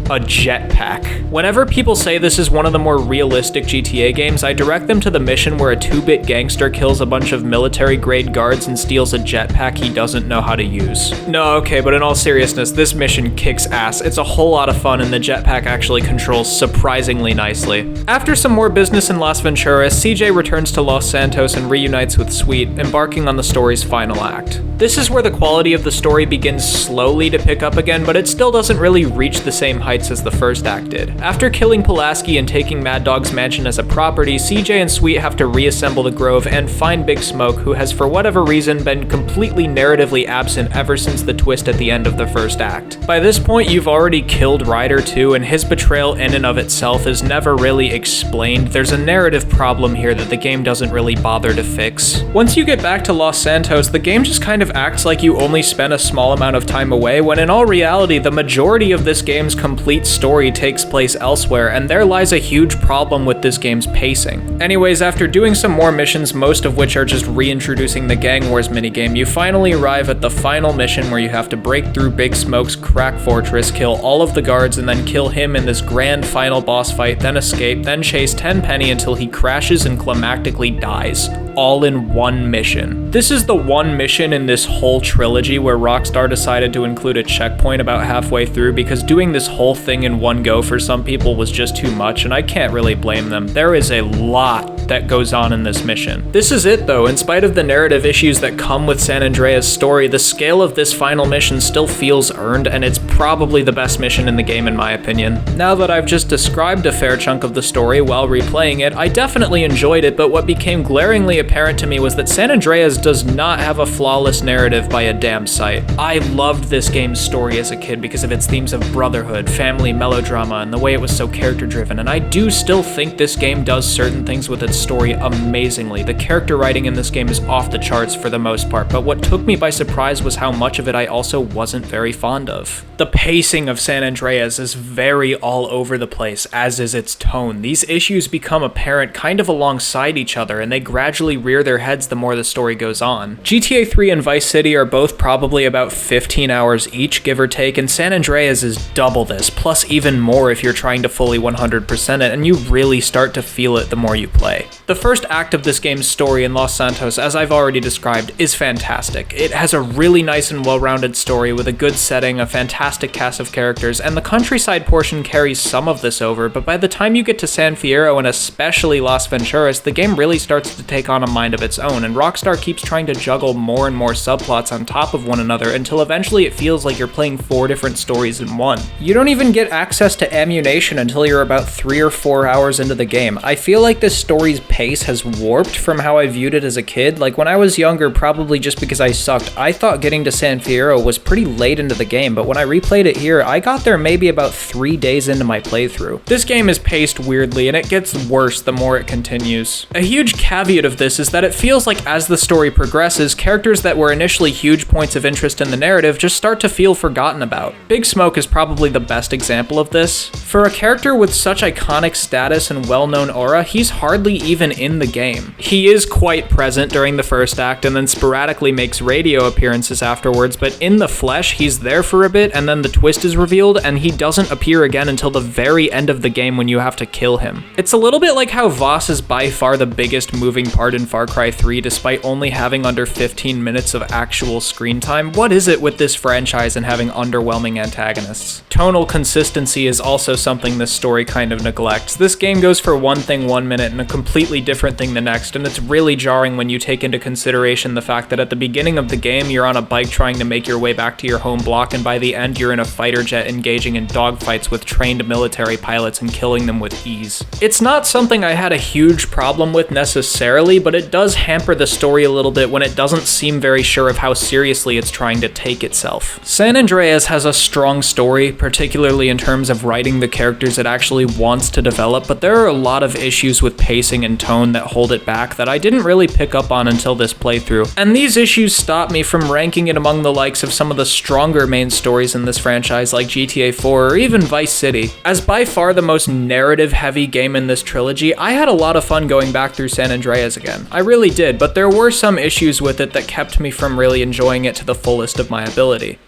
A jetpack. Whenever people say this is one of the more realistic GTA games, I direct them to the mission where a 2-bit gangster kills a bunch of military-grade guards and steals a jetpack he doesn't know how to use. No, okay, but in all seriousness, this mission kicks ass. It's a whole lot of fun, and the jetpack actually controls surprisingly nicely. After some more business in Las Venturas, CJ returns to Los Santos and reunites with Sweet, embarking on the story's final act. This is where the quality of the story begins slowly to pick up again, but it still doesn't really reach the same heights as the first act did. After killing Pulaski and taking Mad Dog's mansion as a property, CJ and Sweet have to reassemble the Grove and find Big Smoke, who has for whatever reason been completely narratively absent ever since the twist at the end of the first act. By this point, you've already killed Ryder too, and his betrayal in and of itself is never really explained. There's a narrative problem here that the game doesn't really bother to fix. Once you get back to Los Santos, the game just kind of acts like you only spent a small amount of time away, when in all reality, the majority of this game's complete story takes place elsewhere, and there lies a huge problem with this game's pacing. Anyways, after doing some more missions, most of which are just reintroducing the Gang Wars minigame, you finally arrive at the final mission where you have to break through Big Smoke's crack fortress, kill all of the guards, and then kill him in this grand final boss fight, then escape, then chase Tenpenny until he crashes and climactically dies. all in one mission. This is the one mission in this whole trilogy where Rockstar decided to include a checkpoint about halfway through, because doing this whole thing in one go for some people was just too much, and I can't really blame them. There is a lot that goes on in this mission. This is it though. In spite of the narrative issues that come with San Andreas' story, the scale of this final mission still feels earned, and it's probably the best mission in the game in my opinion. Now that I've just described a fair chunk of the story while replaying it, I definitely enjoyed it, but what became glaringly apparent to me was that San Andreas does not have a flawless narrative by a damn sight. I loved this game's story as a kid because of its themes of brotherhood, family, melodrama, and the way it was so character driven, and I do still think this game does certain things with its story amazingly. The character writing in this game is off the charts for the most part, but what took me by surprise was how much of it I also wasn't very fond of. The pacing of San Andreas is very all over the place, as is its tone. These issues become apparent kind of alongside each other, and they gradually rear their heads the more the story goes on. GTA 3 and Vice City are both probably about 15 hours each, give or take, and San Andreas is double this, plus even more if you're trying to fully 100% it, and you really start to feel it the more you play. The first act of this game's story in Los Santos, as I've already described, is fantastic. It has a really nice and well-rounded story with a good setting, a fantastic cast of characters, and the countryside portion carries some of this over, but by the time you get to San Fierro and especially Las Venturas, the game really starts to take on a mind of its own, and Rockstar keeps trying to juggle more and more subplots on top of one another until eventually it feels like you're playing 4 different stories in one. You don't even get access to ammunition until you're about 3 or 4 hours into the game. I feel like this story's pace has warped from how I viewed it as a kid. Like when I was younger, probably just because I sucked, I thought getting to San Fierro was pretty late into the game, but when I replayed it here, I got there maybe about 3 days into my playthrough. This game is paced weirdly, and it gets worse the more it continues. A huge caveat of this is that it feels like as the story progresses, characters that were initially huge points of interest in the narrative just start to feel forgotten about. Big Smoke is probably the best example of this. For a character with such iconic status and well-known aura, he's hardly even in the game. He is quite present during the first act and then sporadically makes radio appearances afterwards, but in the flesh, he's there for a bit and then the twist is revealed and he doesn't appear again until the very end of the game when you have to kill him. It's a little bit like how Voss is by far the biggest moving part in Far Cry 3 despite only having under 15 minutes of actual screen time. What is it with this franchise and having underwhelming antagonists? Tonal consistency is also something this story kind of neglects. This game goes for one thing 1 minute and a completely different thing the next, and it's really jarring when you take into consideration the fact that at the beginning of the game you're on a bike trying to make your way back to your home block, and by the end you're in a fighter jet engaging in dogfights with trained military pilots and killing them with ease. It's not something I had a huge problem with necessarily, but it does hamper the story a little bit when it doesn't seem very sure of how seriously it's trying to take itself. San Andreas has a strong story, particularly in terms of writing the characters it actually wants to develop, but there are a lot of issues with pacing and tone that hold it back that I didn't really pick up on until this playthrough, and these issues stop me from ranking it among the likes of some of the stronger main stories in this franchise like GTA 4 or even Vice City. As by far the most narrative-heavy game in this trilogy, I had a lot of fun going back through San Andreas again. I really did, but there were some issues with it that kept me from really enjoying it to the fullest of my ability.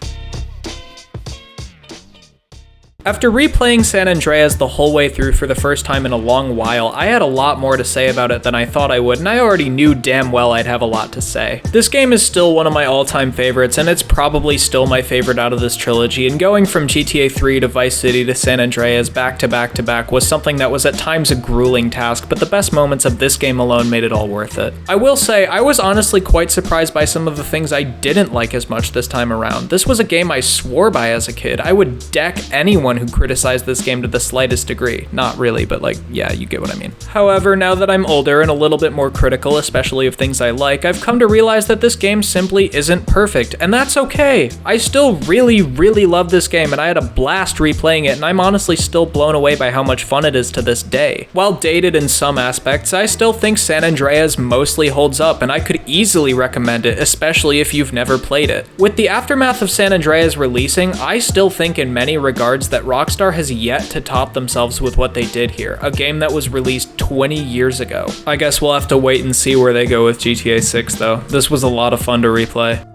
After replaying San Andreas the whole way through for the first time in a long while, I had a lot more to say about it than I thought I would, and I already knew damn well I'd have a lot to say. This game is still one of my all-time favorites, and it's probably still my favorite out of this trilogy, and going from GTA 3 to Vice City to San Andreas back to back to back was something that was at times a grueling task, but the best moments of this game alone made it all worth it. I will say, I was honestly quite surprised by some of the things I didn't like as much this time around. This was a game I swore by as a kid. I would deck anyone who criticized this game to the slightest degree. Not really, but like, yeah, you get what I mean. However, now that I'm older and a little bit more critical, especially of things I like, I've come to realize that this game simply isn't perfect, and that's okay. I still really love this game, and I had a blast replaying it, and I'm honestly still blown away by how much fun it is to this day. While dated in some aspects, I still think San Andreas mostly holds up, and I could easily recommend it, especially if you've never played it. With the aftermath of San Andreas releasing, I still think in many regards that Rockstar has yet to top themselves with what they did here, a game that was released 20 years ago. I guess we'll have to wait and see where they go with GTA 6 though. This was a lot of fun to replay.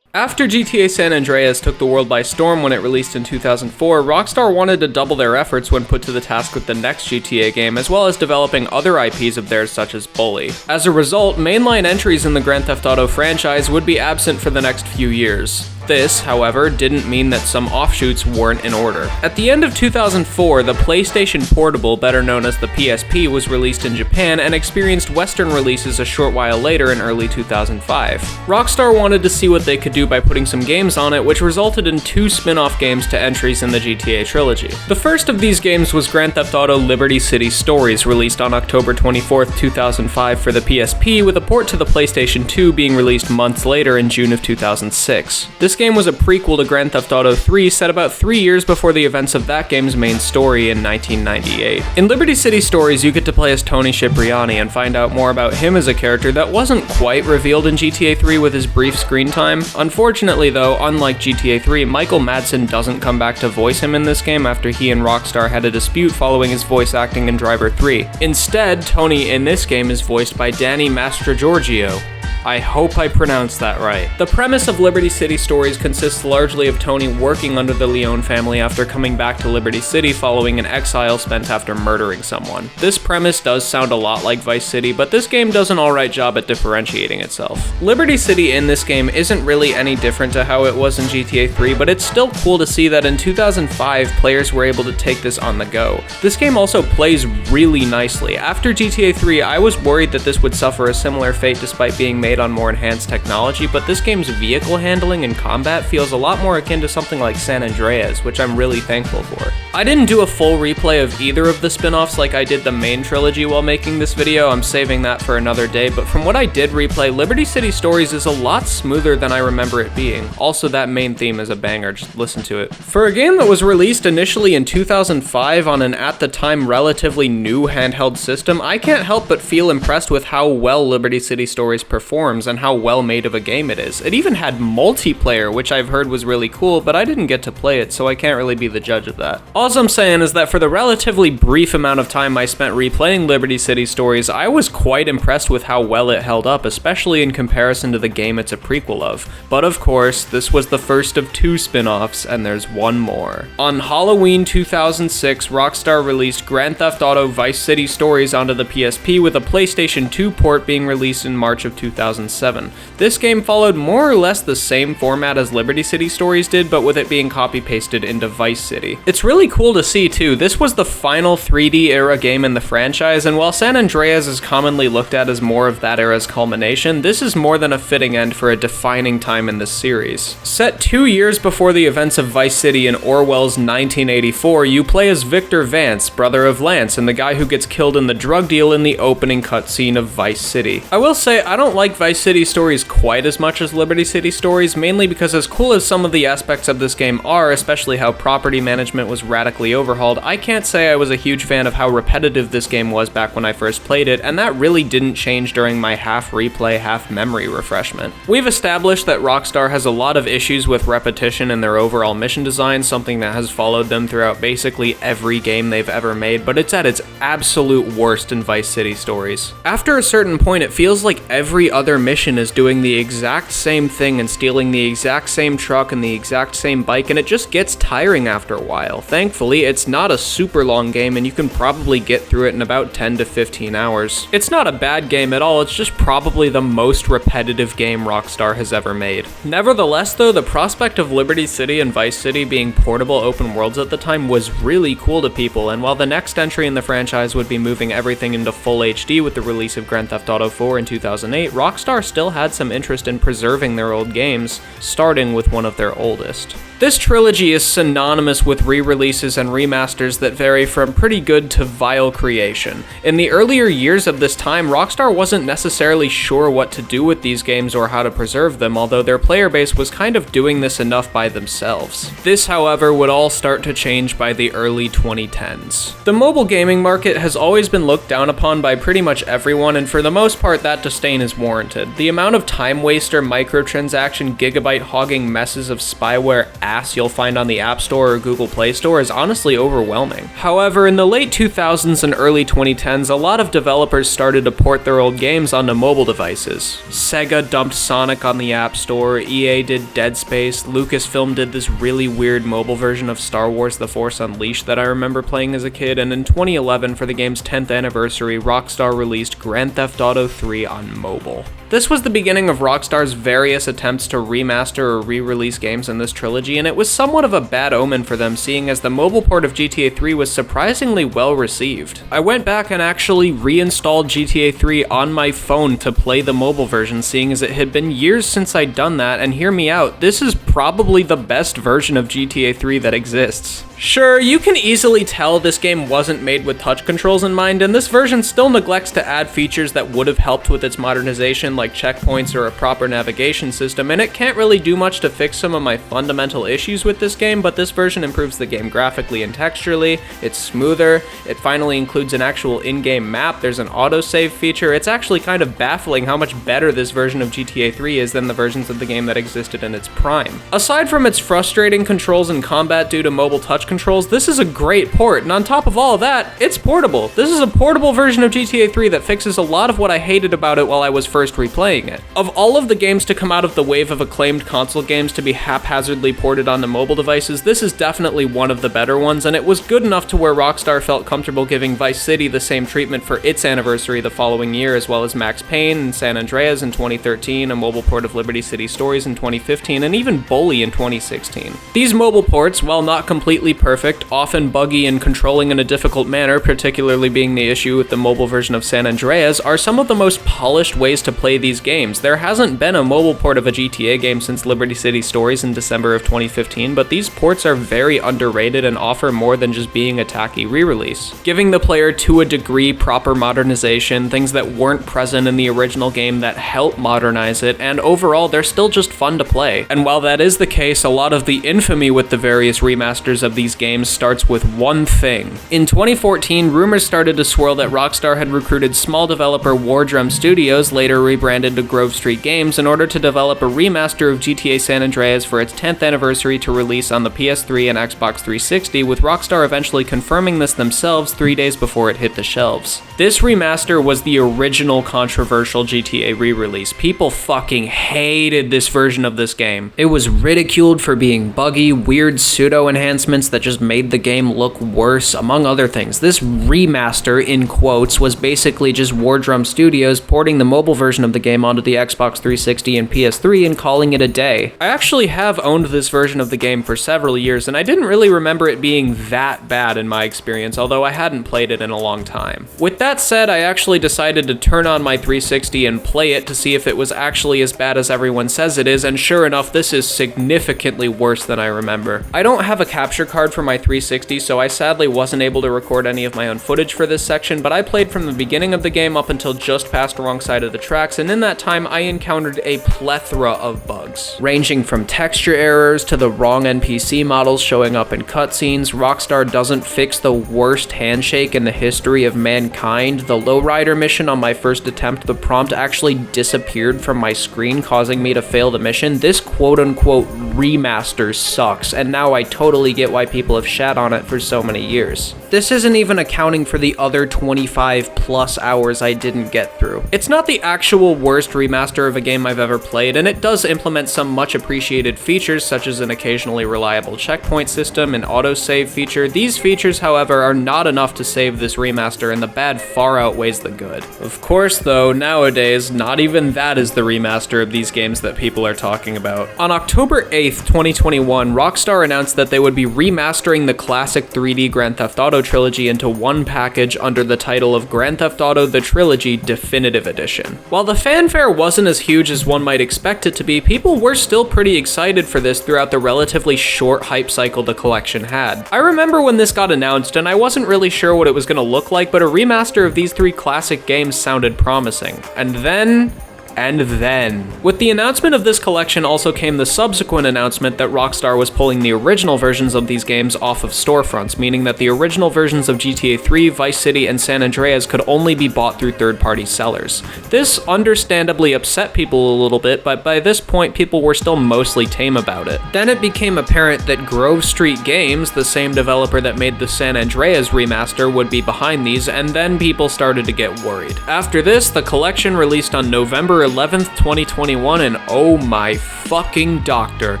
After GTA San Andreas took the world by storm when it released in 2004, Rockstar wanted to double their efforts when put to the task with the next GTA game, as well as developing other IPs of theirs such as Bully. As a result, mainline entries in the Grand Theft Auto franchise would be absent for the next few years. This, however, didn't mean that some offshoots weren't in order. At the end of 2004, the PlayStation Portable, better known as the PSP, was released in Japan and experienced Western releases a short while later in early 2005. Rockstar wanted to see what they could do by putting some games on it, which resulted in 2 spin-off games to entries in the GTA Trilogy. The first of these games was Grand Theft Auto Liberty City Stories, released on October 24th, 2005 for the PSP, with a port to the PlayStation 2 being released months later in June of 2006. This game was a prequel to Grand Theft Auto 3, set about 3 years before the events of that game's main story in 1998. In Liberty City Stories, you get to play as Tony Cipriani and find out more about him as a character that wasn't quite revealed in GTA 3 with his brief screen time. Unfortunately though, unlike GTA 3, Michael Madsen doesn't come back to voice him in this game after he and Rockstar had a dispute following his voice acting in Driver 3. Instead, Tony in this game is voiced by Danny Mastrogiorgio. I hope I pronounced that right. The premise of Liberty City Stories consists largely of Tony working under the Leone family after coming back to Liberty City following an exile spent after murdering someone. This premise does sound a lot like Vice City, but this game does an alright job at differentiating itself. Liberty City in this game isn't really any different to how it was in GTA 3, but it's still cool to see that in 2005, players were able to take this on the go. This game also plays really nicely. After GTA 3, I was worried that this would suffer a similar fate despite being made on more enhanced technology, but this game's vehicle handling and combat feels a lot more akin to something like San Andreas, which I'm really thankful for. I didn't do a full replay of either of the spin-offs like I did the main trilogy while making this video, I'm saving that for another day, but from what I did replay, Liberty City Stories is a lot smoother than I remember it being. Also, that main theme is a banger, just listen to it. For a game that was released initially in 2005 on an at the time relatively new handheld system, I can't help but feel impressed with how well Liberty City Stories performs and how well made of a game it is. It even had multiplayer, which I've heard was really cool, but I didn't get to play it, so I can't really be the judge of that. All I'm saying is that for the relatively brief amount of time I spent replaying Liberty City Stories, I was quite impressed with how well it held up, especially in comparison to the game it's a prequel of. But of course, this was the first of 2 spin-offs, and there's one more. On Halloween 2006, Rockstar released Grand Theft Auto Vice City Stories onto the PSP, with a PlayStation 2 port being released in March of 2007. This game followed more or less the same format as Liberty City Stories did, but with it being copy-pasted into Vice City. It's really cool to see too, this was the final 3D era game in the franchise, and while San Andreas is commonly looked at as more of that era's culmination, this is more than a fitting end for a defining time in this series. Set 2 years before the events of Vice City in Orwell's 1984, you play as Victor Vance, brother of Lance, and the guy who gets killed in the drug deal in the opening cutscene of Vice City. I will say, I don't like Vice City Stories quite as much as Liberty City Stories, mainly because as cool as some of the aspects of this game are, especially how property management was radically overhauled, I can't say I was a huge fan of how repetitive this game was back when I first played it, and that really didn't change during my half replay, half memory refreshment. We've established that Rockstar has a lot of issues with repetition in their overall mission design, something that has followed them throughout basically every game they've ever made, but it's at its absolute worst in Vice City Stories. After a certain point, it feels like every other mission is doing the exact same thing and stealing the exact same truck and the exact same bike, and it just gets tiring after a while. Thankfully, it's not a super long game and you can probably get through it in about 10 to 15 hours. It's not a bad game at all, it's just probably the most repetitive game Rockstar has ever made. Nevertheless though, the prospect of Liberty City and Vice City being portable open worlds at the time was really cool to people, and while the next entry in the franchise would be moving everything into full HD with the release of Grand Theft Auto 4 in 2008, Rockstar still had some interest in preserving their old games, starting with one of their oldest. This trilogy is synonymous with re-releases and remasters that vary from pretty good to vile creation. In the earlier years of this time, Rockstar wasn't necessarily sure what to do with these games or how to preserve them, although their player base was kind of doing this enough by themselves. This, however, would all start to change by the early 2010s. The mobile gaming market has always been looked down upon by pretty much everyone, and for the most part that disdain is warranted. unwarranted. The amount of time waster, microtransaction, gigabyte hogging messes of spyware ass you'll find on the App Store or Google Play Store is honestly overwhelming. However, in the late 2000s and early 2010s, a lot of developers started to port their old games onto mobile devices. Sega dumped Sonic on the App Store, EA did Dead Space, Lucasfilm did this really weird mobile version of Star Wars The Force Unleashed that I remember playing as a kid, and in 2011, for the game's 10th anniversary, Rockstar released Grand Theft Auto 3 on mobile. This was the beginning of Rockstar's various attempts to remaster or re-release games in this trilogy, and it was somewhat of a bad omen for them, seeing as the mobile port of GTA 3 was surprisingly well received. I went back and actually reinstalled GTA 3 on my phone to play the mobile version, seeing as it had been years since I'd done that, and hear me out, this is probably the best version of GTA 3 that exists. Sure, you can easily tell this game wasn't made with touch controls in mind, and this version still neglects to add features that would have helped with its modernization, like checkpoints or a proper navigation system, and it can't really do much to fix some of my fundamental issues with this game, but this version improves the game graphically and texturally, it's smoother, it finally includes an actual in-game map, there's an autosave feature. It's actually kind of baffling how much better this version of GTA 3 is than the versions of the game that existed in its prime. Aside from its frustrating controls in combat due to mobile touch controls, this is a great port, and on top of all of that, it's portable. This is a portable version of GTA 3 that fixes a lot of what I hated about it while I was first replaying it. Of all of the games to come out of the wave of acclaimed console games to be haphazardly ported onto mobile devices, this is definitely one of the better ones, and it was good enough to where Rockstar felt comfortable giving Vice City the same treatment for its anniversary the following year, as well as Max Payne and San Andreas in 2013, a mobile port of Liberty City Stories in 2015, and even Bully in 2016. These mobile ports, while not completely perfect, often buggy and controlling in a difficult manner, particularly being the issue with the mobile version of San Andreas, are some of the most polished ways to play these games. There hasn't been a mobile port of a GTA game since Liberty City Stories in December of 2015, but these ports are very underrated and offer more than just being a tacky re-release, giving the player to a degree proper modernization, things that weren't present in the original game that help modernize it, and overall they're still just fun to play. And while that is the case, a lot of the infamy with the various remasters of these games starts with one thing. In 2014, rumors started to swirl that Rockstar had recruited small developer Wardrum Studios, later rebranded to Grove Street Games, in order to develop a remaster of GTA San Andreas for its 10th anniversary to release on the PS3 and Xbox 360, with Rockstar eventually confirming this themselves 3 days before it hit the shelves. This remaster was the original controversial GTA re-release. People fucking hated this version of this game. It was ridiculed for being buggy, weird pseudo-enhancements that just made the game look worse, among other things. This remaster, in quotes, was basically just Wardrum Studios porting the mobile version of the game onto the Xbox 360 and PS3 and calling it a day. I actually have owned this version of the game for several years, and I didn't really remember it being that bad in my experience, although I hadn't played it in a long time. With that said, I actually decided to turn on my 360 and play it to see if it was actually as bad as everyone says it is, and sure enough, this is significantly worse than I remember. I don't have a capture card for my 360, so I sadly wasn't able to record any of my own footage for this section, but I played from the beginning of the game up until just past the wrong side of the tracks, and in that time I encountered a plethora of bugs, ranging from texture errors to the wrong NPC models showing up in cutscenes. Rockstar doesn't fix the worst handshake in the history of mankind. The lowrider mission on my first attempt, the prompt actually disappeared from my screen, causing me to fail the mission. This quote-unquote remaster sucks, and now I totally get why people have shat on it for so many years. This isn't even accounting for the other 25 plus hours I didn't get through. It's not the actual worst remaster of a game I've ever played, and it does implement some much appreciated features such as an occasionally reliable checkpoint system and autosave feature. These features, however, are not enough to save this remaster, and the bad far outweighs the good. Of course, though, nowadays, not even that is the remaster of these games that people are talking about. On October 8th, 2021, Rockstar announced that they would be remastering the classic 3D Grand Theft Auto trilogy into one package under the title of Grand Theft Auto The Trilogy Definitive Edition. While the fanfare wasn't as huge as one might expect it to be, people were still pretty excited for this throughout the relatively short hype cycle the collection had. I remember when this got announced, and I wasn't really sure what it was going to look like, but a remaster of these three classic games sounded promising. And then And then, with the announcement of this collection also came the subsequent announcement that Rockstar was pulling the original versions of these games off of storefronts, meaning that the original versions of GTA 3, Vice City, and San Andreas could only be bought through third-party sellers. This understandably upset people a little bit, but by this point people were still mostly tame about it. Then it became apparent that Grove Street Games, the same developer that made the San Andreas remaster, would be behind these, and then people started to get worried. After this, the collection released on November 11th, 2021, and oh my fucking doctor.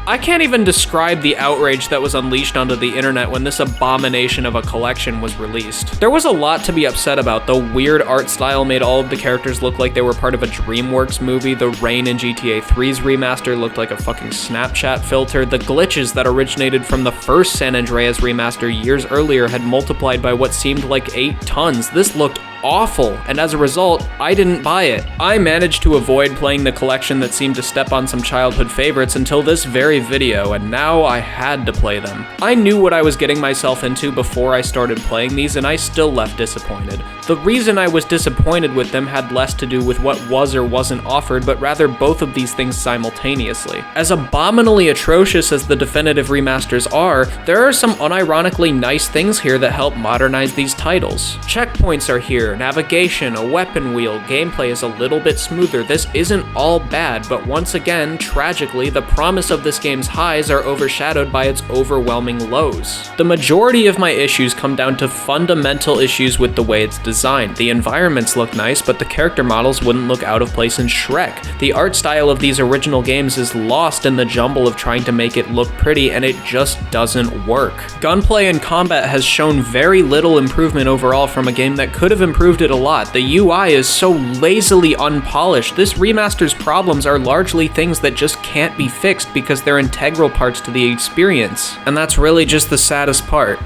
I can't even describe the outrage that was unleashed onto the internet when this abomination of a collection was released. There was a lot to be upset about. The weird art style made all of the characters look like they were part of a DreamWorks movie. The rain in GTA 3's remaster looked like a fucking Snapchat filter. The glitches that originated from the first San Andreas remaster years earlier had multiplied by what seemed like 8 tons. This looked awful, and as a result, I didn't buy it. I managed to avoid playing the collection that seemed to step on some childhood favorites until this very video, and now I had to play them. I knew what I was getting myself into before I started playing these, and I still left disappointed. The reason I was disappointed with them had less to do with what was or wasn't offered, but rather both of these things simultaneously. As abominably atrocious as the definitive remasters are, there are some unironically nice things here that help modernize these titles. Checkpoints are here, navigation, a weapon wheel, gameplay is a little bit smoother. This isn't all bad, but once again, tragically, the promise of this game's highs are overshadowed by its overwhelming lows. The majority of my issues come down to fundamental issues with the way it's designed. The environments look nice, but the character models wouldn't look out of place in Shrek. The art style of these original games is lost in the jumble of trying to make it look pretty, and it just doesn't work. Gunplay and combat has shown very little improvement overall from a game that could have improved it a lot. The UI is so lazily unpolished. This remaster's problems are largely things that just can't be fixed because they're integral parts to the experience. And that's really just the saddest part.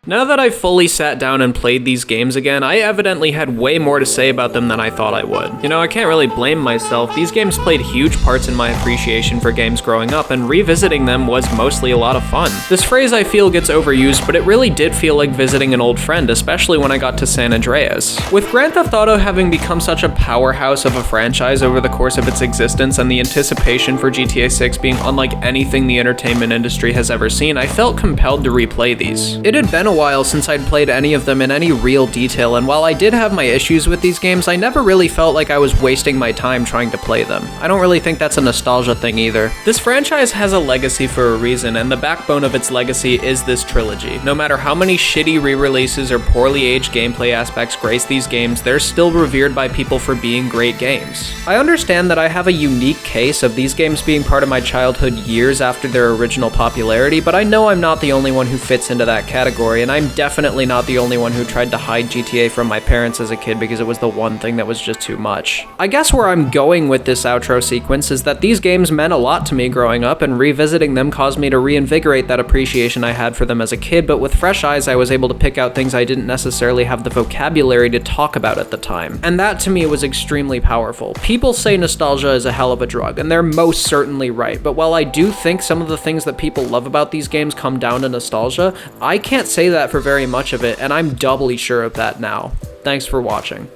Now that I've fully sat down and played these games again, I evidently had way more to say about them than I thought I would. You know, I can't really blame myself. These games played huge parts in my appreciation for games growing up, and revisiting them was mostly a lot of fun. This phrase I feel gets overused, but it really did feel like visiting an old friend, especially when I got to San Andreas. With Grand Theft Auto having become such a powerhouse of a franchise over the course of its existence, and the anticipation for GTA 6 being unlike anything the entertainment industry has ever seen, I felt compelled to replay these. It had been a while since I'd played any of them in any real detail, and while I did have my issues with these games, I never really felt like I was wasting my time trying to play them. I don't really think that's a nostalgia thing either. This franchise has a legacy for a reason, and the backbone of its legacy is this trilogy. No matter how many shitty re-releases or poorly aged gameplay aspects grace these games, they're still revered by people for being great games. I understand that I have a unique case of these games being part of my childhood years after their original popularity, but I know I'm not the only one who fits into that category, and I'm definitely not the only one who tried to hide GTA from my parents as a kid because it was the one thing that was just too much. I guess where I'm going with this outro sequence is that these games meant a lot to me growing up, and revisiting them caused me to reinvigorate that appreciation I had for them as a kid, but with fresh eyes I was able to pick out things I didn't necessarily have the vocabulary to talk about at the time. And that to me was extremely powerful. People say nostalgia is a hell of a drug, and they're most certainly right, but while I do think some of the things that people love about these games come down to nostalgia, I can't say that for very much of it, and I'm doubly sure of that now. Thanks for watching.